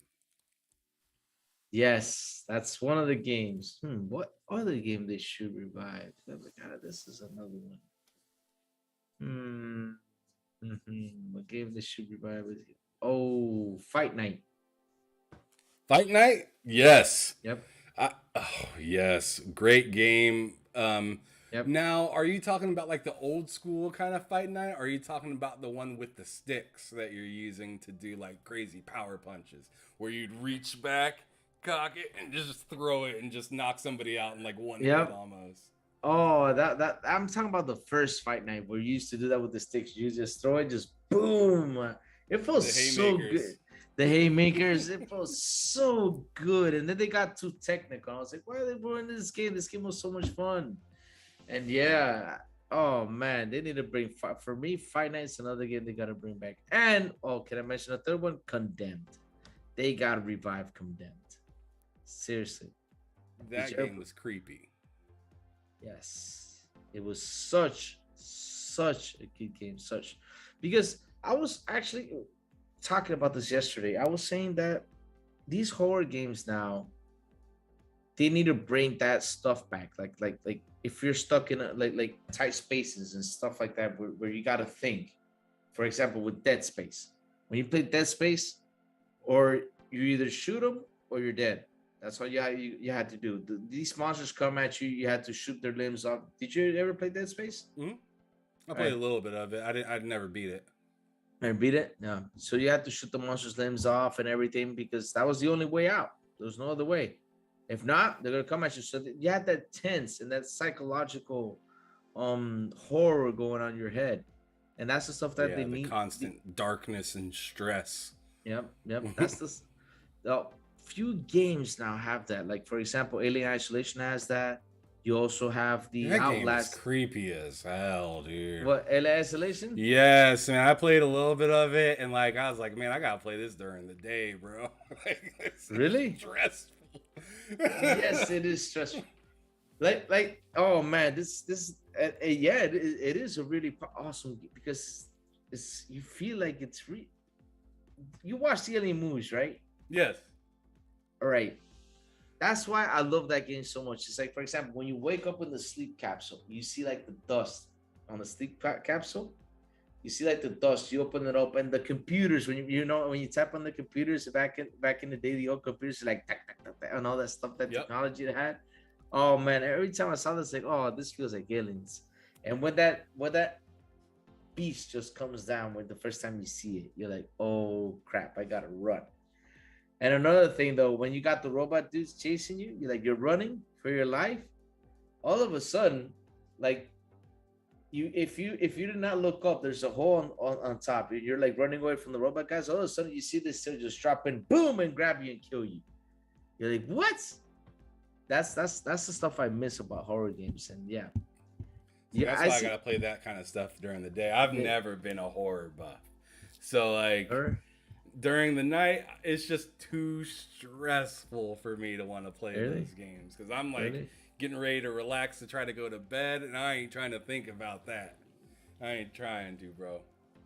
Yes, that's one of the games. What other game they should revive? God, this is another one. Hmm. What game they should revive is oh, Fight Night. Fight Night? Yes. Yep. Oh yes, great game. Yep. Now, are you talking about like the old school kind of Fight Night, or are you talking about the one with the sticks that you're using to do like crazy power punches, where you'd reach back, cock it, and just throw it and just knock somebody out in like one hit Yep. almost? Oh, that I'm talking about the first Fight Night where you used to do that with the sticks. You just throw it, just boom. It feels The so good. haymakers. The haymakers, it feels so good. And then they got too technical. I was like, why are they doing this game? This game was so much fun. And yeah, oh man, they need to bring for me. Fight Night's another game they gotta bring back. And oh, can I mention a third one? Condemned. They gotta revive Condemned. Seriously. Did That you ever? game was creepy. Yes, it was such a good game. Such because I was actually talking about this yesterday. I was saying that these horror games now they need to bring that stuff back. Like if you're stuck in like tight spaces and stuff like that, where you got to think. For example, with Dead Space, when you play Dead Space, or you either shoot them or you're dead. That's all you had to do. These monsters come at you. You had to shoot their limbs off. Did you ever play Dead Space? Mm-hmm. I All played right, a little bit of it. I'd never beat it. I beat it. No, so you had to shoot the monsters' limbs off and everything because that was the only way out. There was no other way. If not, they're gonna come at you. So you had that tense and that psychological horror going on your head, and that's the stuff that they Yeah, the need. constant darkness and stress. Yep, yep. The few games now have that. Like for example, Alien Isolation has that. You also have the That game is Outlast. creepy as hell, dude. What, LA Isolation? Yes, man. I played a little bit of it, and like I was like, man, I gotta play this during the day, bro. Like, this is Really? stressful. Yes, it is stressful. Oh man, yeah, it is a really awesome because it's you feel like it's you watch the alien movies, right? Yes. All right. That's why I love that game so much. It's like, for example, when you wake up in the sleep capsule, you see like the dust on the sleep capsule. You see like the dust. You open it up, and the computers. When when you tap on the computers back in the day, the old computers like tack, tack, tack, tack, and all that stuff, that Yep. technology it had. Oh man! Every time I saw this, like, oh, this feels like aliens. And when that beast just comes down, when the first time you see it, you're like, oh crap, I gotta run. And another thing though, when you got the robot dudes chasing you, you're running for your life. All of a sudden, like if you did not look up, there's a hole on top. You're like running away from the robot guys. All of a sudden, you see this thing just drop in, boom, and grab you and kill you. You're like, what? That's the stuff I miss about horror games. And yeah, That's why I gotta play that kind of stuff during the day. I've never been a horror buff, so like during the night, it's just too stressful for me to want to play those games because I'm like getting ready to relax to try to go to bed, and I ain't trying to think about that. I ain't trying to, bro.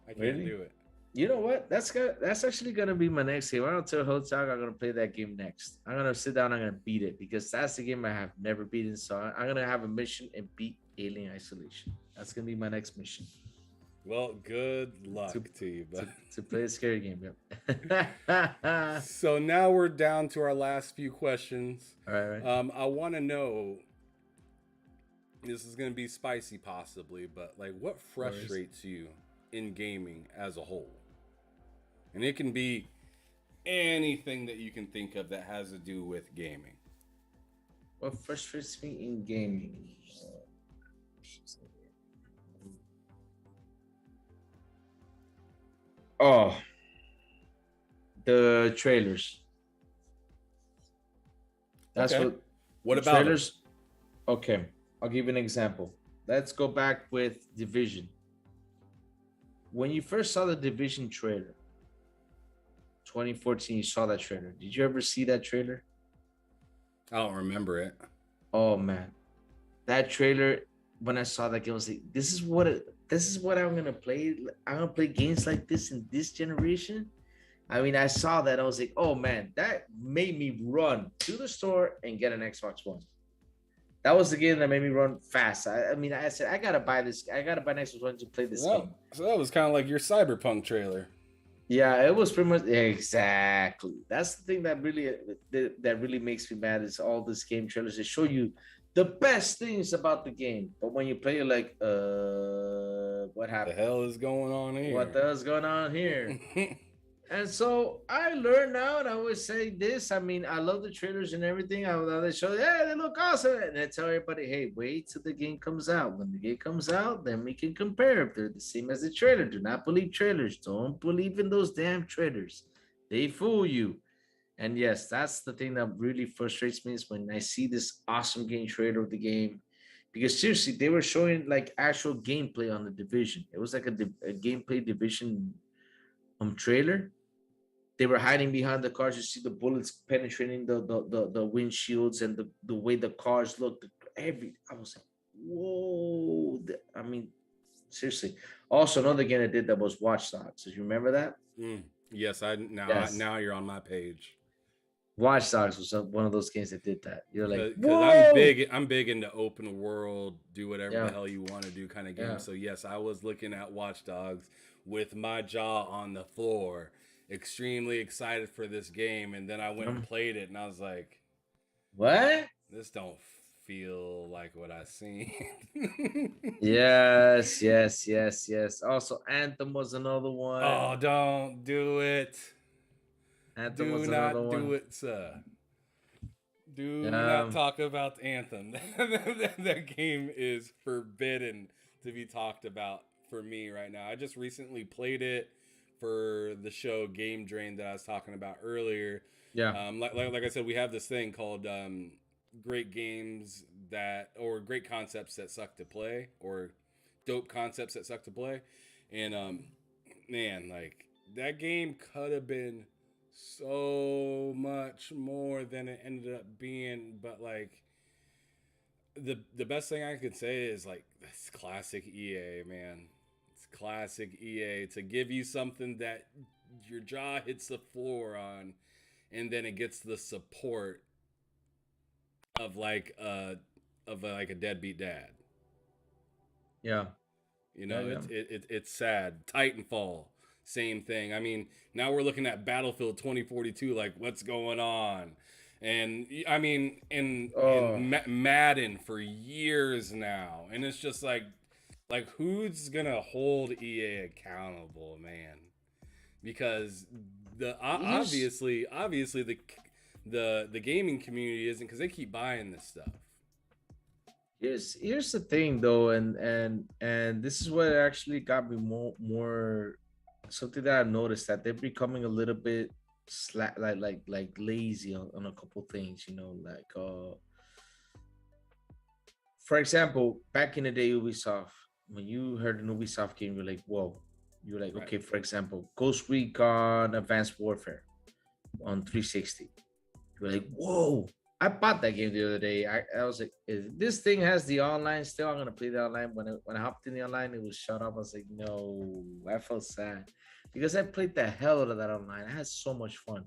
I can't do it. You know what? That's actually gonna be my next game. I don't tell Hotel I'm gonna play that game next. I'm gonna sit down. I'm gonna beat it because that's the game I have never beaten. So I'm gonna have a mission and beat Alien Isolation. That's gonna be my next mission. Well, good luck to you, bud. To play a scary game, yep. So now we're down to our last few questions. All right. I want to know. This is gonna be spicy, possibly, but like, what frustrates you in gaming as a whole? And it can be anything that you can think of that has to do with gaming. What frustrates me in gaming? Oh, the trailers. That's okay. What about trailers? Okay, I'll give you an example. Let's go back with Division. When you first saw the Division trailer, 2014, you saw that trailer. Did you ever see that trailer? I don't remember it. Oh man, that trailer. When I saw that game, I was like, "This is what I'm gonna play. I'm gonna play games like this in this generation." I mean, I saw that. I was like, "Oh man, that made me run to the store and get an Xbox One." That was the game that made me run fast. I mean, I said, "I gotta buy this. I gotta buy an Xbox One to play this game." So that was kind of like your Cyberpunk trailer. Yeah, it was pretty much exactly. That's the thing that really makes me mad is all these game trailers. They show you the best things about the game, but when you play, you're like, what happened? What the hell is going on here? What the hell's going on here? And so I learned now, and I always say this. I mean, I love the trailers and everything. They show, yeah, they look awesome, and I tell everybody, hey, wait till the game comes out. When the game comes out, then we can compare if they're the same as the trailer. Do not believe trailers. Don't believe in those damn trailers. They fool you. And yes, that's the thing that really frustrates me is when I see this awesome game trailer of the game. Because seriously, they were showing like actual gameplay on the Division. It was like a gameplay Division trailer. They were hiding behind the cars. You see the bullets penetrating the windshields and the way the cars looked. I was like, whoa. I mean, seriously. Also, another game I did that was Watch Dogs. Do you remember that? Yes, now you're on my page. Watch Dogs was one of those games that did that. You're like, because I'm big into open world, do whatever the hell you want to do kind of game. Yeah. So yes, I was looking at Watch Dogs with my jaw on the floor, extremely excited for this game, and then I went and played it, and I was like, what? This don't feel like what I seen. Yes. Also, Anthem was another one. Oh, don't do it. Anthem do was not another one. do it, sir. Do not talk about Anthem. That game is forbidden to be talked about for me right now. I just recently played it for the show Game Drain that I was talking about earlier. Yeah. Like I said, we have this thing called great games that, or great concepts that suck to play, or dope concepts that suck to play. And man, like that game could have been so much more than it ended up being. But like the best thing I could say is like that's classic EA, man. It's classic EA to give you something that your jaw hits the floor on, and then it gets the support of like a deadbeat dad. Yeah. You Yeah. know, Yeah. it's sad. Titanfall, same thing. I mean, now we're looking at Battlefield 2042. Like, what's going on? And I mean, Oh, Madden for years now, and it's just like who's gonna hold EA accountable, man? Because here's obviously the gaming community isn't, because they keep buying this stuff. here's the thing though, and this is what actually got me more something that I've noticed, that they're becoming a little bit like lazy on a couple things, like for example, back in the day, Ubisoft, when you heard an Ubisoft game, you're like, whoa. You're like, Right. okay, for example, Ghost Recon Advanced Warfare on 360. You're like, whoa. I bought that game the other day. I was like, this thing has the online still. I'm gonna play the online. When I hopped in the online, it was shut off. I was like, no, I felt sad because I played the hell out of that online. I had so much fun.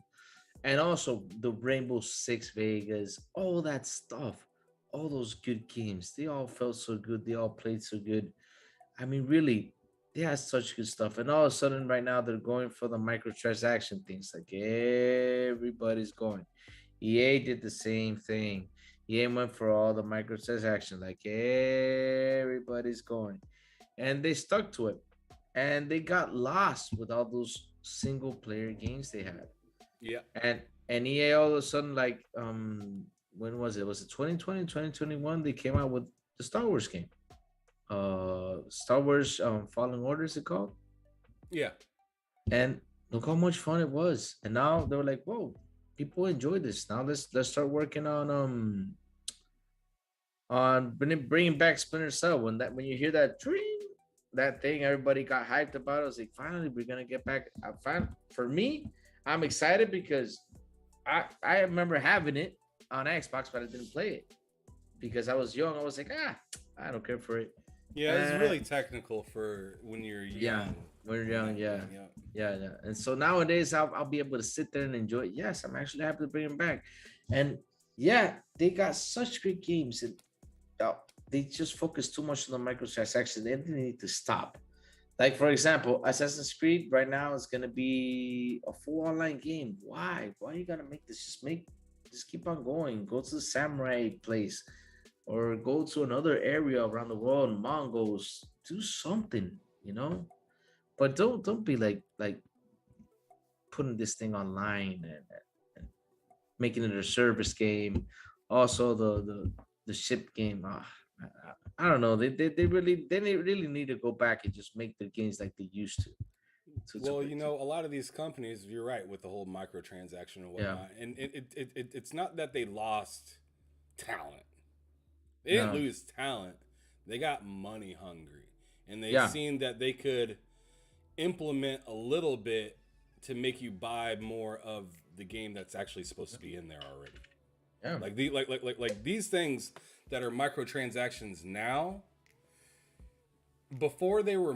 And also the Rainbow Six Vegas, all that stuff, all those good games. They all felt so good. They all played so good. I mean, really, they had such good stuff. And all of a sudden, right now, they're going for the microtransaction things. Like everybody's going. EA did the same thing. EA went for all the microtransactions. Like everybody's going. And they stuck to it. And they got lost with all those single player games they had. Yeah. And EA all of a sudden, like when was it? Was it 2020, 2021? They came out with the Star Wars game. Star Wars Fallen Order is it called? Yeah. And look how much fun it was. And now they were like, whoa, people enjoy this. Now let's start working on bringing back Splinter Cell. When you hear that tring, that thing, everybody got hyped about it. I was like, finally, we're gonna get back. For me, I'm excited because I remember having it on Xbox, but I didn't play it because I was young. I was like, I don't care for it. Yeah, it's really technical for when you're Yeah, young. when you're young, yeah. And so nowadays, I'll be able to sit there and enjoy it. Yes, I'm actually happy to bring them back, and yeah, they got such great games, and they just focus too much on the microtransactions. They need to stop. Like for example, Assassin's Creed right now is gonna be a full online game. Why? Why you gotta make this? Just keep on going. Go to the samurai place, or go to another area around the world. Mongols, do something, But don't be like putting this thing online and making it a service game. Also the ship game. I don't know. They really need to go back and just make the games like they used to. Well, a lot of these companies, you're right, with the whole microtransaction and Yeah. whatnot, and it's not that they lost talent. They didn't No. lose talent. They got money hungry, and they've Yeah. seen that they could implement a little bit to make you buy more of the game that's actually supposed to be in there already. Yeah. Like these things that are microtransactions now, before they were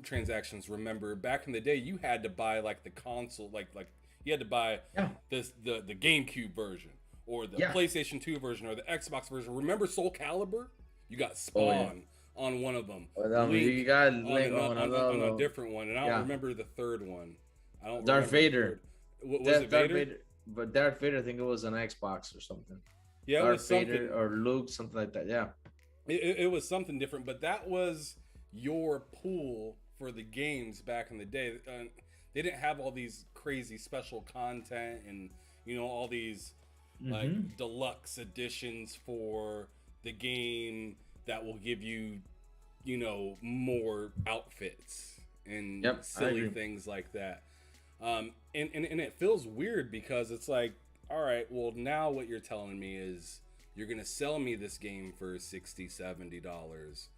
transactions, remember back in the day you had to buy like the console, like you had to buy Yeah. the GameCube version or the Yeah. PlayStation 2 version or the Xbox version. Remember Soul Calibur? You got Oh yeah. Spawn on one of them, Well, you Link got on, Link on a different one, and I don't yeah. remember the third one. I don't Darth remember the Vader. third. Was it Darth Vader? But Darth Vader, I think it was an Xbox or something. Yeah, it was Darth Vader something. or Luke, something like that. Yeah. It was something different, but that was your pool for the games back in the day. They didn't have all these crazy special content and all these like deluxe editions for the game that will give you more outfits and Yep, silly things like that. And it feels weird because it's like all right, well, now what you're telling me is you're going to sell me this game for 60, $70,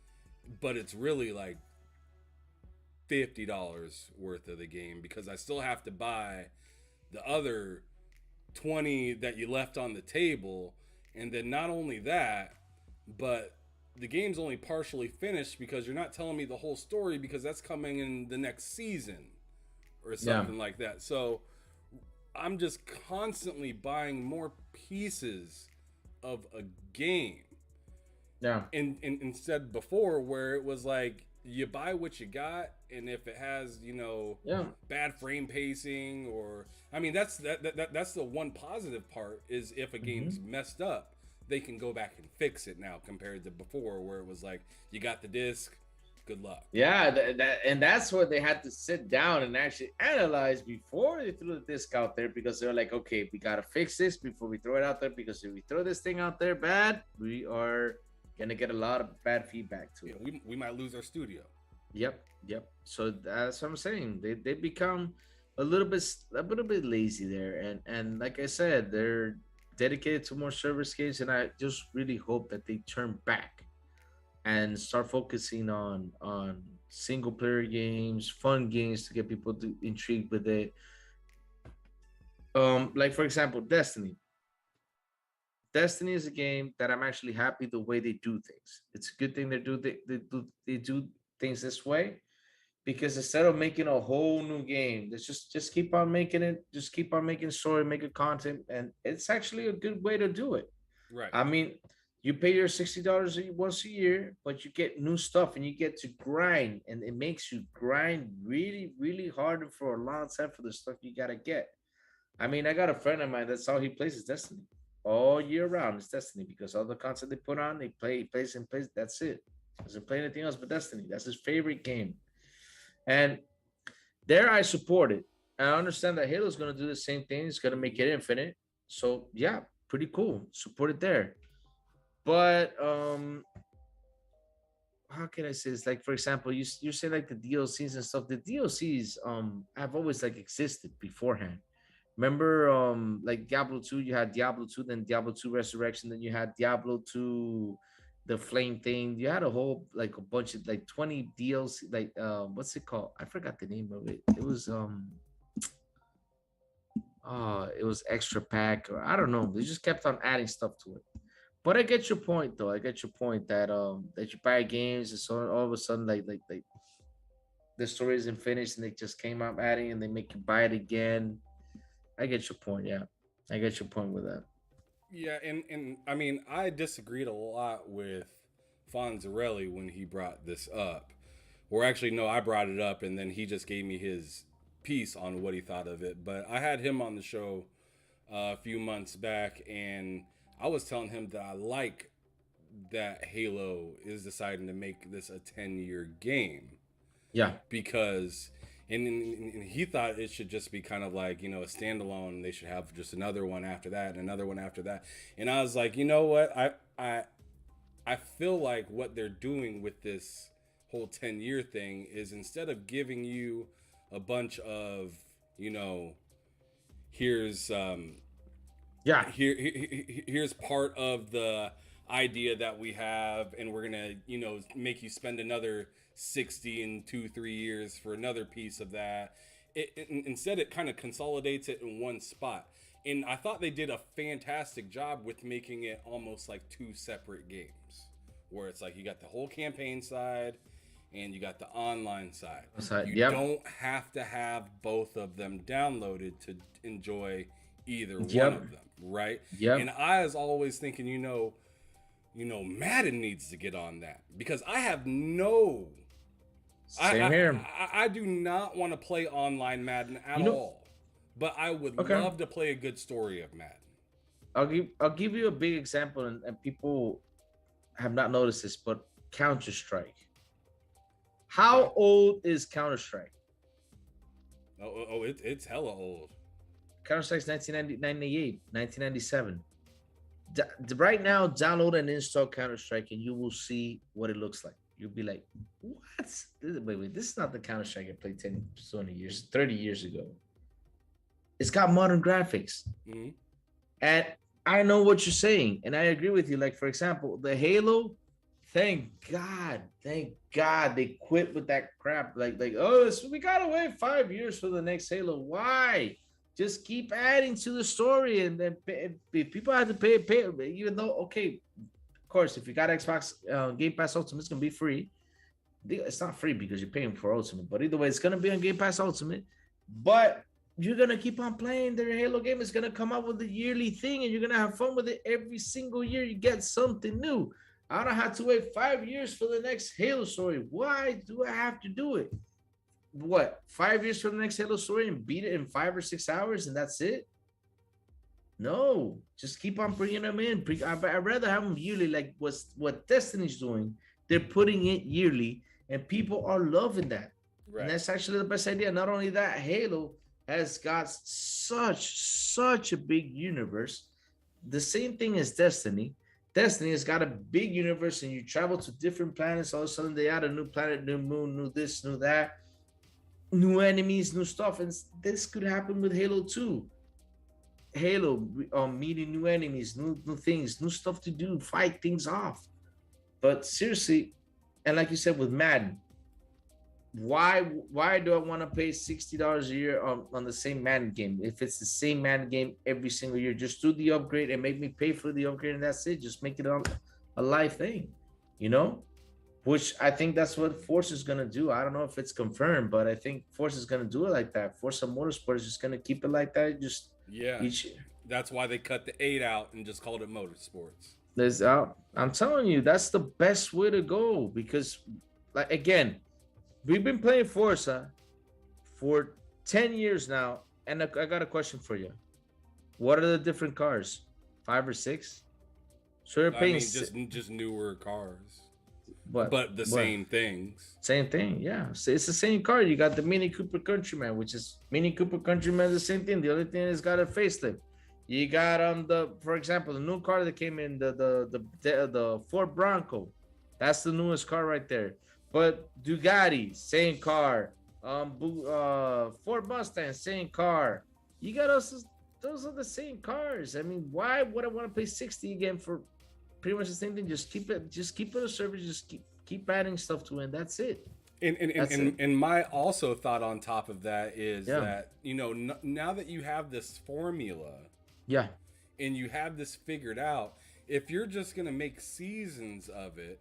but it's really like $50 worth of the game because I still have to buy the other 20 that you left on the table. And then not only that, but the game's only partially finished because you're not telling me the whole story because that's coming in the next season or Yeah. something like that. So I'm just constantly buying more pieces of a game. Yeah. And instead before where it was like you buy what you got, and if it has Yeah. bad frame pacing, or I mean that's the one positive part is if a game's messed up, they can go back and fix it now compared to before where it was like you got the disc, good luck. Yeah, and that's what they had to sit down and actually analyze before they threw the disc out there because they're like, okay, we gotta fix this before we throw it out there because if we throw this thing out there bad, we are gonna get a lot of bad feedback to it. We might lose our studio. Yep, yep. So that's what I'm saying. They become a little bit lazy there, and like I said, they're dedicated to more service games, and I just really hope that they turn back and start focusing on single player games, fun games to get people to intrigued with it. Like for example, Destiny. Destiny is a game that I'm actually happy the way they do things. It's a good thing they do things this way because instead of making a whole new game, let's just keep on making it, just keep on making story, making content, and it's actually a good way to do it. Right. I mean, you pay your $60 once a year, but you get new stuff and you get to grind, and it makes you grind really, really hard for a long time for the stuff you gotta get. I mean, I got a friend of mine. That's how he plays his Destiny all year round. It's Destiny because all the content they put on, they play, he plays and plays. That's it. Doesn't play anything else but Destiny. That's his favorite game. And there, I support it. I understand that Halo's gonna do the same thing. It's gonna make it infinite. So yeah, pretty cool. Support it there. But how can I say this? Like for example, you say like the DLCs and stuff. The DLCs have always like existed beforehand. Remember like Diablo 2, you had Diablo 2, then Diablo 2 Resurrection, then you had Diablo 2 the flame thing. You had a whole like a bunch of like 20 DLC, like what's it called? I forgot the name of it. It was it was extra pack or I don't know. They just kept on adding stuff to it. But I get your point though. I get your point that you buy games and so all of a sudden like the story isn't finished and they just came out adding and they make you buy it again. I get your point, yeah. I get your point with that. Yeah, and I mean, I disagreed a lot with Fonzarelli when he brought this up. Or actually, no, I brought it up, and then he just gave me his piece on what he thought of it. But I had him on the show a few months back, and I was telling him that I like that Halo is deciding to make this a 10-year game Yeah. because and he thought it should just be kind of like a standalone. They should have just another one after that and another one after that. And I was like, you know what, I feel like what they're doing with this whole 10-year thing is instead of giving you a bunch of here's Yeah. here's part of the idea that we have, and we're gonna make you spend another 60 in 2-3 years for another piece of that. Instead it kind of consolidates it in one spot, and I thought they did a fantastic job with making it almost like two separate games where it's like you got the whole campaign side and you got the online side. You Yep. don't have to have both of them downloaded to enjoy either Yep. one of them, right? Yep. And I was always thinking, Madden needs to get on that because I have no. Same here. I do not want to play online Madden at all, but I would Okay. love to play a good story of Madden. I'll give you a big example, and people have not noticed this, but Counter Strike. How old is Counter Strike? It's hella old. Counter Strike's 1998, 1997. Right now, download and install Counter Strike, and you will see what it looks like. You'll be like, what? Wait, this is not the Counter Strike I played 10, 20 years, 30 years ago. It's got modern graphics. Mm-hmm. And I know what you're saying, and I agree with you. Like, for example, the Halo, thank God they quit with that crap. Like, oh, so we gotta wait 5 years for the next Halo. Why? Just keep adding to the story, and then people have to pay. Even though, okay, of course, if you got Xbox Game Pass Ultimate, it's gonna be free. It's not free because you're paying for Ultimate, but either way, it's gonna be on Game Pass Ultimate. But you're gonna keep on playing their Halo game. It's gonna come out with a yearly thing, and you're gonna have fun with it every single year. You get something new. I don't have to wait 5 years for the next Halo story. Why do I have to do it? What, 5 years for the next Halo story and beat it in 5 or 6 hours and that's it? No, just keep on bringing them in. I'd rather have them yearly, like what Destiny's doing. They're putting it yearly, and people are loving that. Right. And that's actually the best idea. Not only that, Halo has got such a big universe. The same thing as Destiny. Destiny has got a big universe, and you travel to different planets. All of a sudden, they add a new planet, new moon, new this, new that, new enemies, new stuff. And this could happen with Halo 2. Halo, meeting new enemies, new things, new stuff to do, fight things off. But seriously, and like you said with Madden, why do I want to pay $60 a year on the same Madden game if it's the same Madden game every single year? Just do the upgrade and make me pay for the upgrade, and that's it. Just make it a live thing, you know? Which I think that's what Force is gonna do. I don't know if it's confirmed, but I think Force is gonna do it like that. Forza Motorsport is just gonna keep it like that. Just each year. That's why they cut the 8 out and just called it Motorsports. There's out. I'm telling you, that's the best way to go because, like, again, we've been playing Forza for 10 years now, and I got a question for you. What are the different cars? 5 or 6? So you're paying just newer cars. But the same things. Same thing, yeah. So it's the same car. You got the Mini Cooper Countryman, which is Mini Cooper Countryman, the same thing. The only thing is got a facelift. You got for example, the new car that came in, the Ford Bronco. That's the newest car right there. But Bugatti, same car. Ford Mustang, same car. You got those are the same cars. I mean, why would I want to pay 60 again for pretty much the same thing? Just keep it a service. Just keep adding stuff to it. And that's it. And my also thought on top of that is that, you know, now that you have this formula, and you have this figured out, if you're just gonna make seasons of it,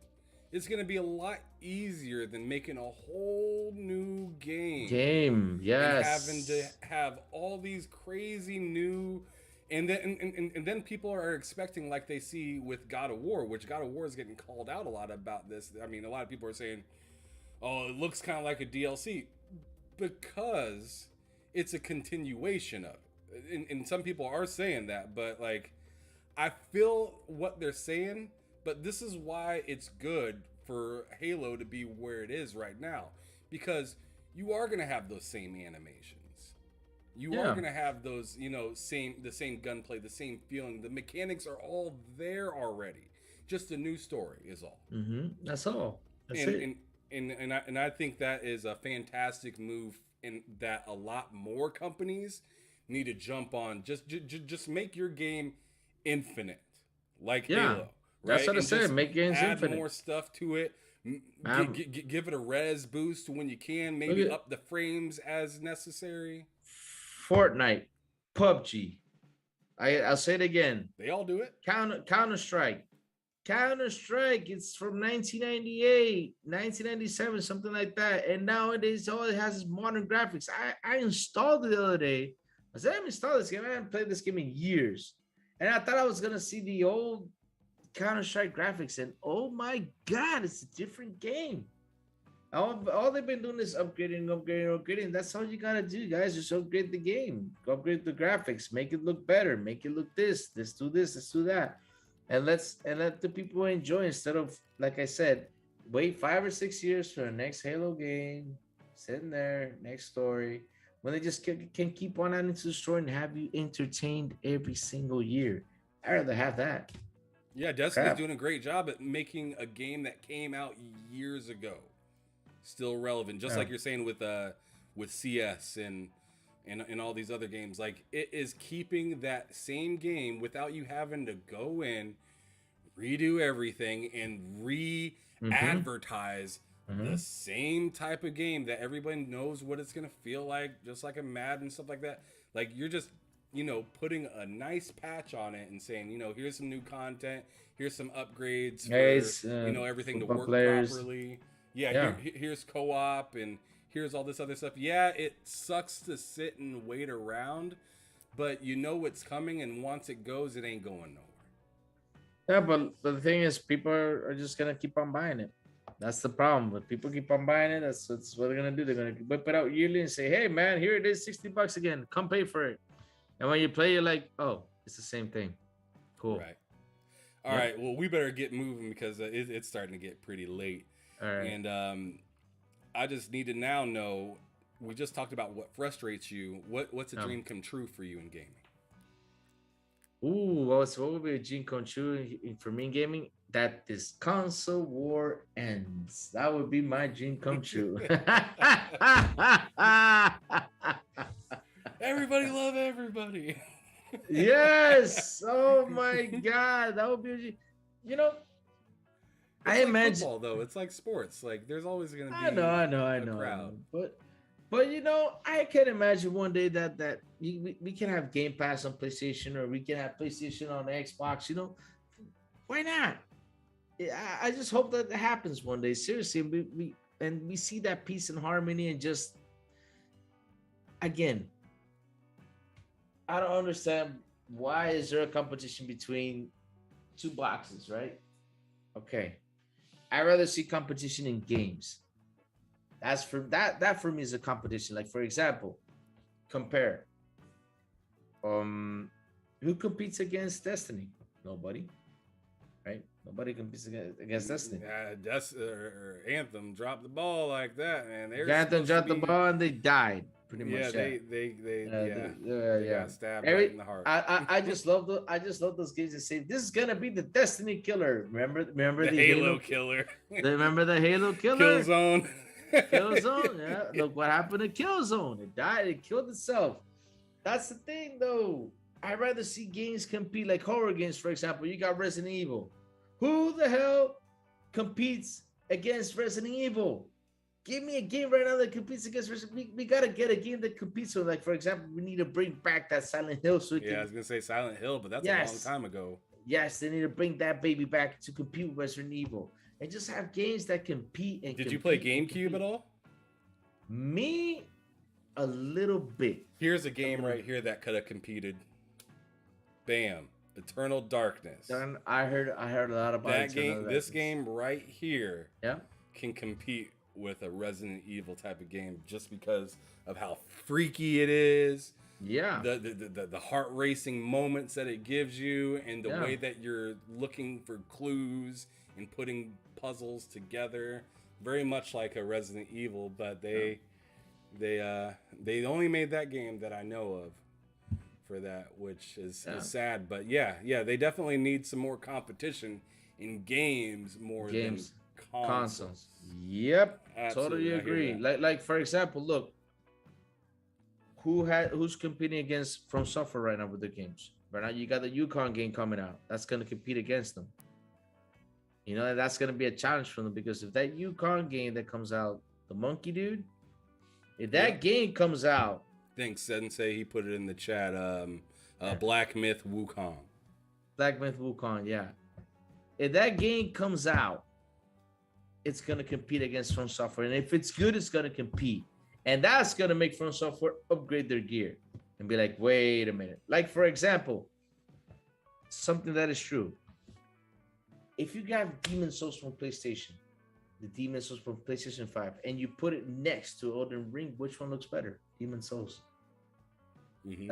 it's gonna be a lot easier than making a whole new game. Yes. And having to have all these crazy new, and then people are expecting, like they see with God of War, which God of War is getting called out a lot about this. I mean, a lot of people are saying, "Oh, it looks kind of like a DLC," because it's a continuation of it. And some people are saying that, but like, I feel what they're saying, but this is why it's good for Halo to be where it is right now, because you are going to have those same animations. You are going to have those, you know, the same gunplay, the same feeling. The mechanics are all there already. Just a new story is all. That's all. That's it. And I think that is a fantastic move, and that a lot more companies need to jump on. Just make your game infinite, like Halo. Right? That's what I said. Make games infinite. Add more stuff to it. Give it a res boost when you can. Maybe up the frames as necessary. Fortnite, PUBG. I'll say it again. They all do it. Counter-Strike. Counter-Strike, it's from 1998, 1997, something like that. And nowadays, all it has is modern graphics. I installed it the other day. I said, I haven't installed this game. I haven't played this game in years. And I thought I was going to see the old Counter-Strike graphics. And oh my God, it's a different game. All they've been doing is upgrading. That's all you got to do, guys. Just upgrade the game. Upgrade the graphics. Make it look better. Make it look this. Let's do this. Let's do that. And let the people enjoy, instead of, like I said, wait 5 or 6 years for the next Halo game, sitting there, next story, when they just can keep on adding to the story and have you entertained every single year. I'd rather have that. Yeah, Destiny's doing a great job at making a game that came out years ago still relevant, just like you're saying with CS and and all these other games. Like, it is keeping that same game without you having to go in, redo everything, and Mm-hmm. re-advertise the Mm-hmm. same type of game that everybody knows what it's gonna feel like, just like a Madden and stuff like that. Like, you're just, putting a nice patch on it and saying, here's some new content, here's some upgrades for, Guys, everything to football work players. properly. Yeah, Yeah. here's co-op, and here's all this other stuff. Yeah, it sucks to sit and wait around, but you know what's coming, and once it goes, it ain't going nowhere. Yeah, but the thing is, people are just gonna keep on buying it. That's the problem. But people keep on buying it. That's what they're gonna do. They're gonna whip it out yearly and say, "Hey, man, here it is, $60 again. Come pay for it." And when you play, you're like, "Oh, it's the same thing." Cool. Right. All Yep. right. Well, we better get moving because it's starting to get pretty late. All right. And I just need to now know. We just talked about what frustrates you. What's a dream come true for you in gaming? Ooh, what would be a dream come true for me in gaming? That this console war ends. That would be my dream come true. Everybody love everybody. Yes. Oh my God, that would be. You know, It's I like imagine. football, though. It's like sports. Like, there's always going to be I a know. crowd. But I can imagine one day that we can have Game Pass on PlayStation, or we can have PlayStation on Xbox. Why not? I just hope that it happens one day. Seriously, we see that peace and harmony, and just again, I don't understand why is there a competition between two boxes, right? Okay, I rather see competition in games. That's for that for me is a competition. Like, for example, compare. Um, who competes against Destiny? Nobody, right? Nobody competes against Destiny. Anthem dropped the ball like that, man. They're Anthem supposed to dropped the be. ball and they died. Pretty Yeah, much, yeah. they Yeah. got stabbed right Every in the heart. I just love those games that say this is gonna be the Destiny killer. Remember The the Halo killer. remember the Halo killer? Killzone. Killzone, yeah. Look what happened to Killzone. It died. It killed itself. That's the thing, though. I'd rather see games compete, like horror games, for example. You got Resident Evil. Who the hell competes against Resident Evil? Give me a game right now that competes against Resident Evil. We gotta get a game that competes. So, like, for example, we need to bring back that Silent Hill. So I was gonna say Silent Hill, but that's a long time ago. Yes, they need to bring that baby back to compete with Resident Evil, and just have games that compete. And did you play GameCube at all? Me, a little bit. Here's a game right here that could have competed. Bam! Eternal Darkness. I heard a lot about that game. This game right here, yeah, can compete with a Resident Evil type of game just because of how freaky it is. Yeah, the heart racing moments that it gives you, and the way that you're looking for clues and putting puzzles together, very much like a Resident Evil. But they only made that game that I know of for that, which is sad. But yeah, they definitely need some more competition in games than consoles. Yep, Absolutely, totally agree. Like for example, look, who's competing against From Software right now with their games? Right now, you got the Yukon game coming out. That's going to compete against them. That's going to be a challenge for them, because if that Yukon game that comes out, the monkey dude, if that game comes out, thanks, Sensei. He put it in the chat. Black Myth Wukong. Black Myth Wukong, yeah. If that game comes out, it's going to compete against From Software. And if it's good, it's going to compete. And that's going to make From Software upgrade their gear and be like, wait a minute. Like, for example, something that is true. If you got Demon Souls from PlayStation, the Demon Souls from PlayStation 5, and you put it next to Elden Ring, which one looks better? Demon Souls. Mm-hmm.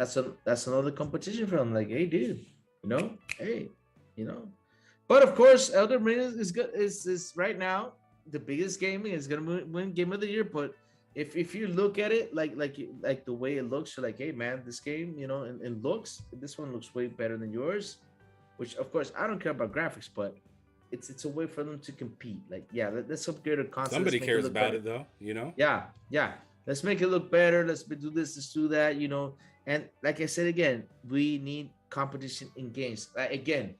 That's another competition for them. Like, hey, dude, But of course, Elden Ring is good. Is right now the biggest gaming, is gonna win Game of the Year. But if you look at it like the way it looks, you're like, hey man, this game, in looks, this one looks way better than yours. Which of course I don't care about graphics, but it's a way for them to compete. Like, yeah, let's upgrade a console. Somebody cares about it though, Yeah. let's make it look better. Do this, let's do that, you know. And like I said again, we need competition in games. Like, again,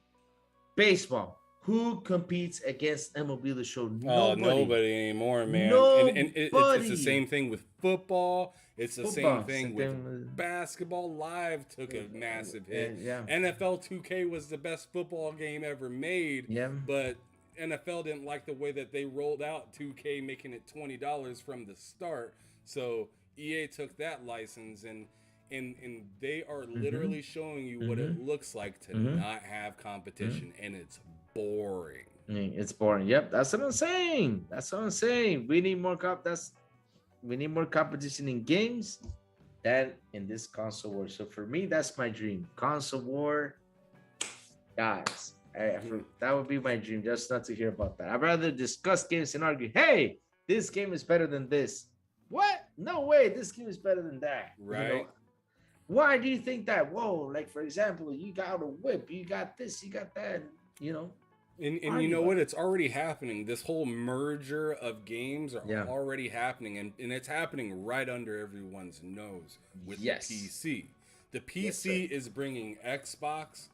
baseball. Who competes against MLB The Show? Oh, Nobody. nobody anymore, man. And it's the Nobody. same thing with football. It's the same Football. thing Same with thing basketball. Live took a massive hit. yeah. NFL 2K was the best football game ever made, Yeah. but NFL didn't like the way that they rolled out 2K, making it $20 from the start. So EA took that license and they are literally showing you what it looks like to not have competition, and it's boring. It's boring. Yep, that's what I'm saying. That's what I'm saying. We need more we need more competition in games than in this console war. So for me, that's my dream. Console war, guys. That would be my dream. Just not to hear about that. I'd rather discuss games and argue. Hey, this game is better than this. What? No way. This game is better than that. Right. You know? Why do you think that? Whoa, like for example, you got a whip, you got this, you got that, you know. And you know what? It's already happening. This whole merger of games are already happening, and it's happening right under everyone's nose with the PC. The PC is bringing Xbox,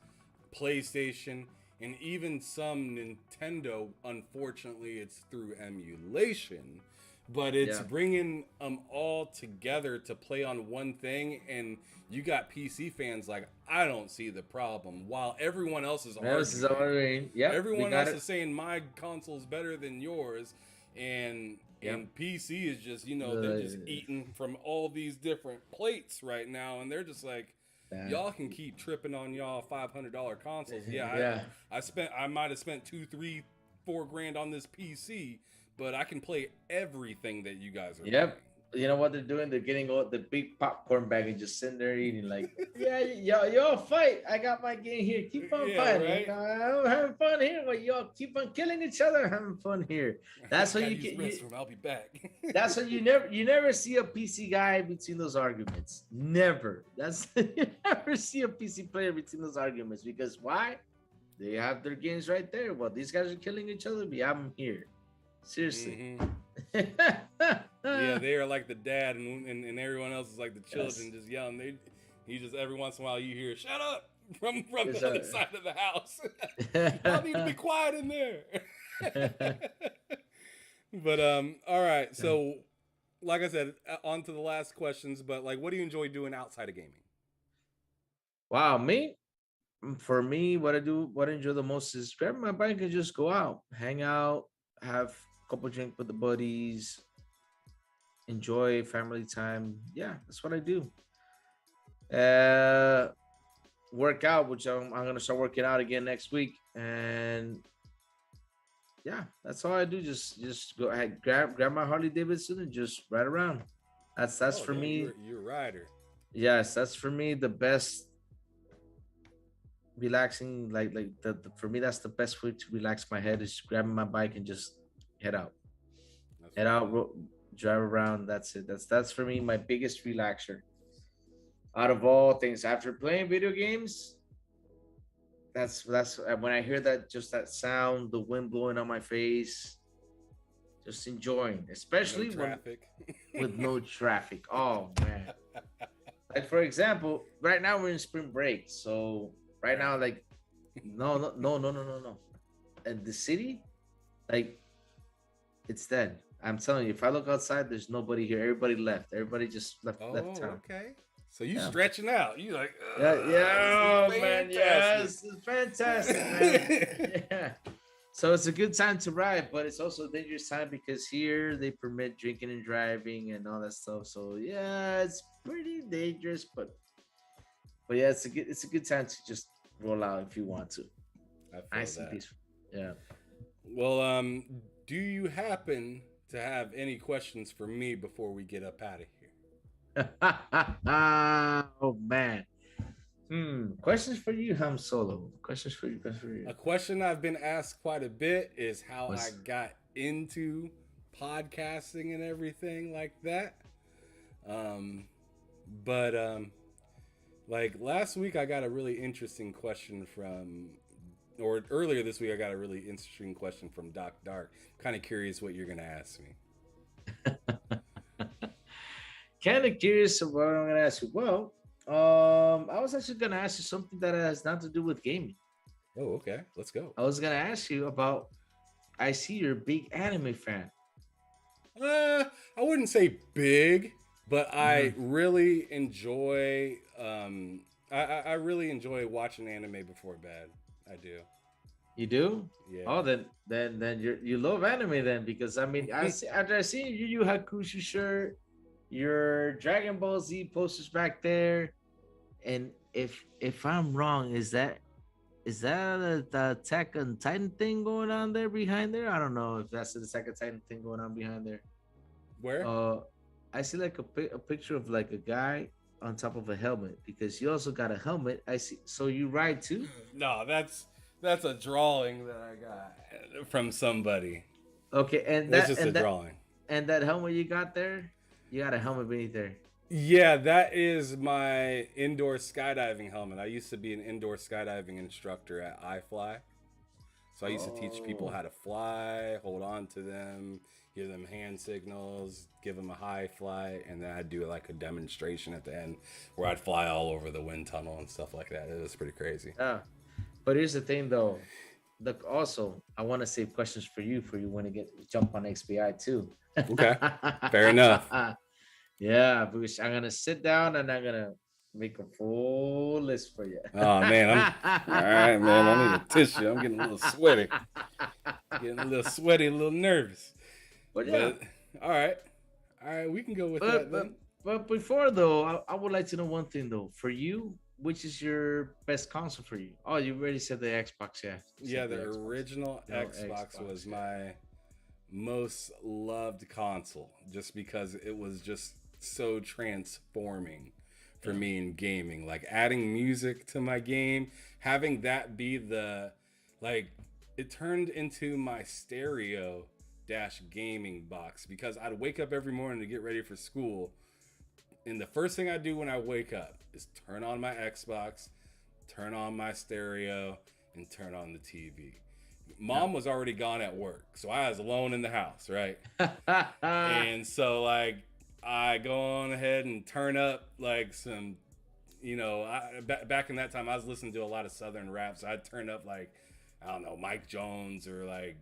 PlayStation, and even some Nintendo. Unfortunately, it's through emulation, but it's bringing them all together to play on one thing. And you got PC fans like, I don't see the problem, while everyone else is arguing. Everyone else is saying my console's better than yours, and PC is just, you know, they're just eating from all these different plates right now, and they're just like, y'all can keep tripping on y'all $500 consoles. I might have spent $2, $3, $4 grand on this PC, but I can play everything that you guys are playing. You know what they're doing? They're getting all the big popcorn bag and just sitting there eating like, y'all fight. I got my game here. Keep on fighting. Right? I'm having fun here. Well, y'all keep on killing each other. Having fun here. That's what you get. I'll be back. That's what you never see a PC guy between those arguments. Never. You never see a PC player between those arguments, because why? They have their games right there. Well, these guys are killing each other. We have them here. Seriously. Yeah, they are like the dad, and everyone else is like the children, just yelling. He just, every once in a while you hear "shut up" from the other side of the house. Y'all need to be quiet in there. But all right. So, like I said, on to the last questions. But like, what do you enjoy doing outside of gaming? Wow, for me, what I enjoy the most is grab my bike and just go out, hang out, have a couple drinks with the buddies, enjoy family time. Yeah, that's what I do. Work out, which I'm gonna start working out again next week, and yeah, that's all I do. Just go ahead, grab my Harley Davidson and just ride around. That's for me. You're a rider. Yes, that's for me the best relaxing. For me, that's the best way to relax my head, is grabbing my bike and just head out. Drive around. That's it. That's for me my biggest relaxer. Out of all things, after playing video games, that's when I hear that sound, the wind blowing on my face, just enjoying, especially with no traffic. Oh man! Like for example, right now we're in spring break, so right now, like, no, and the city, like, it's dead. I'm telling you, if I look outside, there's nobody here. Everybody left. Everybody just left town. Okay. So you stretching out. You like, oh man, yes, it's fantastic, man. Yeah. So it's a good time to ride, but it's also a dangerous time because here they permit drinking and driving and all that stuff. So yeah, it's pretty dangerous, but yeah, it's a good time to just roll out if you want to. Nice and peaceful. Yeah. Well, do you happen to have any questions for me before we get up out of here? Oh man. Questions for you, Ham Solo. Questions for you. A question I've been asked quite a bit is how I got into podcasting and everything like that. Like last week I got a really interesting question or earlier this week I got a really interesting question from Doc Dark. Kind of curious what you're gonna ask me. kind of curious of what I'm gonna ask you. Well, I was actually gonna ask you something that has nothing to do with gaming. Oh, okay. Let's go. I was gonna ask you about. I see you're a big anime fan. I wouldn't say big, but Hmm. I really enjoy. I really enjoy watching anime before bed. I do. You do? Oh, Yeah. then you love anime then, because I mean, I see, after I see Yu Yu Hakusho shirt, your Dragon Ball Z posters back there, and if I'm wrong, is that the Attack on Titan thing going on there behind there? I don't know if that's the Attack on Titan thing going on behind there. Where? Uh, I see like a picture of like a guy on top of a helmet, because you also got a helmet. I see. So you ride too? No, that's a drawing that I got from somebody. Okay, and That's that just a and that drawing. and that helmet you got there, you got a helmet beneath there. Yeah, that is my indoor skydiving helmet. I used to be an indoor skydiving instructor at iFly. So I used to teach people Oh, how to fly, hold on to them, give them hand signals, give them a high flight, and then I'd do like a demonstration at the end where I'd fly all over the wind tunnel and stuff like that. It was pretty crazy. yeah. But here's the thing, though. Also, I want to save questions for you when you get jump on XBI too. Okay, fair enough. Yeah, because I'm gonna sit down and I'm gonna make a full list for you. Oh man, I'm all right, man. I need a tissue. I'm getting a little sweaty, getting a little sweaty, a little nervous. But yeah, But all right, we can go with but that but then. but before though, I would like to know one thing though. For you, which is your best console for you? Oh, you already said the Xbox. Yeah, you Yeah, said the the Xbox. original No Xbox was Xbox. Yeah. my most loved console just because it was just so transforming for Yeah. me in gaming. Like adding music to my game, having that be the like it turned into my stereo dash gaming box because I'd wake up every morning to get ready for school. And the first thing I do when I wake up is turn on my Xbox, turn on my stereo, and turn on the TV. Yeah. Mom was already gone at work, so I was alone in the house, right? And so like I go on ahead and turn up like some, back in that time I was listening to a lot of Southern rap, so I'd turn up like I don't know Mike Jones or like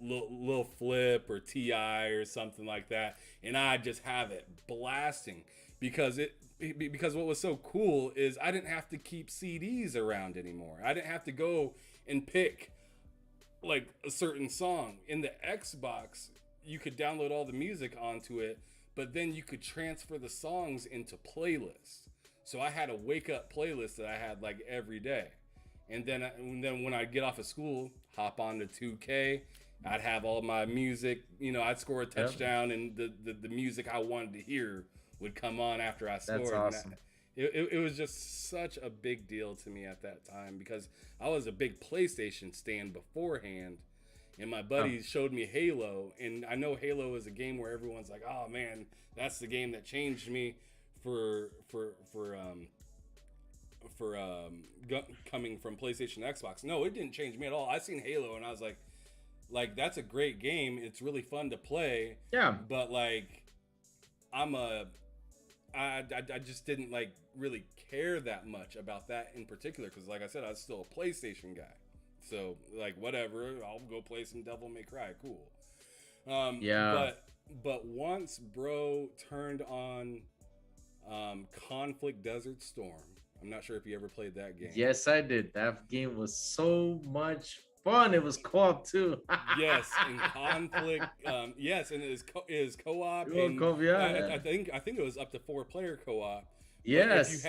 Lil Flip or Ti or something like that, and I just have it blasting because what was so cool is I didn't have to keep CDs around anymore. I didn't have to go and pick like a certain song. In the Xbox, you could download all the music onto it, but then you could transfer the songs into playlists. So I had a wake up playlist that I had like every day. And then when I get off of school, hop on to 2K. I'd have all my music. I'd score a Yep. touchdown, and the music I wanted to hear would come on after I That's scored. awesome. It was just such a big deal to me at that time because I was a big PlayStation stan beforehand, and my Oh, buddies showed me Halo, and I know Halo is a game where everyone's like, "Oh man, that's the game that changed me for for for um coming from PlayStation to Xbox." No, it didn't change me at all. I seen Halo and I was like that's a great game. It's really fun to play, yeah. but like I'm a I just didn't like really care that much about that in particular because like I said I was still a PlayStation guy. So like whatever, I'll go play some Devil May Cry. Cool. Um, Yeah. but but once bro turned on Conflict Desert Storm. I'm not sure if you ever played that game. Yes, I did. That game was so much fun. It was co-op too. Yes, in Conflict. Yes, and it is co-op, You want and co-op? I, Yeah, I yeah. I think I think it was up to 4 player co-op. Yes.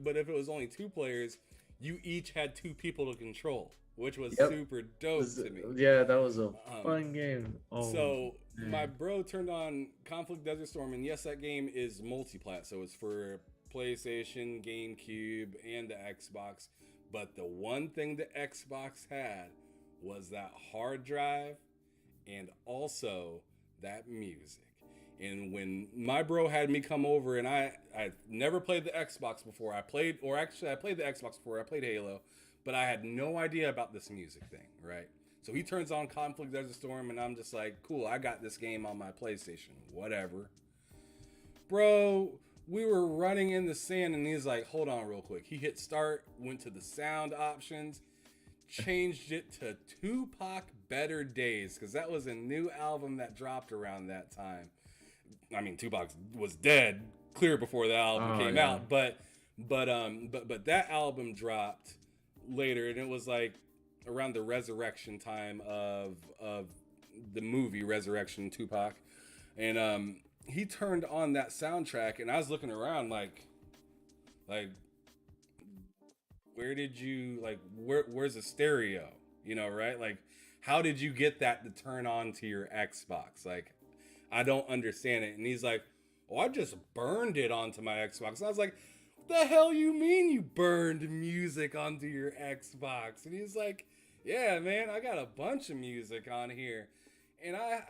But if it was only 2 players, you each had 2 people to control, which was Yep. super dope to me. Yeah, that was a Um, fun game. Oh, So my man. bro turned on Conflict Desert Storm, and yes, that game is multi-plat, so it's for PlayStation, GameCube, and the Xbox. But the one thing the Xbox had was that hard drive and also that music. And when my bro had me come over, and I never played the Xbox before. I played the Xbox before. I played Halo, but I had no idea about this music thing, right? So he turns on Conflict Desert Storm, and I'm just like, cool, I got this game on my PlayStation, whatever. Bro, we were running in the sand and he's like, hold on real quick. He hit start, went to the sound options, changed it to Tupac Better Days, because that was a new album that dropped around that time. I mean, Tupac was dead clear before the album Oh came yeah. out, but that album dropped later, and it was like around the resurrection time of the movie Resurrection Tupac, and he turned on that soundtrack, and I was looking around like where did you where's the stereo, right? Like, how did you get that to turn on to your Xbox? Like, I don't understand it. And he's like, oh, I just burned it onto my Xbox. And I was like, what the hell you mean you burned music onto your Xbox? And he's like, yeah, man, I got a bunch of music on here. And I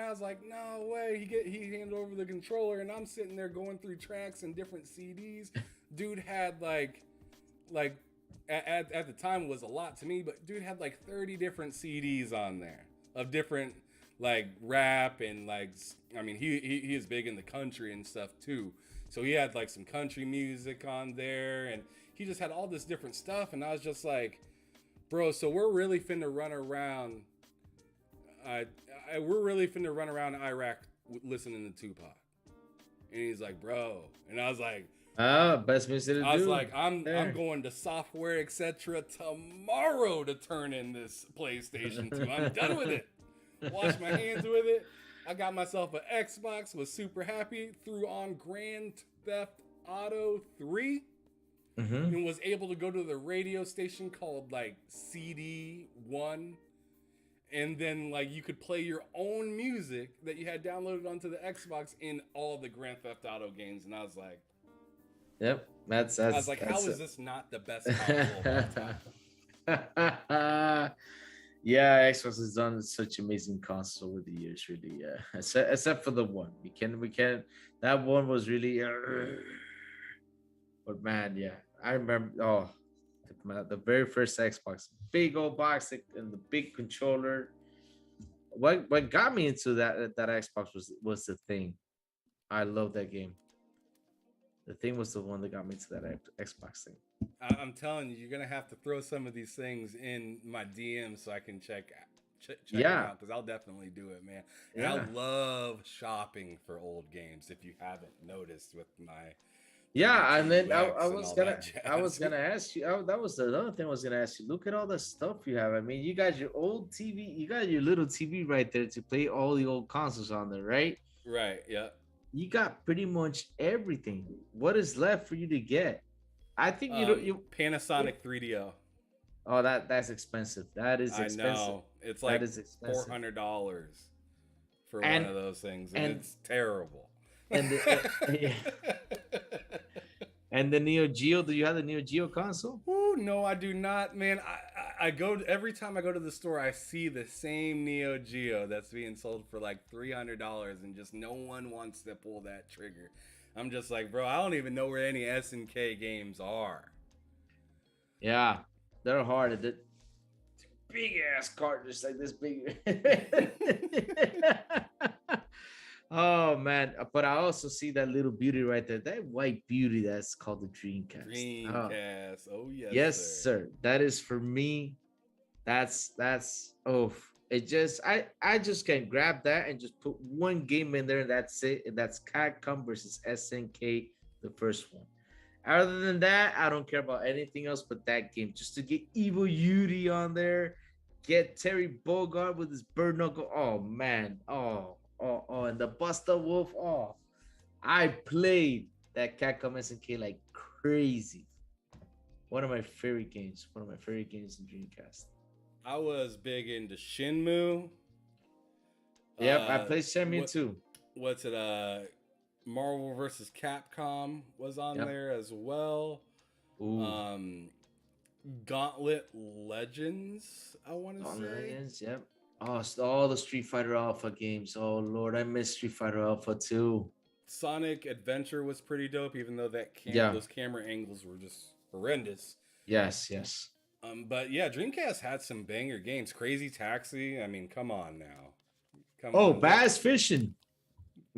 was like, no way. He handed over the controller, and I'm sitting there going through tracks and different CDs. Dude had like at the time it was a lot to me, but dude had like 30 different CDs on there of different like rap and like, I mean, he is big in the country and stuff too. So he had like some country music on there, and he just had all this different stuff. And I was just like, bro, so we're really finna run around. We're really finna run around Iraq listening to Tupac. And he's like, bro. And I was like, Best music to do. I was like, I'm going to software, etc. tomorrow to turn in this PlayStation 2. I'm done with it. Wash my hands with it. I got myself an Xbox, was super happy, threw on Grand Theft Auto 3, and was able to go to the radio station called like CD1. And then like you could play your own music that you had downloaded onto the Xbox in all the Grand Theft Auto games. And I was like, yep, that's I was like, how is this not the best console of all time? Yeah, Xbox has done such amazing console over the years, really. Yeah, except for the one. We can. That one was really. But man, yeah, I remember. Oh, the very first Xbox, big old box and the big controller. What got me into that Xbox was the thing. I love that game. The thing was the one that got me to that Xbox thing. I'm telling you, you're gonna have to throw some of these things in my DM so I can check them out, because I'll definitely do it, man. And Yeah. I love shopping for old games. If you haven't noticed, with my Yeah, and then I 32X and was all gonna that I was jazz. gonna ask you. That was the other thing I was gonna ask you. Look at all the stuff you have. I mean, you got your old TV. You got your little TV right there to play all the old consoles on there, right? Right. Yeah. You got pretty much everything. What is left for you to get? I think you. Panasonic 3DO. Oh, that's expensive. That is I expensive. know. It's like That is expensive. $400 for And one of those things, and it's terrible. and the, and the Neo Geo. Do you have the Neo Geo console? Ooh, no, I do not, man. I go every time I go to the store, I see the same Neo Geo that's being sold for like $300, and just no one wants to pull that trigger. I'm just like, bro, I don't even know where any SNK games are. Yeah, they're hard. The big ass cartridge like this big. Oh man, but I also see that little beauty right there. That white beauty that's called the Dreamcast. Dreamcast. Oh yes. Yes, sir. That is for me. That's oh, it just I just can grab that and just put one game in there, and that's it. And that's Capcom versus SNK, the first one. Other than that, I don't care about anything else but that game. Just to get Evil Yuri on there, get Terry Bogard with his bird knuckle. Oh man, oh, and the Buster Wolf. Oh, I played that Capcom SNK like crazy. One of my favorite games. One of my favorite games in Dreamcast. I was big into Shenmue. Yep, I played Shenmue too. What's it? Marvel versus Capcom was on there as well. Ooh. Gauntlet Legends, I want to say. Legends, yep. Oh, all the Street Fighter Alpha games. Oh Lord, I miss Street Fighter Alpha too. Sonic Adventure was pretty dope, even though those camera angles were just horrendous. Yes, yes. But yeah, Dreamcast had some banger games. Crazy Taxi. I mean, come on now. Bass Fishing.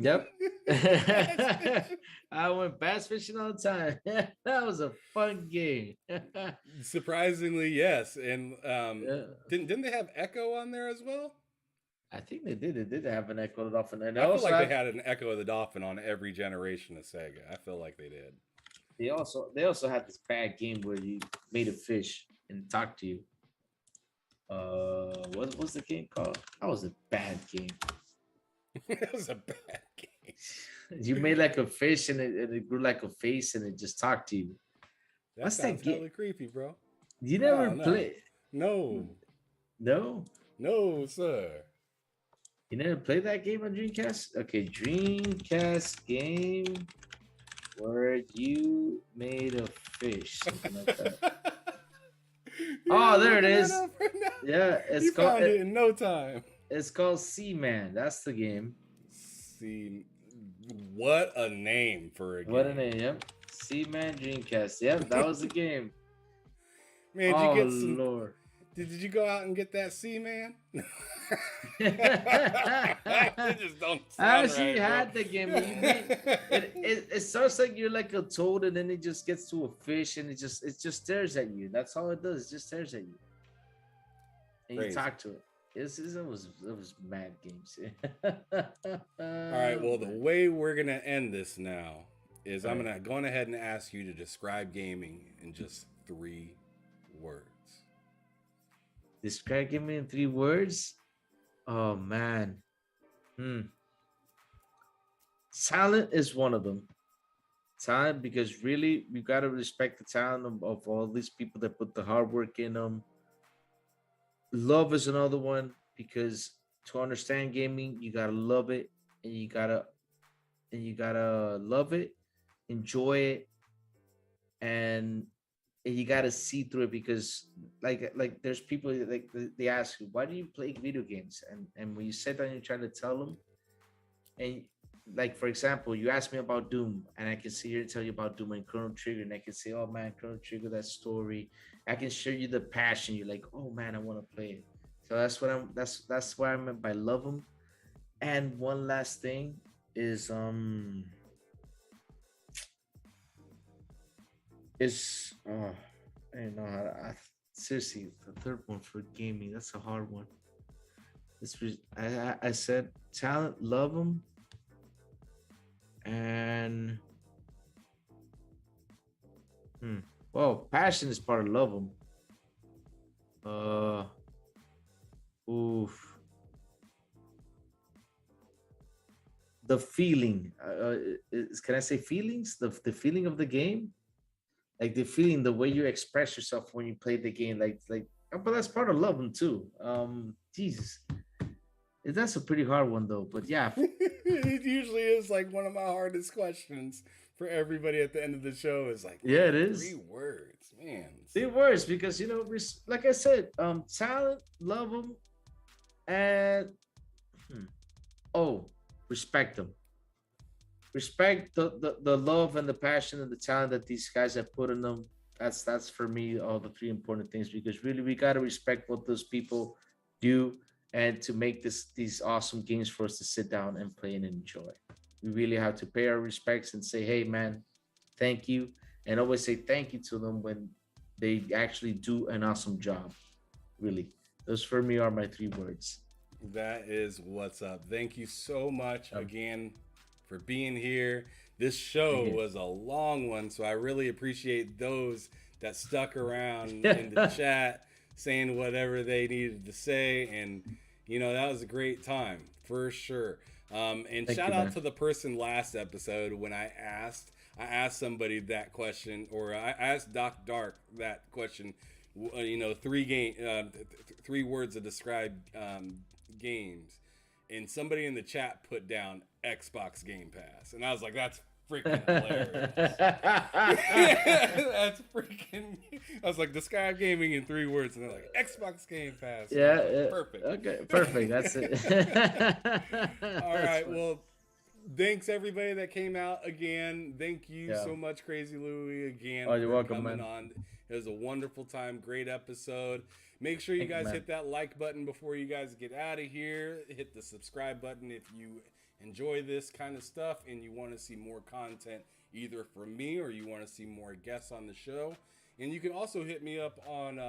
Yep. Bass fishing. I went bass fishing all the time. That was a fun game. Surprisingly, yes. And Yeah. didn't they have Echo on there as well? I think they did. They did have an Echo Dolphin, and they I feel also like they had had an Echo of the Dolphin on every generation of Sega. I feel like they did. they also had this bad game where you made a fish and talked to you. What was the game called? That was a bad game. It was a bad game. You made like a fish and it grew like a face and it just talked to you. That What's that sounds game? hella creepy, bro. You Oh never no. play? No. No, No, sir. you never played that game on Dreamcast. Okay, Dreamcast game where you made a fish, something like that. Yeah, Oh, I'm there it looking that is. up right now. Yeah, You found it in no time. it's called Seaman. That's the game. See, what a name for a What a game. name, yep. Seaman Dreamcast. Yep, that was the game. Man, did you Oh get some? Lord. Did you go out and get that sea man? I It just don't sound actually right, had bro. the game. It starts like you're like a toad, and then it just gets to a fish, and it just stares at you. That's all it does. It just stares at you, and you Crazy. talk to it. It was mad games. All right. Well, the way we're gonna end this now is I'm All gonna go ahead and ask you to describe gaming in just 3 words. Describe gaming in 3 words. Oh man. Talent is one of them. Talent, because really we gotta respect the talent of all these people that put the hard work in them. Love is another one, because to understand gaming, you gotta love it, and you gotta love it, enjoy it, and you gotta see through it, because like there's people like they ask you, why do you play video games, and when you sit down and you're trying to tell them, and like for example, you ask me about Doom, and I can sit here and tell you about Doom and Chrono Trigger, and I can say, oh man, Chrono Trigger, that story. I can show you the passion. You're like, oh man, I want to play it. So that's what I meant by love them. And one last thing is I don't know how seriously, the third one for gaming, that's a hard one. I said talent, love them, and well, passion is part of love them. Uh, oof, the feeling. Can I say feelings? The feeling of the game, like the feeling, the way you express yourself when you play the game, but that's part of love them too. Jesus, that's a pretty hard one though. But yeah, It usually is like one of my hardest questions for everybody at the end of the show. Is like, yeah, it man, is. 3 words, man. It works because like I said, talent, love them, and respect them. Respect the love and the passion and the talent that these guys have put in them. That's for me all the 3 important things, because really we gotta respect what those people do, and to make these awesome games for us to sit down and play and enjoy. We really have to pay our respects and say, hey man, thank you, and always say thank you to them when they actually do an awesome job. Really, those for me are my 3 words. That is what's up. Thank you so much again for being here. This show was a long one, so I really appreciate those that stuck around in the chat saying whatever they needed to say. And, that was a great time for sure. And Thank shout you, out man. to the person last episode when I asked somebody that question, or I asked Doc Dark that question. 3 words to describe games, and somebody in the chat put down Xbox Game Pass, and I was like, that's freaking hilarious. That's freaking. I was like, describe gaming in 3 words, and they're like, Xbox Game Pass. Yeah, Perfect. Okay, perfect. That's it. All right. Well, thanks everybody that came out again. Thank you so much, Crazy Louie, again. Oh, you're for welcome, coming man. on. It was a wonderful time. Great episode. Make sure you guys hit that like button before you guys get out of here. Hit the subscribe button if you enjoy this kind of stuff and you want to see more content either from me or you want to see more guests on the show. And you can also hit me up on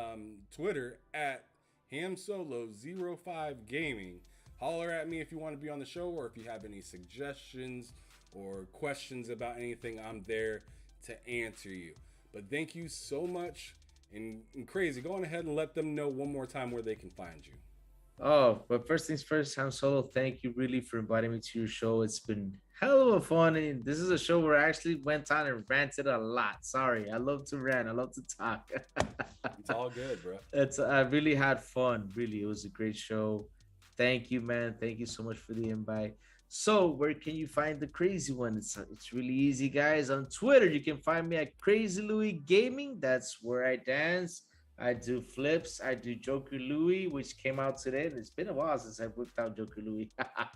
Twitter at HamSolo05Gaming. Holler at me if you want to be on the show or if you have any suggestions or questions about anything. I'm there to answer you. But thank you so much. And crazy, go on ahead and let them know one more time where they can find you. Oh, but first things first, Han Solo, thank you really for inviting me to your show. It's been hell of a fun. And this is a show where I actually went on and ranted a lot. Sorry, I love to rant. I love to talk. It's all good, bro. I really had fun. Really, it was a great show. Thank you, man. Thank you so much for the invite. So, where can you find the crazy one? It's really easy, guys. On Twitter, you can find me at Crazy Louis Gaming. That's where I dance. I do flips. I do Joker Louis, which came out today. It's been a while since I whipped out Joker Louis. I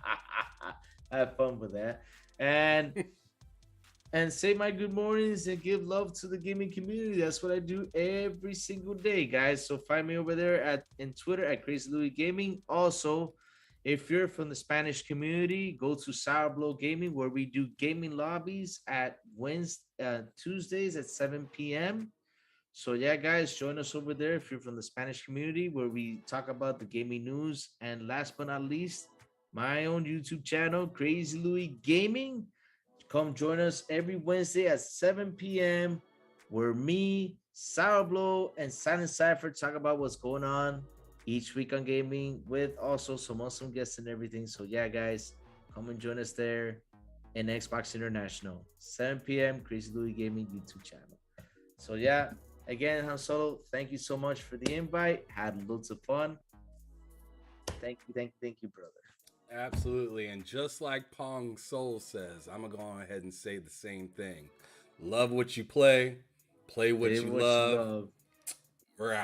have fun with that. And say my good mornings and give love to the gaming community. That's what I do every single day, guys. So find me over there at in Twitter at Crazy Louis Gaming. Also, if you're from the Spanish community, go to Sour Blow Gaming, where we do gaming lobbies at Tuesdays at 7 p.m. So yeah, guys, join us over there if you're from the Spanish community, where we talk about the gaming news. And last but not least, my own YouTube channel, Crazy Louis Gaming. Come join us every Wednesday at 7 p.m. where me, Sour and Silent Cypher talk about what's going on each week on gaming with also some awesome guests and everything. So yeah, guys, come and join us there in Xbox International, 7 p.m. Crazy Louis Gaming YouTube channel. So yeah, again, Han Solo, thank you so much for the invite. Had loads of fun. Thank you, brother. Absolutely. And just like Pong Soul says, I'm going to go ahead and say the same thing. Love what you play what Play you what you love. love. We're out.